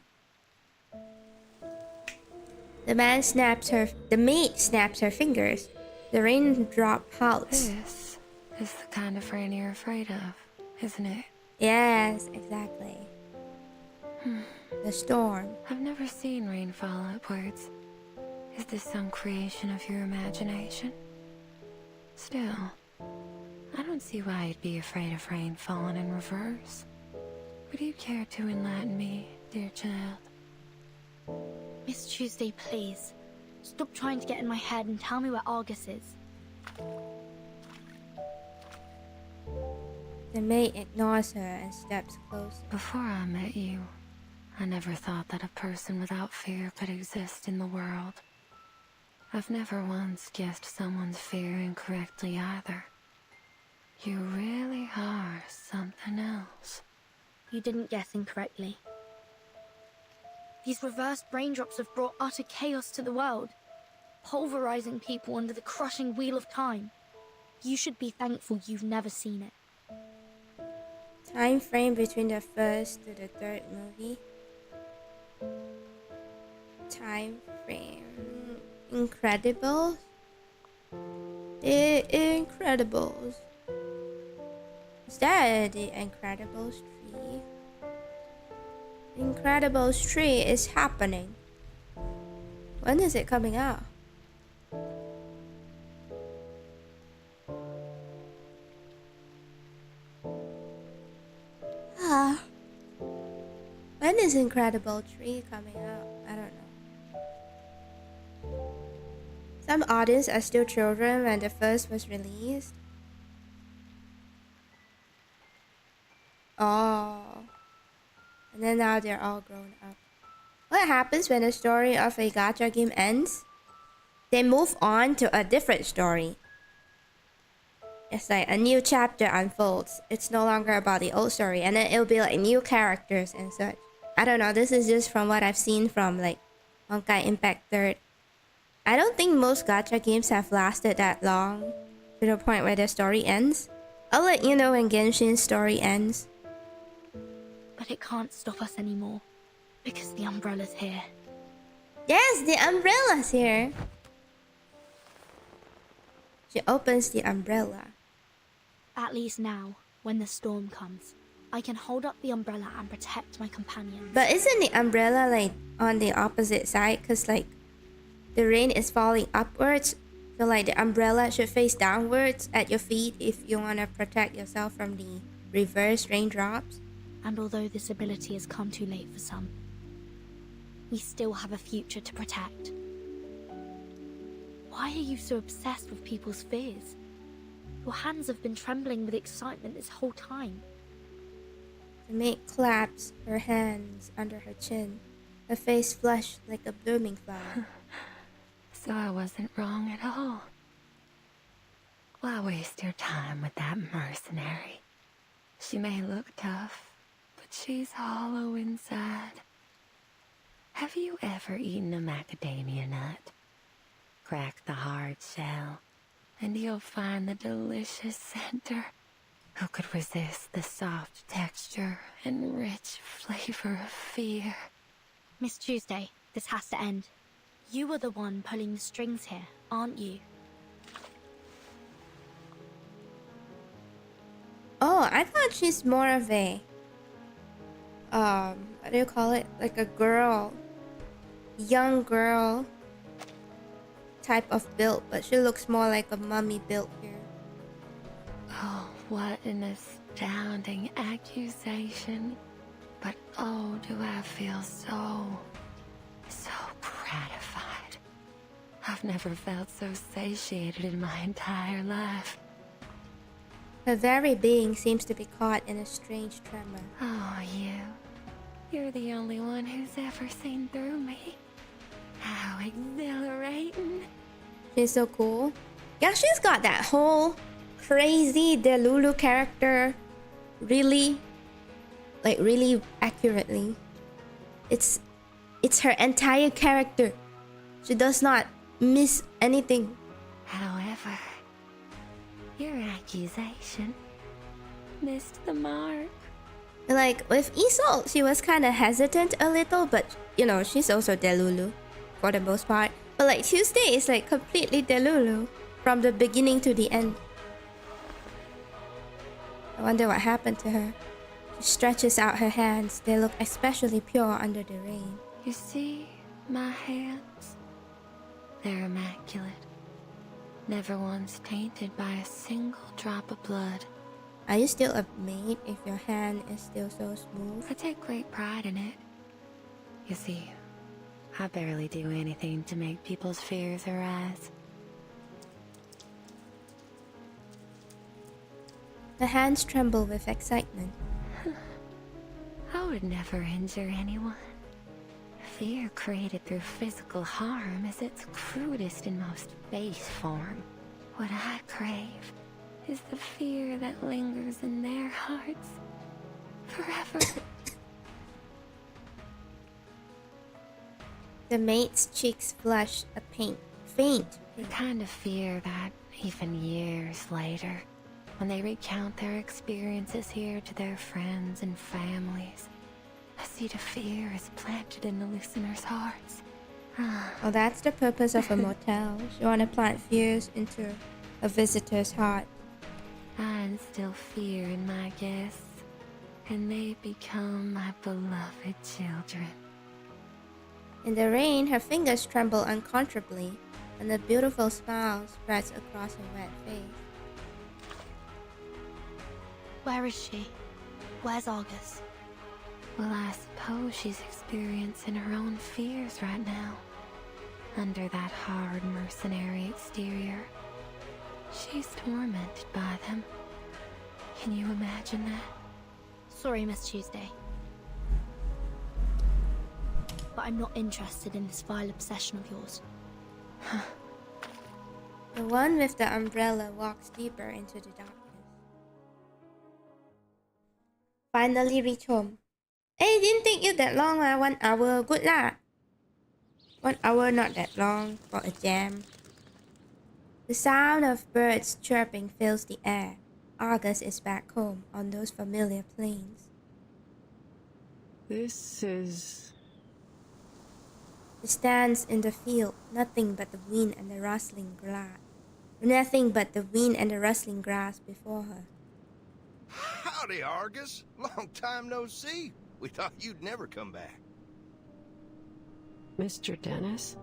The maid snaps her fingers. The raindrop halts. This is the kind of rain you're afraid of, isn't it? Yes, exactly. The storm. I've never seen rain fall upwards. Is this some creation of your imagination? Still, I don't see why you'd be afraid of rain falling in reverse. Would you care to enlighten me, dear child? Miss Tuesday, please. Stop trying to get in my head and tell me where Argus is. The maid ignores her and steps closer. Before I met you, I never thought that a person without fear could exist in the world. I've never once guessed someone's fear incorrectly either. You really are something else. You didn't guess incorrectly. These reversed raindrops have brought utter chaos to the world, pulverizing people under the crushing wheel of time. You should be thankful you've never seen it. Time frame between the first to the third movie. Time frame. Incredibles? The Incredibles. Is that the Incredibles tree? Incredibles 3 is happening. When is it coming out? When is Incredible 3 coming out? I don't know. Some audience are still children when the first was released. Oh. And then now they're all grown up. What happens when the story of a gacha game ends? They move on to a different story. It's like a new chapter unfolds. It's no longer about the old story, and then it'll be like new characters and such. I don't know, this is just from what I've seen from like Honkai Impact 3rd. I don't think most gacha games have lasted that long to the point where the story ends. I'll let you know when Genshin's story ends. But it can't stop us anymore, because the Umbrella's here. Yes, the umbrella's here. She opens the umbrella. At least now, when the storm comes, I can hold up the umbrella and protect my companions. But isn't the umbrella like on the opposite side? Cause like the rain is falling upwards. So like the umbrella should face downwards at your feet if you want to protect yourself from the reverse raindrops. And although this ability has come too late for some, we still have a future to protect. Why are you so obsessed with people's fears? Your hands have been trembling with excitement this whole time. The maid claps her hands under her chin, her face flushed like a blooming flower. So I wasn't wrong at all. Why waste your time with that mercenary? She may look tough, but she's hollow inside. Have you ever eaten a macadamia nut? Crack the hard shell, and you'll find the delicious center. Who could resist the soft texture and rich flavor of fear? Miss Tuesday, this has to end. You are the one pulling the strings here, aren't you? Oh, I thought she's more of a what do you call it? Like a girl, young girl type of build, but she looks more like a mummy build here. Oh, what an astounding accusation. But oh, do I feel so gratified. I've never felt so satiated in my entire life. Her very being seems to be caught in a strange tremor. Oh, you're the only one who's ever seen through me. How exhilarating. She's so cool. Yeah, she's got that whole crazy Delulu character really accurately. It's her entire character. She does not miss anything. However, your accusation missed the mark. Like with Isolde, she was kind of hesitant a little, but you know, she's also Delulu for the most part. But like Tuesday is like completely Delulu from the beginning to the end. I wonder what happened to her. She stretches out her hands. They look especially pure under the rain. You see my hands? They're immaculate. Never once tainted by a single drop of blood. Are you still a maid if your hand is still so smooth? I take great pride in it. You see, I barely do anything to make people's fears arise. Her hands tremble with excitement. I would never injure anyone. Fear created through physical harm is its crudest and most base form. What I crave is the fear that lingers in their hearts forever. The mate's cheeks flush a faint. The kind of fear that, even years later, when they recount their experiences here to their friends and families, a seed of fear is planted in the listeners' hearts. Well, that's the purpose of a motel. You want to plant fears into a visitor's heart. I instill fear in my guests, and they become my beloved children. In the rain, her fingers tremble uncontrollably, and a beautiful smile spreads across her wet face. Where is she? Where's Argus? Well, I suppose she's experiencing her own fears right now. Under that hard mercenary exterior, she's tormented by them. Can you imagine that? Sorry, Miss Tuesday. But I'm not interested in this vile obsession of yours. The one with the umbrella walks deeper into the darkness. Finally reach home. Hey, didn't take you that long, 1 hour. Good lah. 1 hour, not that long for a jam. The sound of birds chirping fills the air. Argus is back home on those familiar plains. This is... She stands in the field, nothing but the wind and the rustling grass. Nothing but the wind and the rustling grass before her. Howdy, Argus. Long time no see. We thought you'd never come back. Mr. Dennis?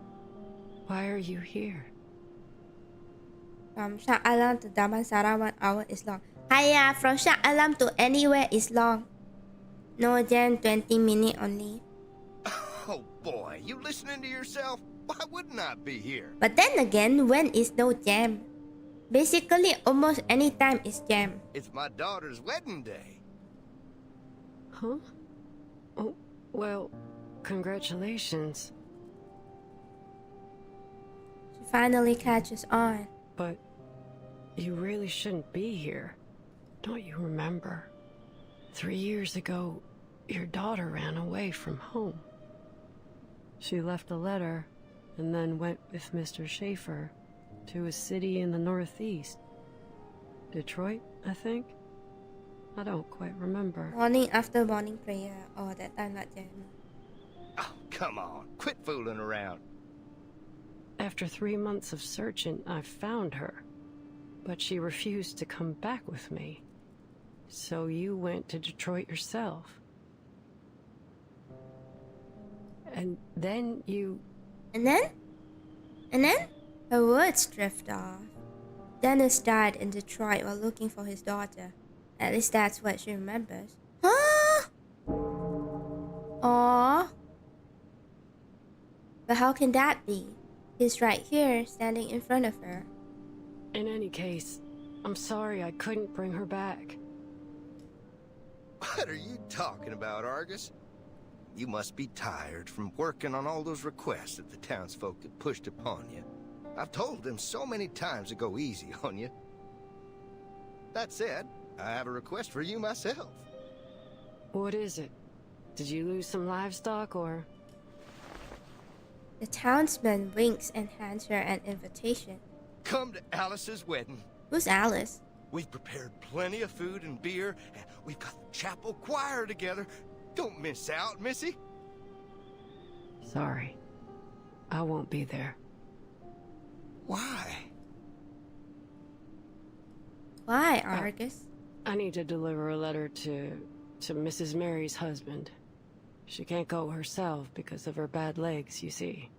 Why are you here? From Shah Alam to Damansara, 1 hour is long. Hiya, from Shah Alam to anywhere is long. No jam, 20 minutes only. Oh boy, you listening to yourself? Why wouldn't I be here? But then again, when is no jam? Basically, almost any time is jam. It's my daughter's wedding day. Huh? Oh, well, congratulations. She finally catches on. But you really shouldn't be here. Don't you remember? 3 years ago, your daughter ran away from home. She left a letter and then went with Mr. Schaefer to a city in the northeast. Detroit, I think? I don't quite remember. Morning after morning prayer. Oh, that time not jam. Oh, come on. Quit fooling around. After 3 months of searching, I found her. But she refused to come back with me. So you went to Detroit yourself. And then you... And then? And then? Her words drift off. Dennis died in Detroit while looking for his daughter. At least that's what she remembers. Huh? Aww. But how can that be? He's right here, standing in front of her. In any case, I'm sorry I couldn't bring her back. What are you talking about, Argus? You must be tired from working on all those requests that the townsfolk have pushed upon you. I've told them so many times to go easy on you. That said, I have a request for you myself. What is it? Did you lose some livestock, or...? The townsman winks and hands her an invitation. Come to Alice's wedding. Who's Alice? We've prepared plenty of food and beer, and we've got the chapel choir together. Don't miss out, Missy. Sorry. I won't be there. Why? Why, Argus? I need to deliver a letter to Mrs. Mary's husband. She can't go herself because of her bad legs, you see.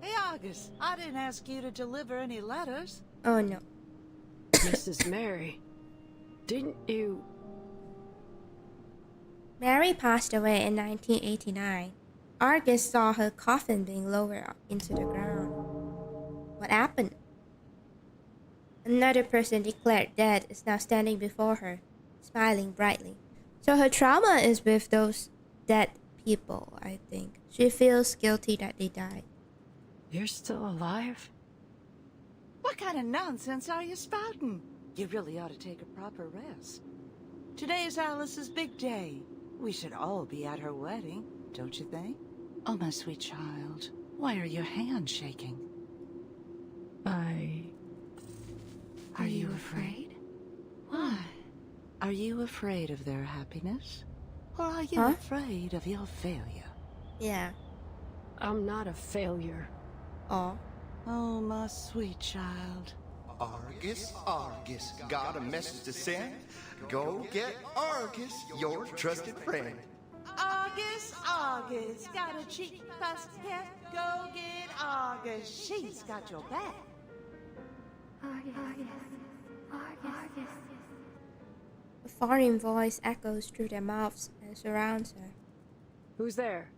Hey, Argus, I didn't ask you to deliver any letters. Oh, no. Mrs. Mary, didn't you... Mary passed away in 1989. Argus saw her coffin being lowered into the ground. What happened? Another person declared dead is now standing before her, smiling brightly. So her trauma is with those dead people, I think. She feels guilty that they died. You're still alive? What kind of nonsense are you spouting? You really ought to take a proper rest. Today is Alice's big day. We should all be at her wedding, don't you think? Oh, my sweet child, why are your hands shaking? Are you afraid? Why? Are you afraid of their happiness? Or are you Huh? afraid of your failure? Yeah. I'm not a failure. Oh. Oh, my sweet child. Argus, Argus, got a message to send? Go get Argus, your trusted friend. Argus, Argus, got a cheap pussycat. Go get Argus, she's got your back. A foreign voice echoes through their mouths and surrounds her. Who's there?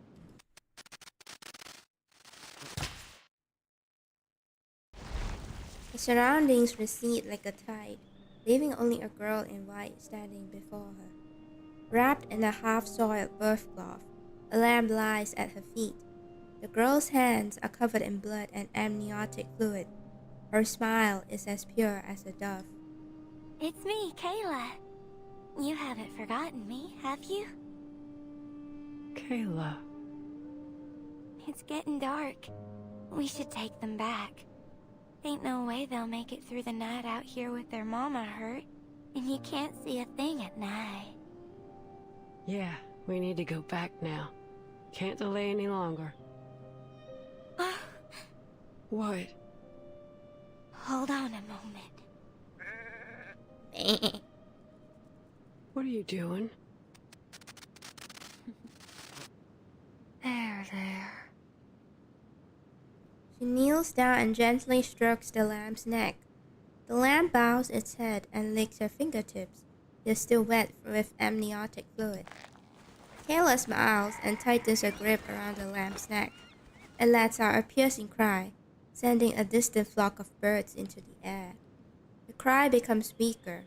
The surroundings recede like a tide, leaving only a girl in white standing before her. Wrapped in a half-soiled birth cloth, a lamb lies at her feet. The girl's hands are covered in blood and amniotic fluid. Her smile is as pure as a dove. It's me, Kayla. You haven't forgotten me, have you? Kayla. It's getting dark. We should take them back. Ain't no way they'll make it through the night out here with their mama hurt, and you can't see a thing at night. Yeah, we need to go back now. Can't delay any longer. What? Hold on a moment. What are you doing? There. She kneels down and gently strokes the lamb's neck. The lamb bows its head and licks her fingertips. They're still wet with amniotic fluid. Kayla smiles and tightens her grip around the lamb's neck. It lets out a piercing cry, sending a distant flock of birds into the air. The cry becomes weaker,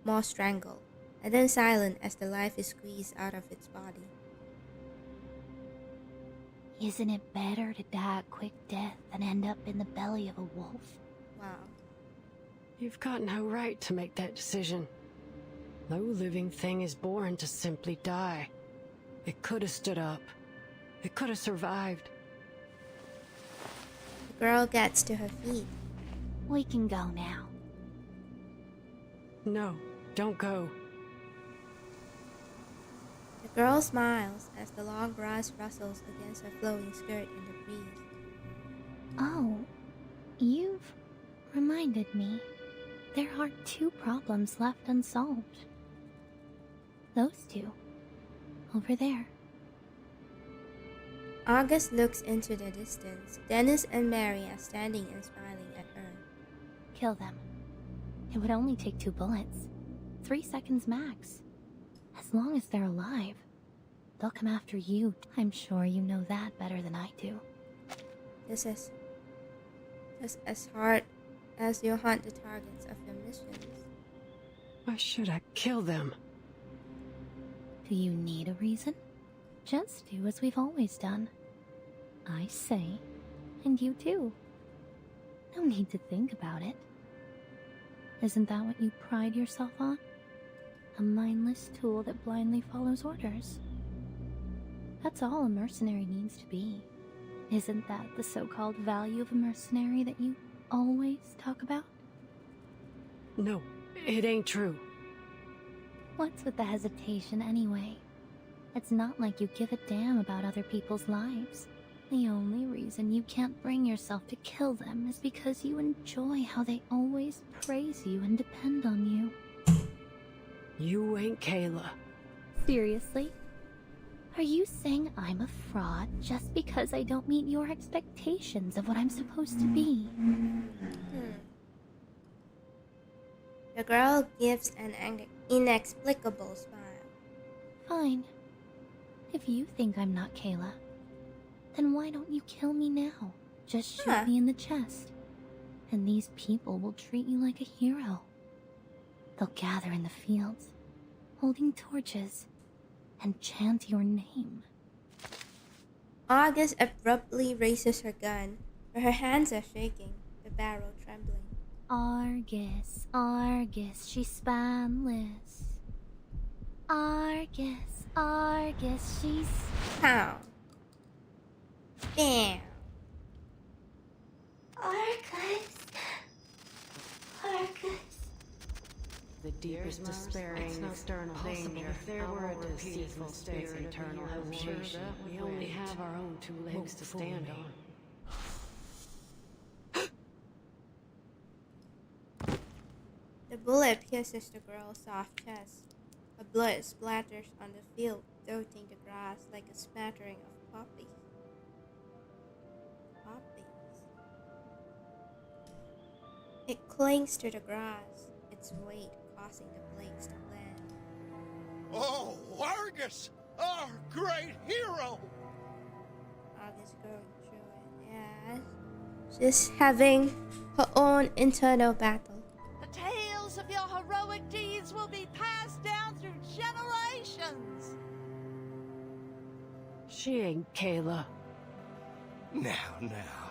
more strangled, and then silent as the life is squeezed out of its body. Isn't it better to die a quick death than end up in the belly of a wolf? Wow. You've got no right to make that decision. No living thing is born to simply die. It could have stood up. It could have survived. The girl gets to her feet. We can go now. No, don't go. The girl smiles as the long grass rustles against her flowing skirt in the breeze. Oh, you've reminded me. There are 2 problems left unsolved. Those 2. Over there. August looks into the distance. Dennis and Mary are standing and smiling at her. Kill them. It would only take 2 bullets. 3 seconds max. As long as they're alive. They'll come after you. I'm sure you know that better than I do. This is just as hard as you hunt the targets of your missions. Why should I kill them? Do you need a reason? Just do as we've always done. I say, and you do. No need to think about it. Isn't that what you pride yourself on? A mindless tool that blindly follows orders. That's all a mercenary needs to be. Isn't that the so-called value of a mercenary that you always talk about? No, it ain't true. What's with the hesitation anyway? It's not like you give a damn about other people's lives. The only reason you can't bring yourself to kill them is because you enjoy how they always praise you and depend on you. You ain't Kayla. Seriously? Are you saying I'm a fraud just because I don't meet your expectations of what I'm supposed to be? The girl gives an inexplicable smile. Fine. If you think I'm not Kayla, Then why don't you kill me now? Just shoot Huh. me in the chest. And these people will treat you like a hero. They'll gather in the fields, holding torches, and chant your name. August abruptly raises her gun, but her hands are shaking, the barrel trembling. Argus, Argus, she's spanless. Argus, Argus, she's... Pow. Bam. Argus. Argus. The deepest despairing external danger. If there were a deceitful spirit eternal habitation, we only have our own two legs to stand on. The bullet pierces the girl's soft chest. Her blood splatters on the field, dotting the grass like a smattering of poppies. It clings to the grass, its weight causing the blades to land. Oh, Argus! Our great hero! August going through it, yes. She's having her own internal battle. The tales of your heroic deeds will be passed down through generations. She ain't Kayla. Now,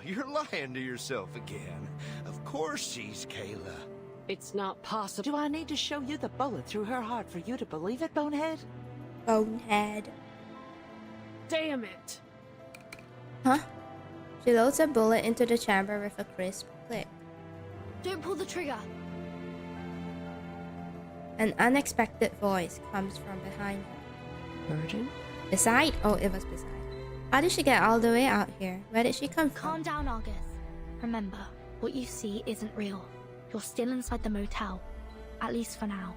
you're lying to yourself again. Of course she's Kayla. It's not possible. Do I need to show you the bullet through her heart for you to believe it, Bonehead? Bonehead. Damn it! Huh? She loads a bullet into the chamber with a crisp click. Don't pull the trigger. An unexpected voice comes from behind her. Virgin? Beside? Oh, it was beside. How did she get all the way out here? Where did she come from? Calm down, Argus. Remember, what you see isn't real. You're still inside the motel. At least for now.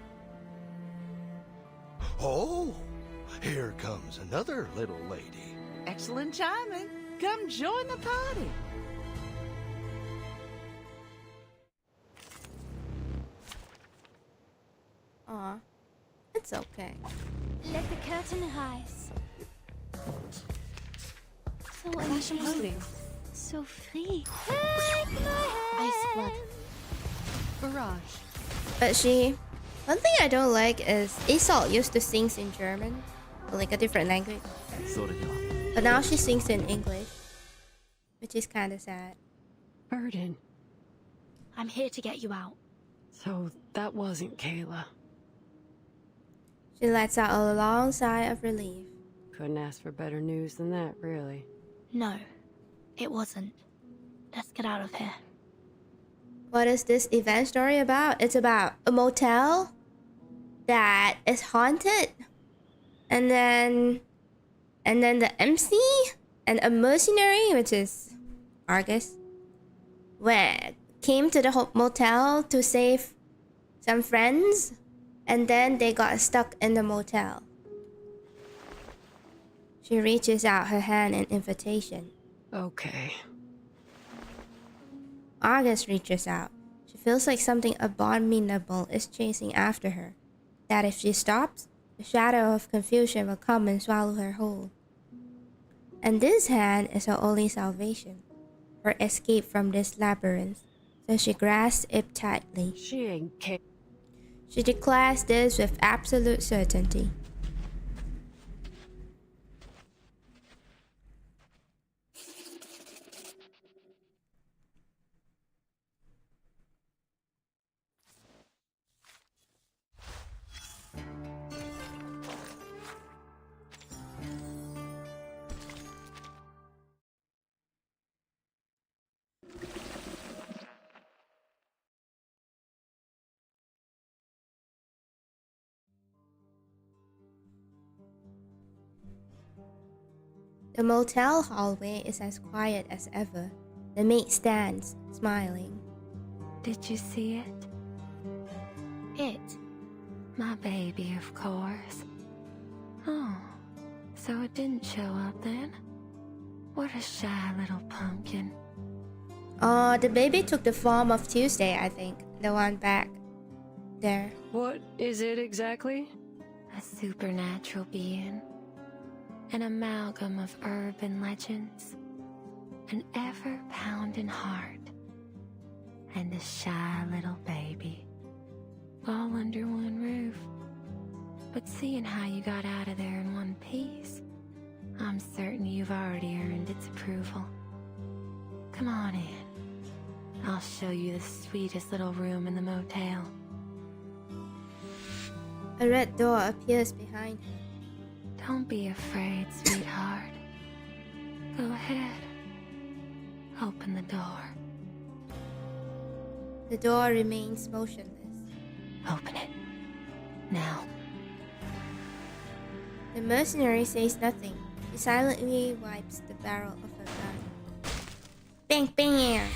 Oh, here comes another little lady. Excellent timing. Come join the party. Aw, it's okay. Let the curtain rise. So unusual. So free. Ice blood. Barrage. But one thing I don't like is Isolde used to sing in German, like a different language. それでは But now she sings in English, which is kind of sad. Burden. I'm here to get you out. So that wasn't Kayla. She lets out a long sigh of relief. Couldn't ask for better news than that, really. No, it wasn't. Let's get out of here. What is this event story about? It's about a motel that is haunted, and then the MC and a mercenary, which is Argus, came to the motel to save some friends, and then they got stuck in the motel. She reaches out her hand in invitation. Okay. Argus reaches out. She feels like something abominable is chasing after her. That if she stops, the shadow of confusion will come and swallow her whole. And this hand is her only salvation, her escape from this labyrinth. So she grasps it tightly. She ain't Kayla. She declares this with absolute certainty. The motel hallway is as quiet as ever. The maid stands, smiling. Did you see it? It? My baby, of course. Oh, so it didn't show up then? What a shy little pumpkin. Oh, the baby took the form of Tuesday, I think. The one back there. What is it exactly? A supernatural being. an amalgam of urban legends, an ever-pounding heart, and a shy little baby, all under one roof. But seeing how you got out of there in one piece, I'm certain you've already earned its approval. Come on in. I'll show you the sweetest little room in the motel. A red door appears behind him. Don't be afraid, sweetheart. Go ahead. Open the door. The door remains motionless. Open it. Now. The mercenary says nothing. He silently wipes the barrel of her gun. Bang, bang!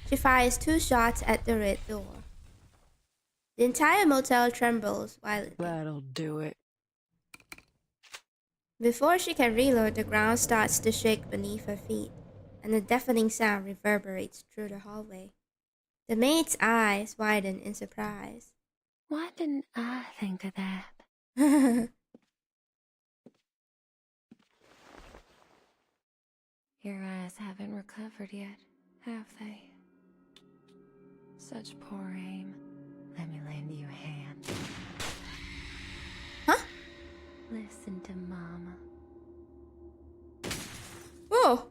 She fires 2 shots at the red door. The entire motel trembles violently. That'll do it. Before she can reload, the ground starts to shake beneath her feet, and a deafening sound reverberates through the hallway. The maid's eyes widen in surprise. Why didn't I think of that? Your eyes haven't recovered yet, have they? Such poor aim. Let me lend you a hand. Huh? Listen to Mama. Whoa!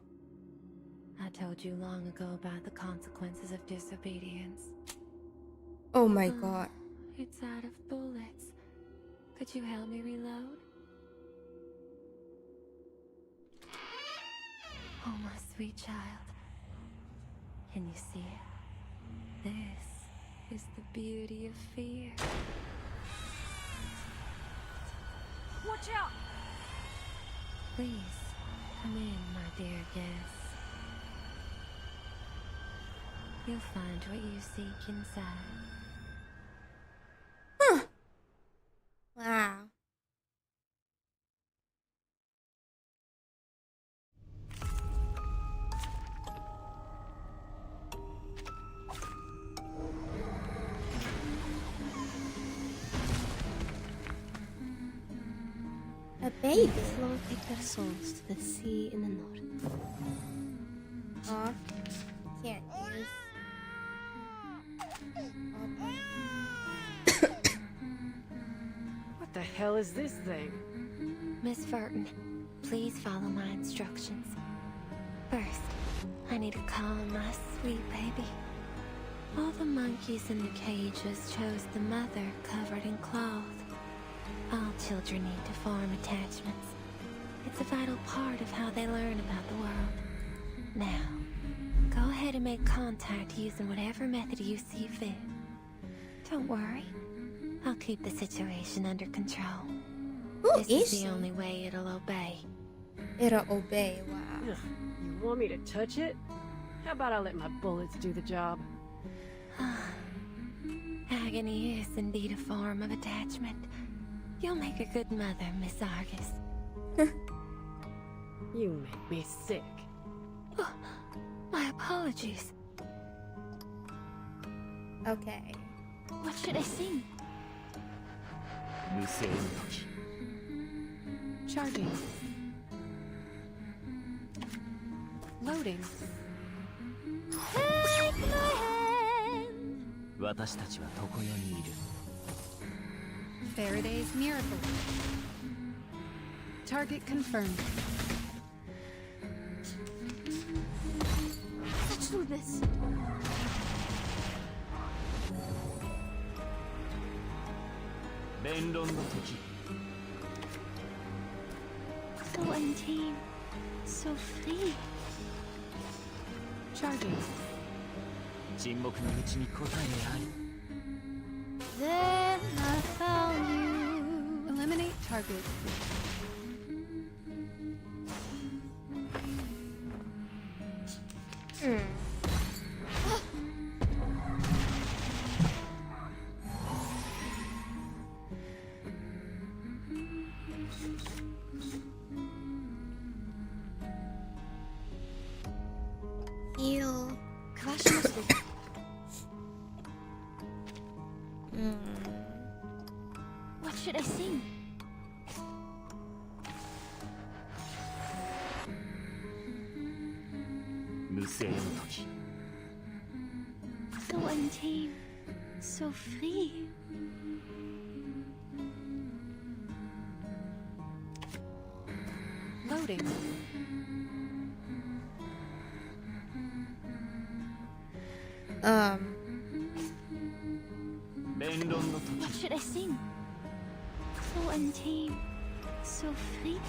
I told you long ago about the consequences of disobedience. Oh my god. It's out of bullets. Could you help me reload? Oh, my sweet child. Can you see it? This is the beauty of fear. Watch out! Please, come in, my dear guest. You'll find what you seek inside. Huh. Wow. A baby. Flow take their souls to the sea in the north. Aw, can't use. What the hell is this thing? Miss Verton, please follow my instructions. First, I need to calm my sweet baby. All the monkeys in the cages chose the mother covered in cloth. All children need to form attachments. It's a vital part of how they learn about the world. Now, go ahead and make contact using whatever method you see fit. Don't worry. I'll keep the situation under control. Who This is is she? the only way it'll obey. It'll obey, wow. Ugh, you want me to touch it? How about I let my bullets do the job? Agony is indeed a form of attachment. You'll make a good mother, Miss Argus. You make me sick. Oh, my apologies. Okay. What should I sing? 無声の時 Charging. Loading. Take my hand. 私たちは常世にいる Faraday's Miracle. Target confirmed. Let's do this. 弁論の時 So untamed. So free. Charging. 沈黙のうちに答えあり Then I found you. Eliminate target. Heal. What should I sing? 時 So intime, so free. Loading. What should I sing? So intime, so free.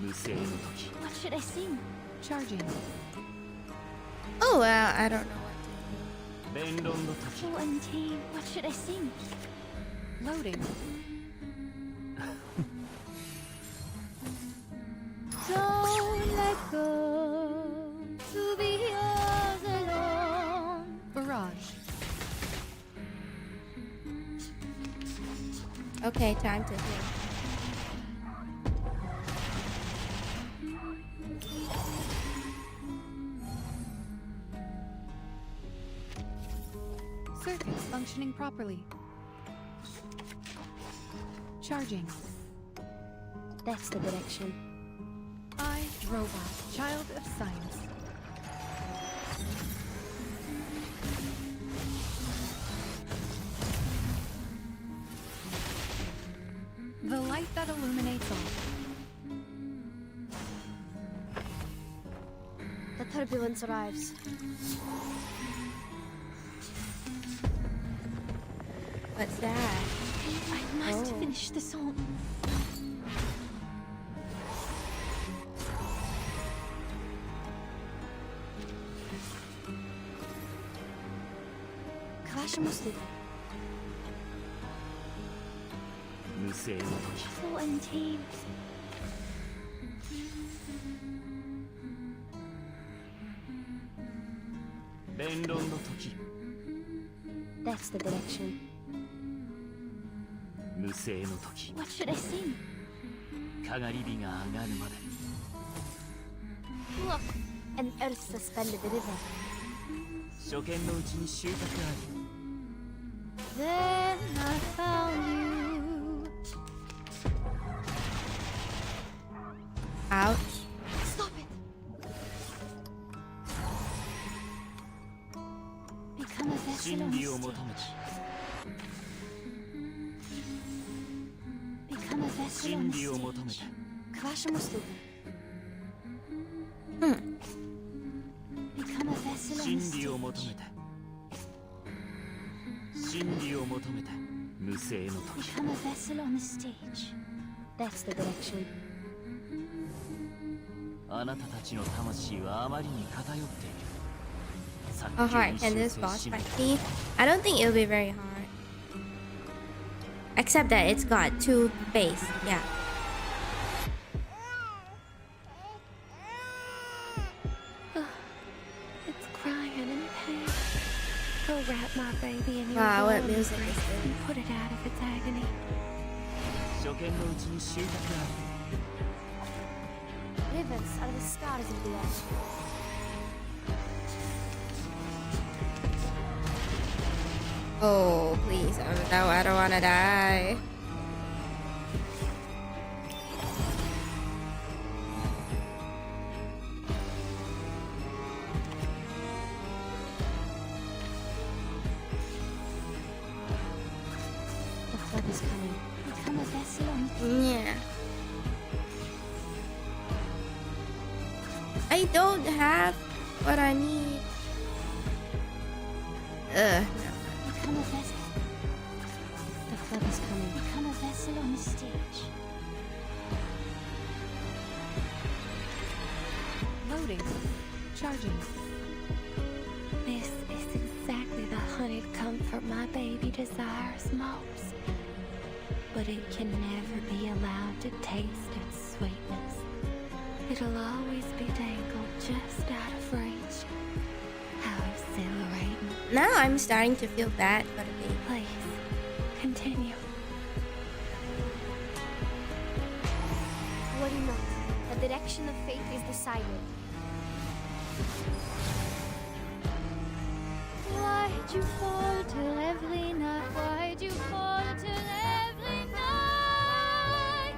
無声の時 What should I sing? Charging. Oh well, I don't know what 弁論の時 So intime. What should I sing? Loading. Don't let go to be yours alone. Barrage. to. Okay, time to think. Circuits functioning properly. Charging. That's the direction. I, Robot, child of science. The light that illuminates all. The turbulence arrives. What's that? I must Oh. finish the song. Klasha Muslim. 無声の時 So intime. 弁論の時 That's the direction. 無声の時 What should I sing? かがり火が上がるまで Look, an earth suspended river. 初見のうちに収穫あ Then I found you. Ouch. Stop it. Become a り vessel 真 on 理 the を求 stage. めて Become a vessel 真 on the 理を求めて stage. Klasha Muslim. Hmm. Become a vessel on 真 the 理を求 stage. めて真理を求めて無声の時 Become a vessel on the stage. That's the direction. あなたたちの魂はあまりに偏っている Oh, hard. And this boss fight me? I don't think it'll be very hard. Except that it's got 2 base. Yeah. It's crying in pain. Go wrap my baby in your Wow, what warm music embrace is and put it out of its agony. 初見のうちに収穫あ Rivers are the scars of the earth. Oh, please. No, I don't want to die. The flood is coming. Become a vessel on the Yeah. I don't have what I need. No. Become a vessel. The flood is coming. Become a vessel on the stage. Loading. Charging. This is exactly the honeyed comfort my baby desires most. But it can never be allowed to taste its sweetness. It'll always be dangled just out of reach. How exhilarating. Now I'm starting to feel bad for the baby. Please, continue. Worry not. The direction of fate is decided. Why'd you fall till every night? Why'd you fall till every night?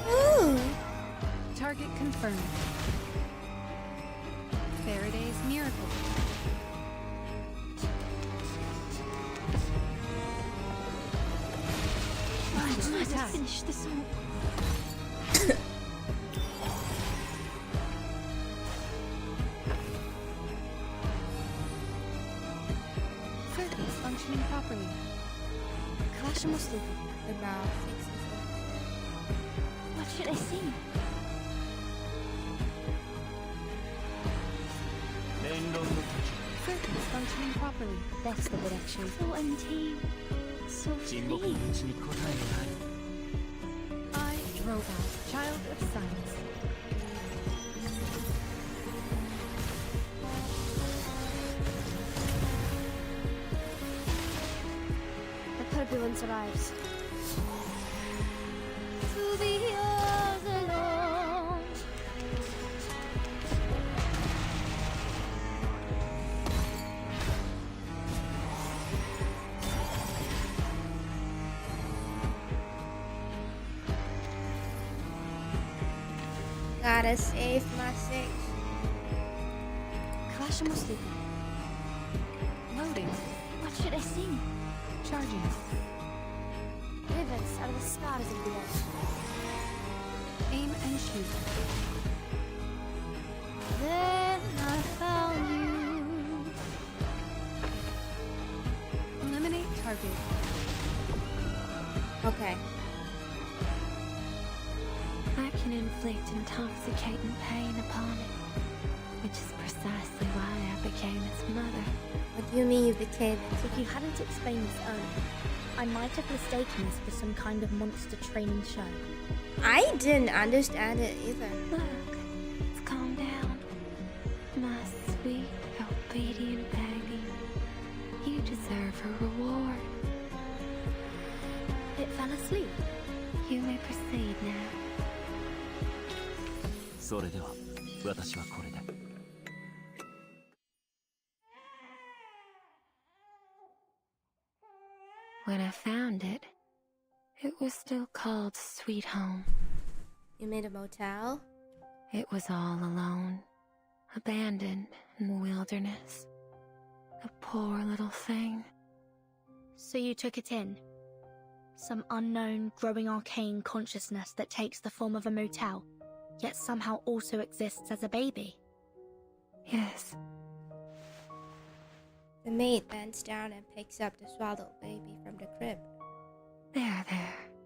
Ooh. Target confirmed. Finish the song. Circuits functioning properly. Clash mostly. About 64. What should I sing? Circuits functioning properly. That's the direction. So untamed. So 沈黙の free. うちに答えがある I, Robot, Child of Science. The turbulence arrives. To the earth alone. Gotta save my six. Clash mostly. Loading. What should I sing? Charging. Rivets are the stars of the earth. Aim and shoot. Then I found you. Eliminate target. Okay. I can inflict intoxicating pain upon it, which is precisely why I became its mother. What do you mean you became it? If you hadn't explained this earlier, I might have mistaken this for some kind of monster training show. I didn't understand it either. Look, it's calmed down. My sweet, obedient baby. You deserve a reward. It fell asleep. You may proceed now. それでは私はこれで When I found it, it was still called Sweet Home. You made a motel? It was all alone, abandoned in the wilderness. A poor little thing. So you took it in? Some unknown, growing arcane consciousness that takes the form of a motel, yet somehow also exists as a baby? Yes. The maid bends down and picks up the swaddled baby from the crib. There.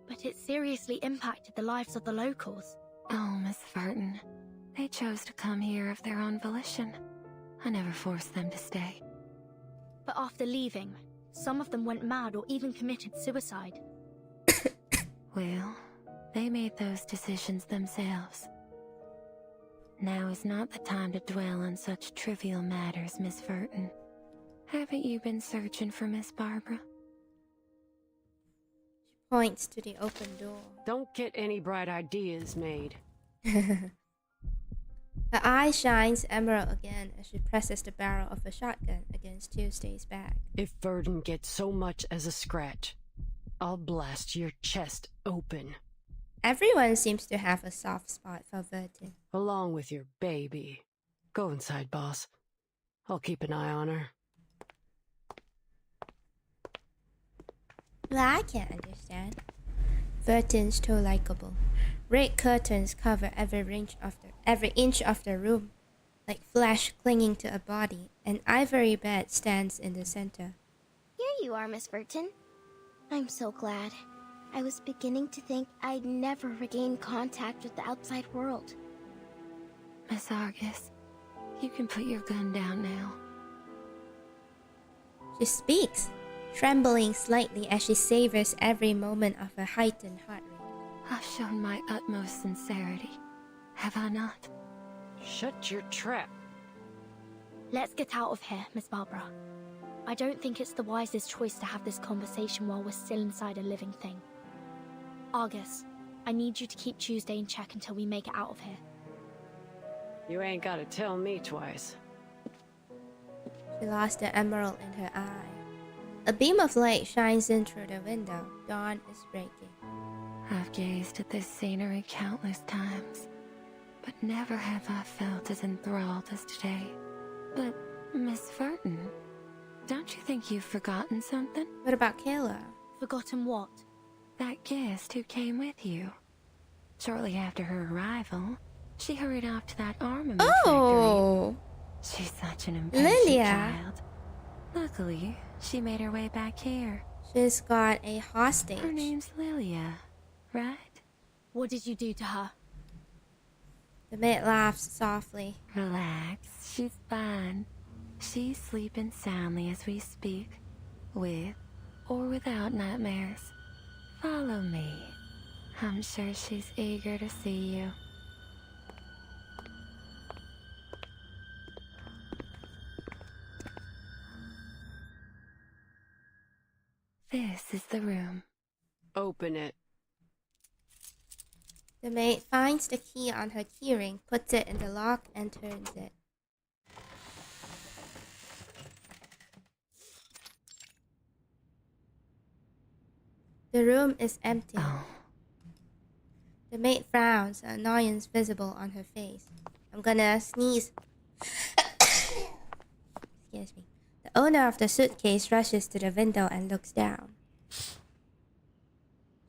But it seriously impacted the lives of the locals. Oh, Miss Verton. They chose to come here of their own volition. I never forced them to stay. But after leaving, some of them went mad or even committed suicide. Well, they made those decisions themselves. Now is not the time to dwell on such trivial matters, Miss Verton. Haven't you been searching for Miss Barbara? She points to the open door. Don't get any bright ideas made. Her eye shines emerald again as she presses the barrel of a shotgun against Tuesday's back. If Verdon gets so much as a scratch, I'll blast your chest open. Everyone seems to have a soft spot for Verdon. Along with your baby. Go inside, boss. I'll keep an eye on her. Well, I can't understand. Verdon's too likable. Red curtains cover every inch of the room, like flesh clinging to a body. An ivory bed stands in the center. Here you are, Miss Verton. I'm so glad. I was beginning to think I'd never regain contact with the outside world. Miss Argus, you can put your gun down now. She speaks, trembling slightly as she savors every moment of her heightened heart rate. I've shown my utmost sincerity, have I not? Shut your trap. Let's get out of here, Miss Barbara. I don't think it's the wisest choice to have this conversation while we're still inside a living thing. Argus, I need you to keep Tuesday in check until we make it out of here. You ain't gotta tell me twice. She lost the emerald in her eye. A beam of light shines in through the window. Dawn is breaking. I've gazed at this scenery countless times, but never have I felt as enthralled as today. But, Miss Verton, don't you think you've forgotten something? What about Kayla? Forgotten what? that guest who came with you. Shortly after her arrival, she hurried off to that armament Oh, factory. She's such an impatient Lilia. child. Luckily, she made her way back here. She's got a hostage. Her name's Lilia, right? What did you do to her? The maid laughs softly. Relax, she's fine. She's sleeping soundly as we speak, with or without nightmares. Follow me. I'm sure she's eager to see you. This is the room. Open it. The maid finds the key on her keyring, puts it in the lock, and turns it. The room is empty. The maid frowns, annoyance visible on her face. I'm gonna sneeze. Excuse me. The owner of the suitcase rushes to the window and looks down.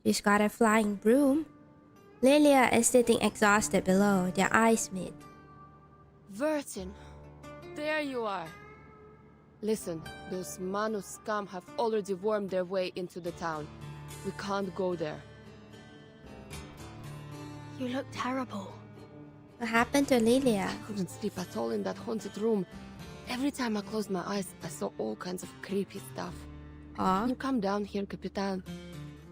She's got a flying broom. Lilia is sitting exhausted below, their eyes meet. Vertin, there you are. Listen, those Manu scum have already wormed their way into the town. We can't go there. You look terrible. What happened to Lilia? I couldn't sleep at all in that haunted room. Every time I closed my eyes, I saw all kinds of creepy stuff. Aw. You come down here, Capitan.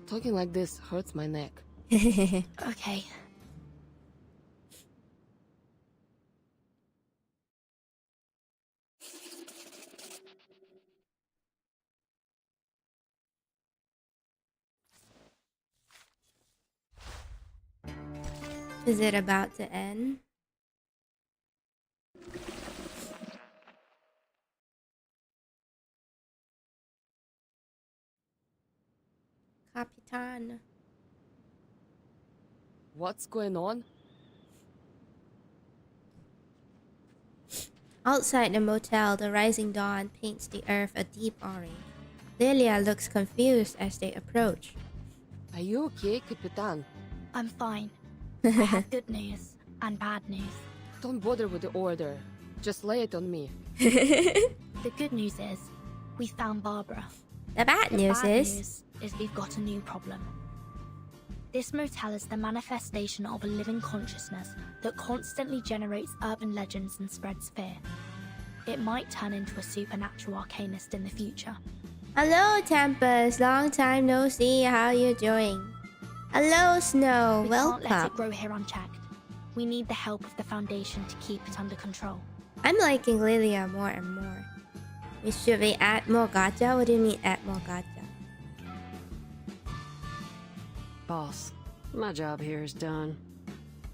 Talking like this hurts my neck. Okay. Is it about to end? Capitan. What's going on? Outside the motel, the rising dawn paints the earth a deep orange. Lilia looks confused as they approach. Are you okay, Capitan? I'm fine. I have good news and bad news. Don't bother with the order. Just lay it on me. The good news is, we found Barbara. The bad news news is we've got a new problem. This motel is the manifestation of a living consciousness that constantly generates urban legends and spreads fear. It might turn into a supernatural arcanist in the future. Hello, Tempest. Long time no see. How you doing? Hello, Snow. We Welcome. can't let it grow here unchecked. We need the help of the Foundation to keep it under control. I'm liking Lilia more and more. Should we add more gacha? What do you mean add more gacha? Boss, my job here is done.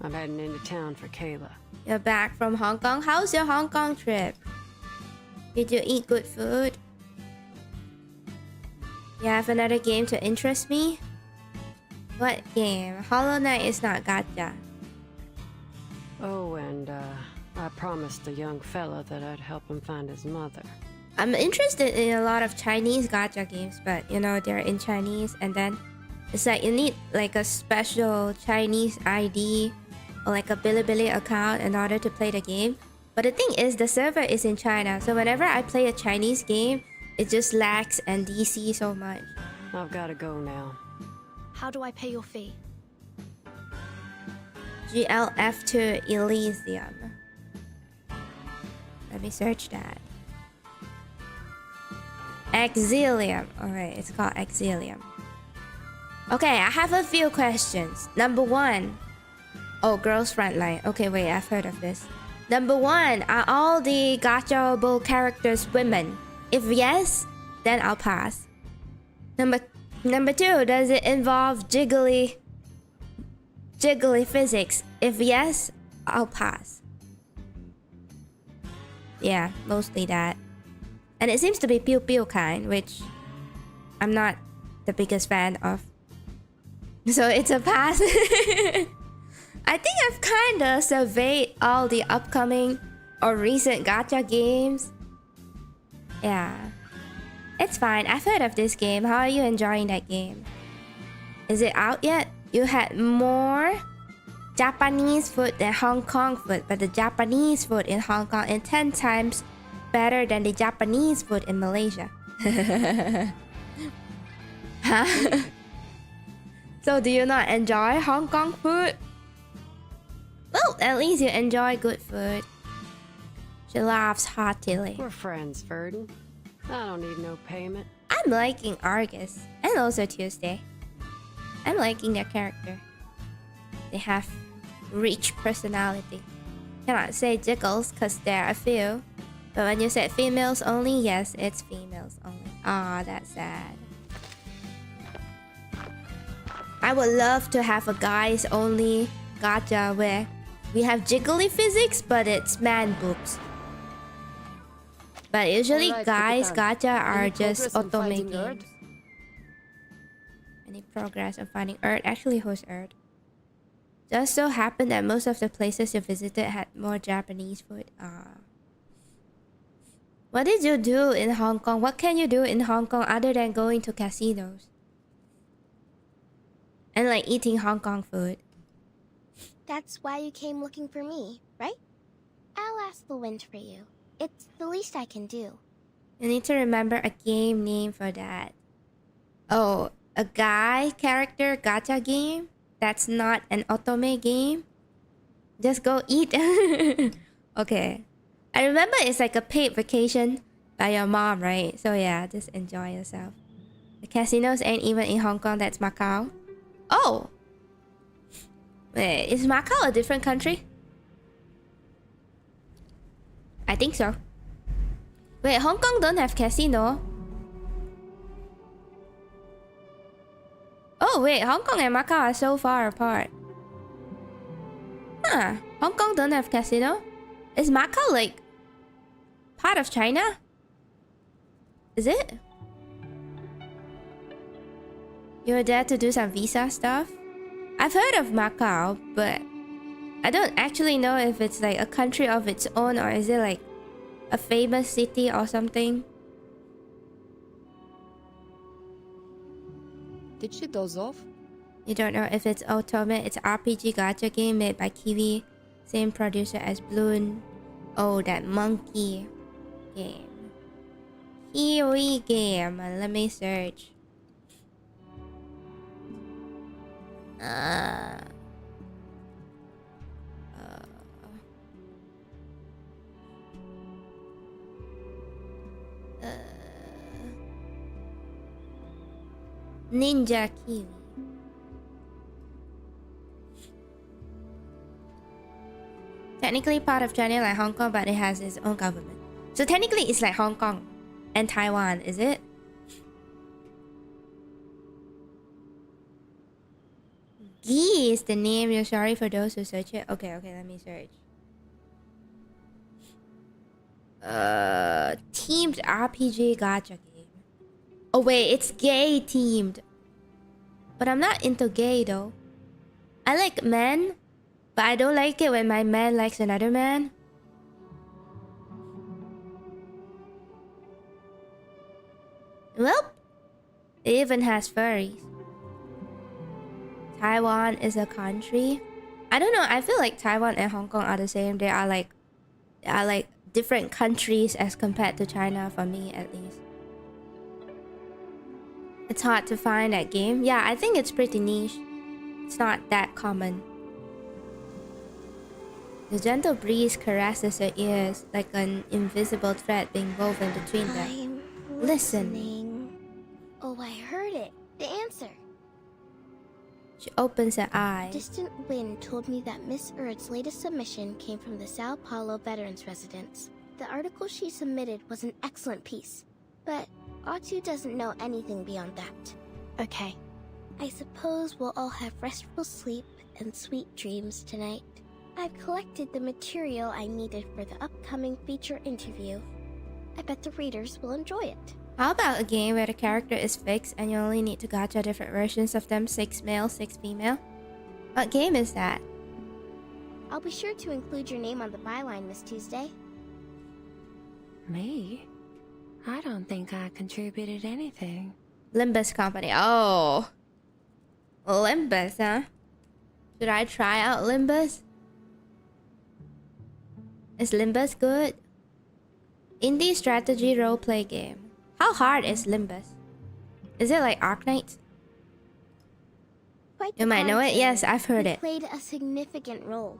I'm heading into town for Kayla. You're back from Hong Kong? How's your Hong Kong trip? Did you eat good food? You have another game to interest me? What game? Hollow Knight is not gacha. Oh, and I promised the young fella that I'd help him find his mother. I'm interested in a lot of Chinese gacha games, but you know, they're in Chinese, and then it's like you need like a special Chinese ID or like a Bilibili account in order to play the game. But the thing is, the server is in China, so whenever I play a Chinese game, it just lags and DC so much. I've got to go now. How do I pay your fee? GLF to Elysium. Let me search that. Exilium. Alright, it's called Exilium. Okay, I have a few questions. Number one. Oh, Girls Frontline. Okay, wait, I've heard of this. Number one, are all the gachaable characters women? If yes, then I'll pass. Number two, does it involve jiggly physics? If yes, I'll pass. Yeah, mostly that. And it seems to be pew pew kind, which I'm not the biggest fan of. So it's a pass. I think I've kinda surveyed all the upcoming or recent gacha games. Yeah. It's fine. I've heard of this game. How are you enjoying that game? Is it out yet? You had more Japanese food than Hong Kong food, but the Japanese food in Hong Kong is 10 times better than the Japanese food in Malaysia. Huh? So do you not enjoy Hong Kong food? Well, at least you enjoy good food. She laughs heartily. We're friends, Verdon. I don't need no payment. I'm liking Argus and also Tuesday. I'm liking their character. They have rich personality. Cannot say jiggles because there are a few. But when you said females only, yes, it's females only. Ah, that's sad. I would love to have a guys only gacha where we have jiggly physics, but it's man boobs. But usually guys gacha are just otome games. Any progress on finding Earth? Actually, who's Earth? Just so happened that most of the places you visited had more Japanese food. What did you do in Hong Kong? What can you do in Hong Kong other than going to casinos? And like eating Hong Kong food. That's why you came looking for me, right? I'll ask the wind for you. It's the least I can do. You need to remember a game name for that. Oh, a guy character gacha game? That's not an otome game? Just go eat. Okay. I remember it's like a paid vacation by your mom, right? So yeah, just enjoy yourself. The casinos ain't even in Hong Kong, that's Macau. Oh! Wait, is Macau a different country? I think so. Wait, Hong Kong don't have casino? Oh wait, Hong Kong and Macau are so far apart. Huh, Hong Kong don't have casino? Is Macau like part of China? Is it? You were there to do some visa stuff? I've heard of Macau, but I don't actually know if it's like a country of its own or is it like a famous city or something. Did she doze off? You don't know if it's Otome. It's RPG gacha game made by Kiwi. Same producer as Bloon. Oh, that monkey game. Kiwi game. Let me search. Ninja Kiwi. Technically part of China like Hong Kong, but it has its own government. So technically it's like Hong Kong and Taiwan, is it? Gi is the name. You're sorry for those who search it. Okay, let me search. Teamed RPG gacha game. Oh wait, it's gay themed. But I'm not into gay though. I like men, but I don't like it when my man likes another man. Well, it even has furries. Taiwan is a country. I don't know. I feel like Taiwan and Hong Kong are the same. They are like different countries as compared to China for me at least. It's hard to find that game. Yeah, I think it's pretty niche. It's not that common. The gentle breeze caresses her ears like an invisible thread being woven between them. Listen. Oh, I heard it. The answer. She opens her eyes. Distant Wind told me that Miss Erd's latest submission came from the Sao Paulo Veterans Residence. The article she submitted was an excellent piece, but Otsu doesn't know anything beyond that. Okay. I suppose we'll all have restful sleep and sweet dreams tonight. I've collected the material I needed for the upcoming feature interview. I bet the readers will enjoy it. How about a game where the character is fixed and you only need to gacha different versions of them, 6 male, 6 female? What game is that? I'll be sure to include your name on the byline, Miss Tuesday. Me? I don't think I contributed anything. Limbus Company. Oh. Limbus, huh? Should I try out Limbus? Is Limbus good? Indie strategy roleplay game. How hard is Limbus? Is it like Arknights? Quite You the might know it. contrary. Yes, I've heard You it. played a significant role.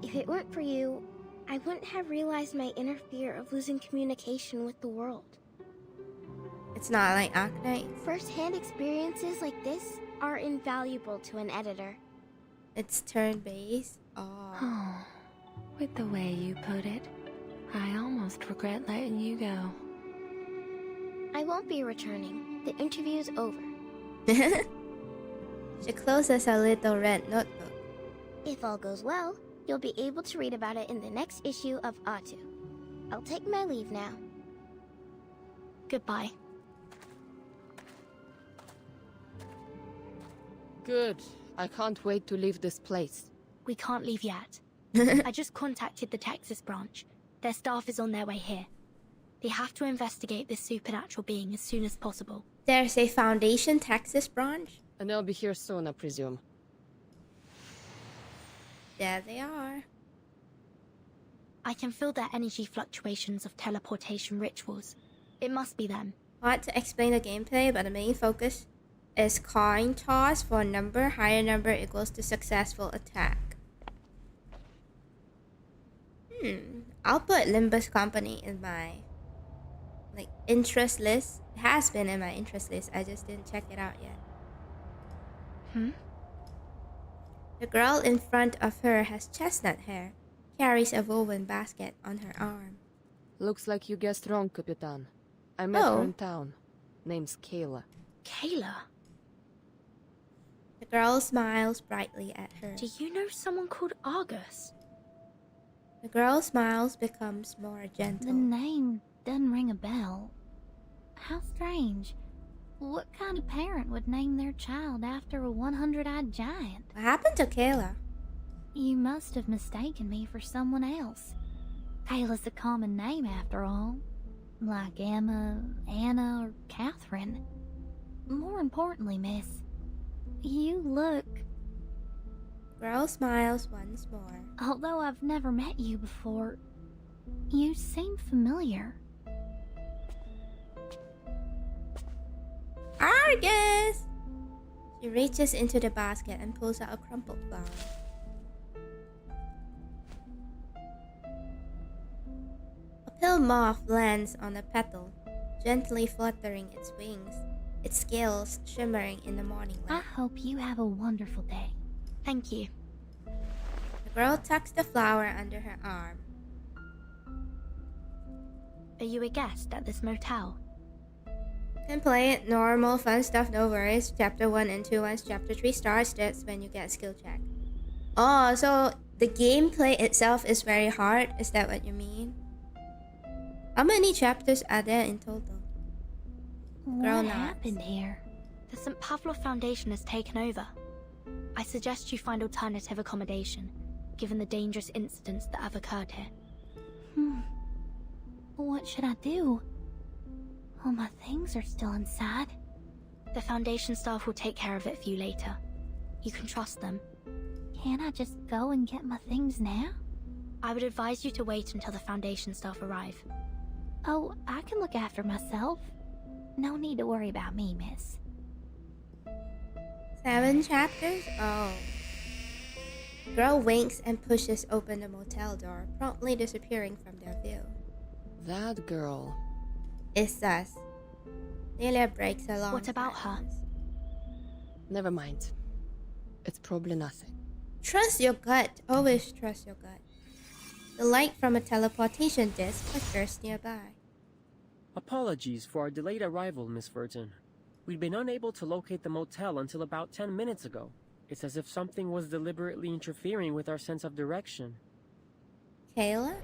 If it weren't for you, I wouldn't have realized my inner fear of losing communication with the world. It's not like Arknight. First-hand experiences like this are invaluable to an editor. It's turn-based. Oh, with the way you put it, I almost regret letting you go. I won't be returning. The interview's over. She closes a little red notebook. If all goes well, you'll be able to read about it in the next issue of Atu. I'll take my leave now. Goodbye. Good. I can't wait to leave this place. We can't leave yet. I just contacted the Texas branch. Their staff is on their way here. They have to investigate this supernatural being as soon as possible. There's a Foundation Texas branch? And they'll be here soon, I presume. There they are. I can feel their energy fluctuations of teleportation rituals. It must be them. Hard to explain the gameplay, but the main focus is coin toss for a number. Higher number equals to successful attack. I'll put Limbus Company in my interest list. It has been in my interest list. I just didn't check it out yet. The girl in front of her has chestnut hair, carries a woven basket on her arm. Looks like you guessed wrong, Capitan. I met her Oh. in town. Name's Kayla. Kayla? The girl smiles brightly at her. Do you know someone called Argus? The girl smiles becomes more The gentle. name doesn't ring a bell. How strange. What kind of parent would name their child after a 100-eyed giant? What happened to Kayla? You must have mistaken me for someone else. Kayla's a common name after all. Like Emma, Anna, or Catherine. More importantly, miss, you look... Girl smiles once more. Although I've never met you before, you seem familiar. Argus! She reaches into the basket and pulls out a crumpled flower. A pale moth lands on a petal, gently fluttering its wings, its scales shimmering in the morning I light. hope you have a wonderful day. Thank you. The girl tucks the flower under her arm. Are you a guest at this motel? Can play it normal, fun stuff, no worries. Chapter 1 and 2 once Chapter 3 starts, that's when you get skill check. Oh, so the gameplay itself is very hard? Is that what you mean? How many chapters are there in total? Girl What nods. happened here? The St. Pavlov Foundation has taken over. I suggest you find alternative accommodation, given the dangerous incidents that have occurred here. What should I do? All my things are still inside. The Foundation staff will take care of it for you later. You can trust them. Can't I just go and get my things now? I would advise you to wait until the Foundation staff arrive. Oh, I can look after myself. No need to worry about me, miss. 7 chapters? Oh. Girl winks and pushes open the motel door, promptly disappearing from their view. That girl. It's us. Nelia breaks a long What about her? silence. Never mind. It's probably nothing. Trust your gut. Always trust your gut. The light from a teleportation disc flickers nearby. Apologies for our delayed arrival, Miss Verton. We'd been unable to locate the motel until about 10 minutes ago. It's as if something was deliberately interfering with our sense of direction. Kayla?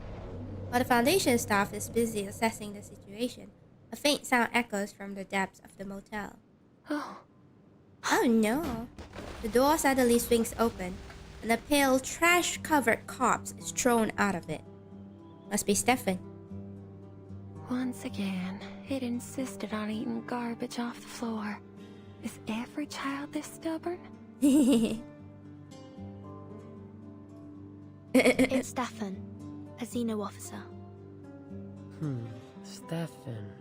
While the Foundation staff is busy assessing the situation, a faint sound echoes from the depths of the motel. Oh, Oh no! The door suddenly swings open, and a pale, trash-covered corpse is thrown out of it. Must be Stefan. Once again, it insisted on eating garbage off the floor. Is every every child this stubborn? It's Stefan, a Xeno officer. Stefan.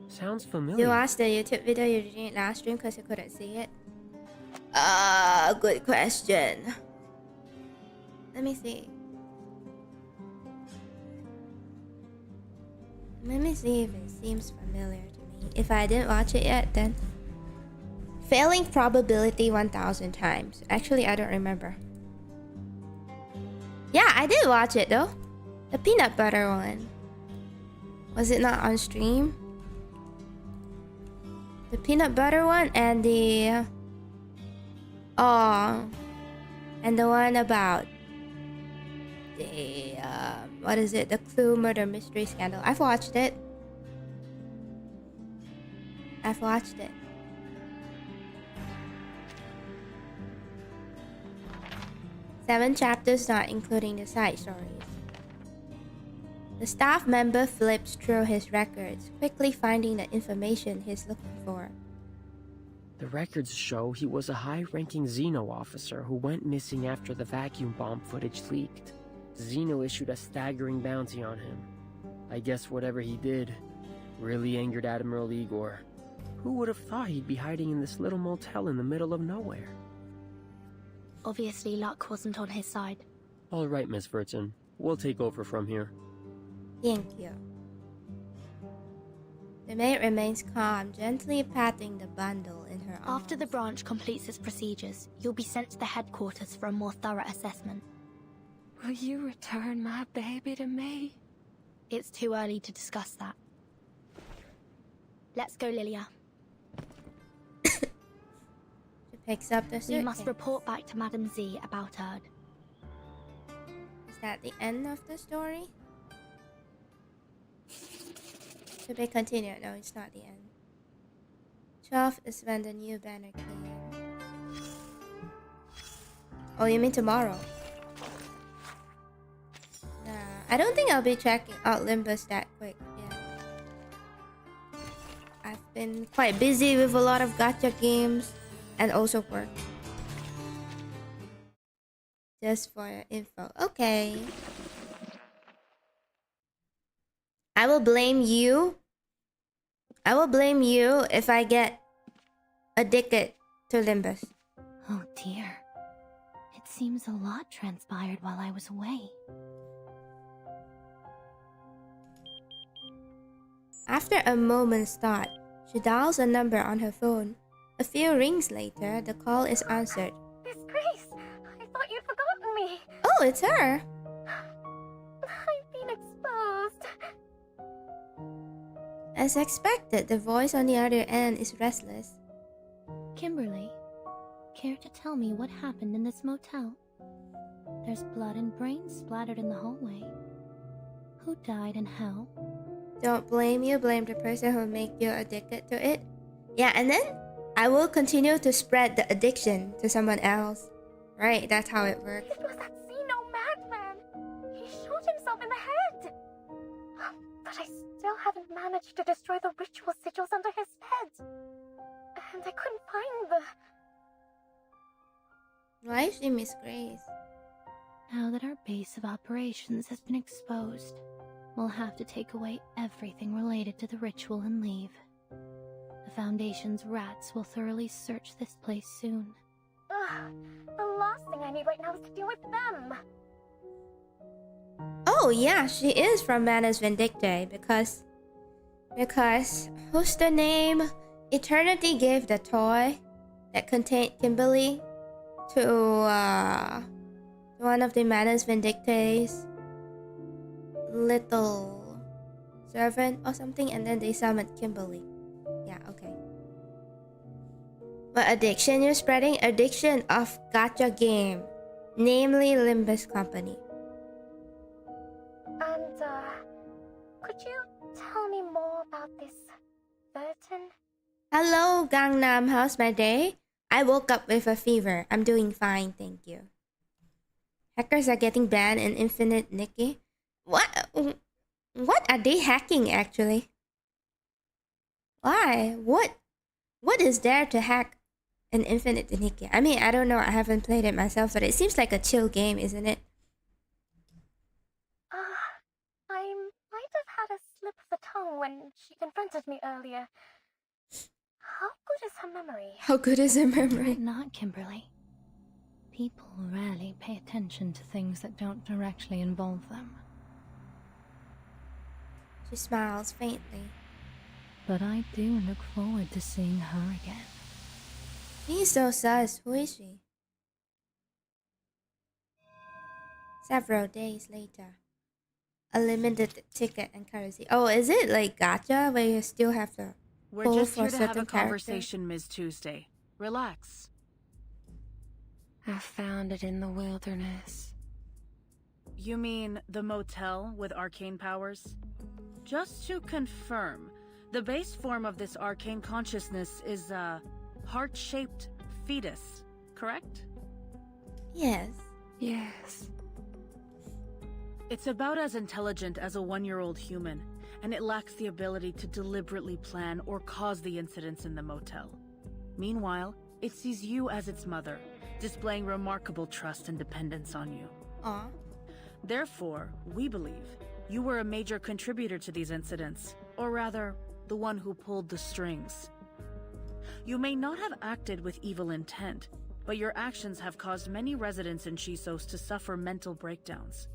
Sounds You familiar. watched the YouTube video you didn't last stream because you couldn't see it? Good question. Let me see. Let me see if it seems familiar to me. If I didn't watch it yet, then... Failing probability 1,000 times. Actually, I don't remember. Yeah, I did watch it though. The peanut butter one. Was it not on stream? The peanut butter one and the... and the one about the what is it? The Clue murder mystery scandal. I've watched it. 7 chapters, not including the side stories. The staff member flips through his records, quickly finding the information he's looking for. The records show he was a high-ranking Xeno officer who went missing after the vacuum bomb footage leaked. Xeno issued a staggering bounty on him. I guess whatever he did really angered Admiral Igor. Who would have thought he'd be hiding in this little motel in the middle of nowhere? Obviously, luck wasn't on his side. All right, Miss Verton. We'll take over from here. Thank you. The maid remains calm, gently patting the bundle in her arms. After the branch completes its procedures, you'll be sent to the headquarters for a more thorough assessment. Will you return my baby to me? It's too early to discuss that. Let's go, Lilia. She picks up the suitcase. We must report back to Madame Z about Erd. Is that the end of the story? To be continued. No, it's not the end. 12 is when the new banner came. Oh, you mean tomorrow? Nah, I don't think I'll be checking out Limbus that quick. Yeah. I've been quite busy with a lot of gacha games and also work. Just for your info. Okay. I will blame you. I will blame you if I get addicted to Limbus. Oh dear. It seems a lot transpired while I was away. After a moment's thought, she dials a number on her phone. A few rings later, the call is answered. Miss Grace, I thought you'd forgotten me. Oh, it's her. I've been exposed. As expected, the voice on the other end is restless. Kimberly, care to tell me what happened in this motel? There's blood and brains splattered in the hallway. Who died and how? Don't blame you, blame the person who made you addicted to it. Yeah, and then I will continue to spread the addiction to someone else. Right, that's how it works. It was that Xeno madman. He shot himself in the head. But I still haven't managed to destroy the ritual sigils under his bed. And I couldn't find the... Why is she Miss Grace? Now that our base of operations has been exposed, we'll have to take away everything related to the ritual and leave. The Foundation's rats will thoroughly search this place soon. The last thing I need right now is to deal with them. Oh yeah, she is from Manus Vindictae because who's the name? Eternity gave the toy that contained Kimberly to one of the Manus Vindictae's little servant or something, and then they summoned Kimberly. Yeah, okay. What addiction you're spreading? Addiction of gacha game, namely Limbus Company. And, could you tell me more about this Burton? Hello, Gangnam. How's my day? I woke up with a fever. I'm doing fine, thank you. Hackers are getting banned in Infinite Nikki. What are they hacking actually? Why? What is there to hack An Infinite Iniquity. I mean, I don't know. I haven't played it myself, but it seems like a chill game, isn't it? I might have had a slip of the tongue when she confronted me earlier. How good is her memory? How good is her memory? Not Kimberly. People rarely pay attention to things that don't directly involve them. She smiles faintly. But I do look forward to seeing her again. She's so sus. Who is she? Several days later. A limited ticket and courtesy. Oh, is it like gacha where you still have to We're pull just for here to have a certain conversation, Ms. Tuesday. Relax. I found it in the wilderness. You mean the motel with arcane powers? Just to confirm, the base form of this arcane consciousness is a heart-shaped fetus, correct? Yes. Yes. It's about as intelligent as a 1-year-old human, and it lacks the ability to deliberately plan or cause the incidents in the motel. Meanwhile, it sees you as its mother, displaying remarkable trust and dependence on you. Aw. Therefore, we believe you were a major contributor to these incidents, or rather, the one who pulled the strings. You may not have acted with evil intent, but your actions have caused many residents in Chisos to suffer mental breakdowns.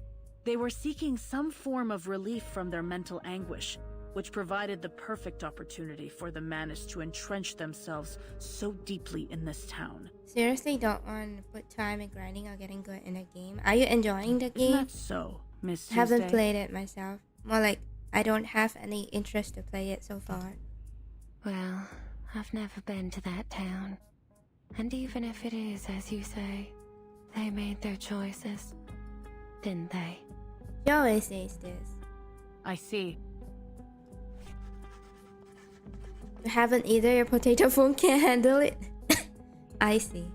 They were seeking some form of relief from their mental anguish, which provided the perfect opportunity for the Manus to entrench themselves so deeply in this town. Seriously, don't want to put time in grinding or getting good in a game. Are you enjoying the game? Isn't that so, Miss Tuesday? Haven't played it myself. More like I don't have any interest to play it so far. Well, I've never been to that town. And even if it is, as you say, they made their choices, didn't they? She always says this. I see. You haven't either. Your potato phone can't handle it. I see.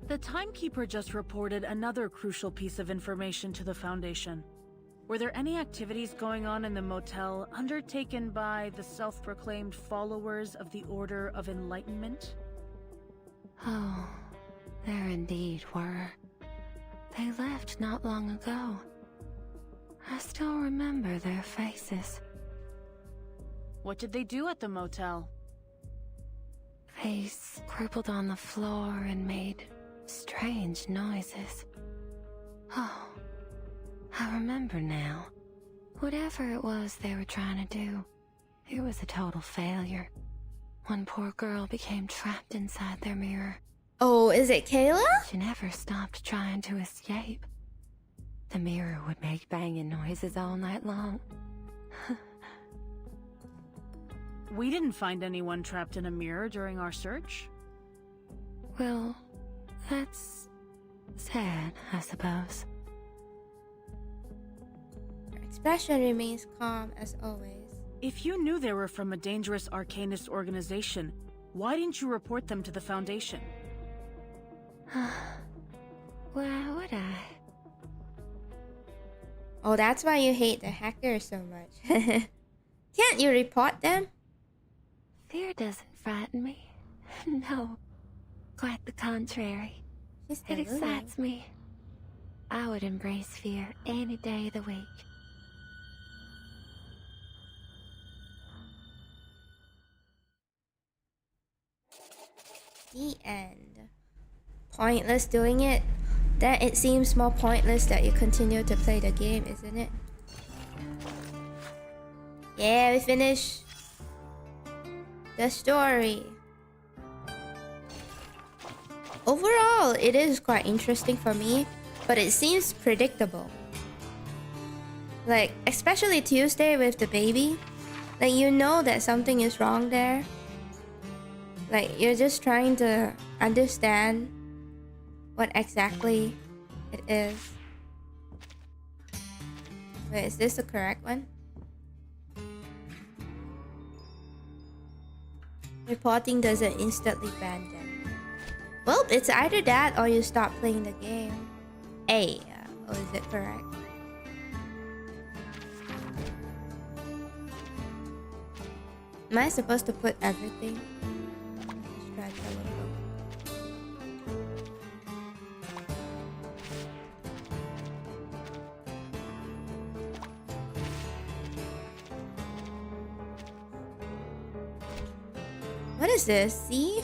The timekeeper just reported another crucial piece of information to the Foundation. Were there any activities going on in the motel undertaken by the self-proclaimed followers of the Order of Enlightenment? Oh, there indeed were. They left not long ago. I still remember their faces. What did they do at the motel? They scribbled on the floor and made strange noises. Oh, I remember now. Whatever it was they were trying to do, it was a total failure. One poor girl became trapped inside their mirror. Oh, is it Kayla? She never stopped trying to escape. The mirror would make banging noises all night long. We didn't find anyone trapped in a mirror during our search. Well, that's sad, I suppose. Her expression remains calm as always. If you knew they were from a dangerous arcanist organization, why didn't you report them to the Foundation? Why would I? Oh, that's why you hate the hackers so much. Can't you report them? Fear doesn't frighten me. No, quite the contrary. It excites me. I would embrace fear any day of the week. The end. Pointless doing it. Then it seems more pointless that you continue to play the game, isn't it? Yeah, we finished the story. Overall, it is quite interesting for me, but it seems predictable. Like, especially Tuesday with the baby. Like, you know that something is wrong there. Like, you're just trying to understand what exactly it is. Wait, is this the correct one? Reporting doesn't instantly ban them. Well, it's either that or you stop playing the game. A. Or is it correct? Am I supposed to put everything? scratch a little. What is this? See?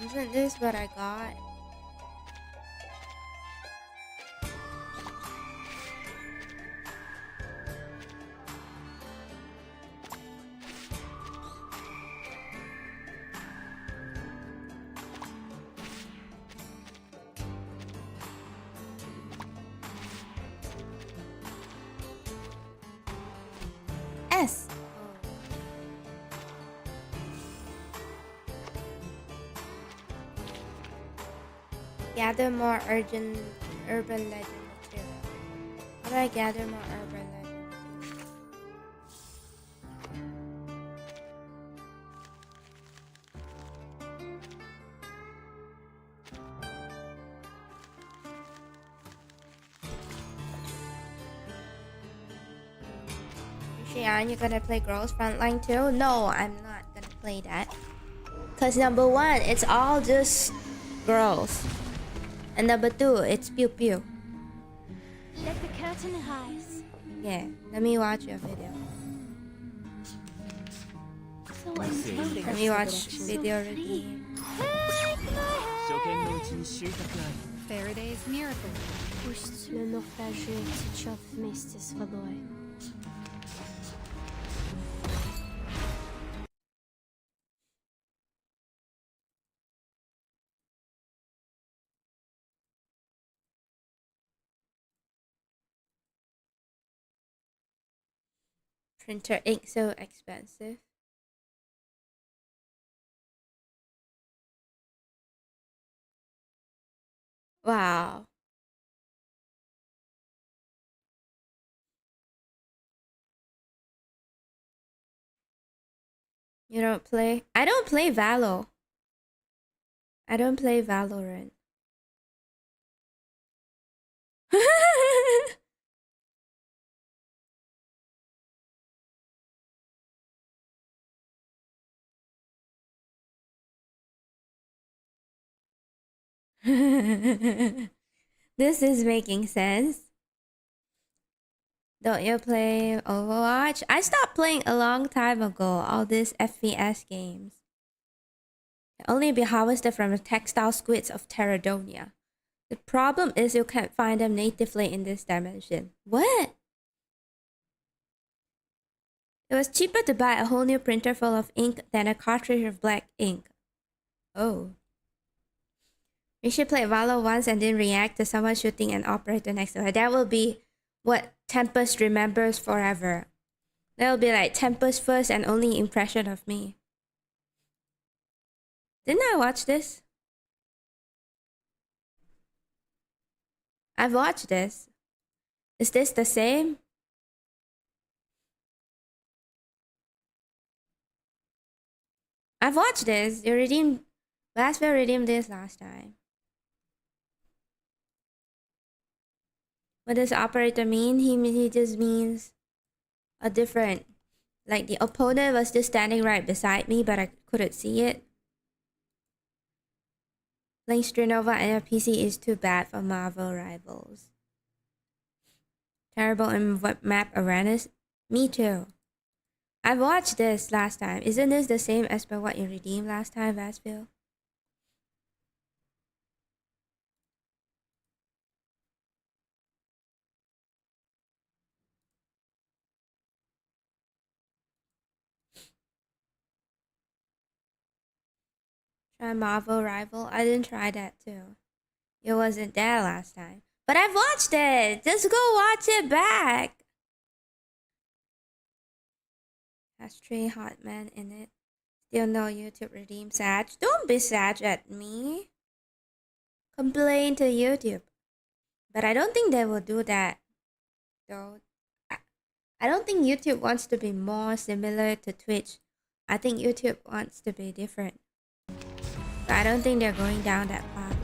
Isn't this what I got? S. Gather more urban legend material. How do I gather more urban legend material? Aren't you gonna play Girls Frontline too? No, I'm not gonna play that. Cause number one, it's all just girls. And number two, it's pew pew. Let the curtain rise. Yeah, let me watch your video. So Let me watch video redeem. Faraday's miracle. Пусть le naufragé течет вместе с водой. Printer ink so expensive. Wow. You don't play? I don't play Valo. I don't play Valorant. This is making sense. Don't you play Overwatch? I stopped playing a long time ago, all these FPS games. Can only be harvested from the textile squids of Terradonia. The problem is you can't find them natively in this dimension. What? It was cheaper to buy a whole new printer full of ink than a cartridge of black ink. Oh. We should play Valo once and then react to someone shooting an operator next to her. That will be what Tempest remembers forever. That will be like Tempest's first and only impression of me. Didn't I watch this? I've watched this. Is this the same? I've watched this. You redeemed... Blasphemy redeemed this last time. What does operator mean? He just means a different... Like the opponent was just standing right beside me, but I couldn't see it. Playing Strinova and a PC is too bad for Marvel Rivals. Terrible in map awareness? Me too. I've watched this last time. Isn't this the same as per what you redeemed last time, Vasville? Try Marvel Rival. I didn't try that too. You wasn't there last time. But I've watched it. Just go watch it back. Has 3 hot men in it. Still no YouTube redeem Sag. Don't be Sag at me. Complain to YouTube. But I don't think they will do that. Though I don't think YouTube wants to be more similar to Twitch. I think YouTube wants to be different. But I don't think they're going down that path.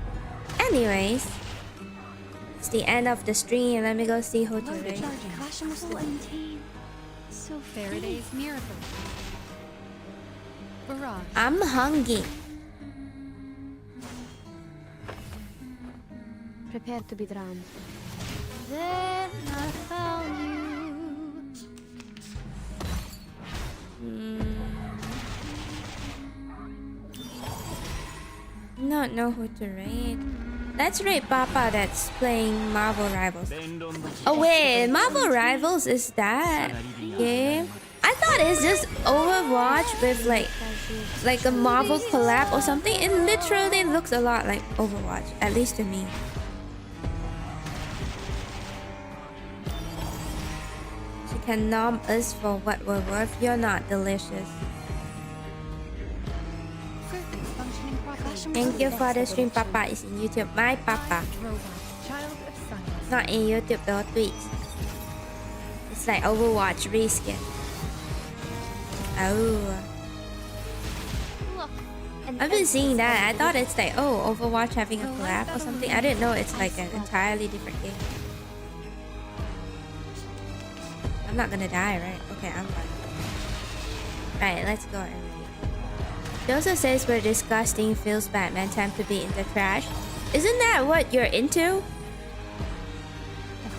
Anyways, It's the end of the stream. Let me go see who to raid. So Faraday's miracle. Barrage. I'm hungry. Prepare to be drowned. Then I found you. Not know who to raid. Let's raid Papa that's playing Marvel Rivals. Oh wait, Marvel Rivals is that game? I thought it's just Overwatch with like a Marvel collab or something. It literally looks a lot like Overwatch, at least to me. She can nom us for what we're worth. You're not delicious. Thank you for the stream. Papa is in YouTube. My Papa. Not in YouTube though, Twitch. It's like Overwatch reskin. Oh. I've been seeing that. I thought it's like, oh, Overwatch having a collab or something. I didn't know it's like an entirely different game. I'm not gonna die, right? Okay, I'm fine. Right, let's go. Joseph says we're disgusting, feels Batman, time to be in the trash. Isn't that what you're into?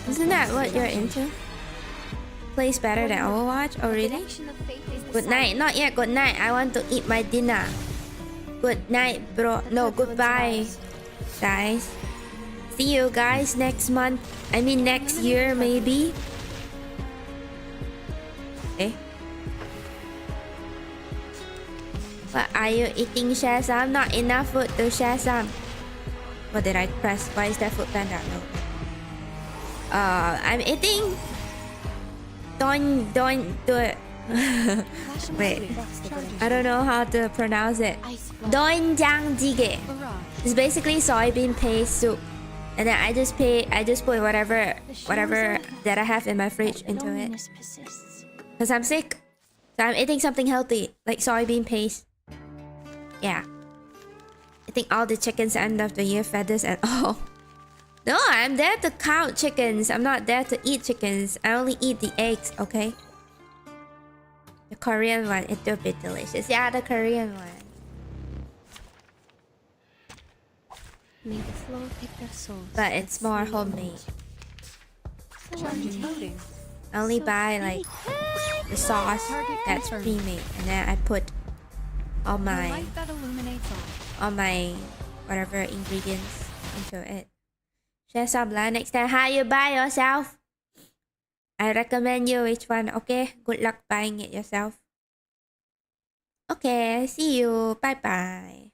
Isn't that what you're into? Plays better than Overwatch? Oh really? Good night. Not yet, good night. I want to eat my dinner. Good night, bro. No, goodbye, guys. See you guys next month. I mean next year maybe. Okay. What are you eating, Shazam? Not enough food to Shazam. What did I press? Why is that food panda? No. I'm eating. Don't do it. Wait. I don't know how to pronounce it. Doenjangjjigae. It's basically soybean paste soup. And then I just put whatever that I have in my fridge into it. Because I'm sick. So I'm eating something healthy, like soybean paste. Yeah. I think all the chickens end of the year feathers and all. No, I'm there to count chickens. I'm not there to eat chickens. I only eat the eggs, okay? The Korean one, it will be delicious. Yeah, the Korean one. May the floor pick their souls. But it's more homemade. I only buy like the sauce that's pre-made, and then I put all my whatever ingredients into it. Share some lah next time. How you buy yourself? I recommend you which one, okay? Good luck buying it yourself. Okay, see you. Bye bye.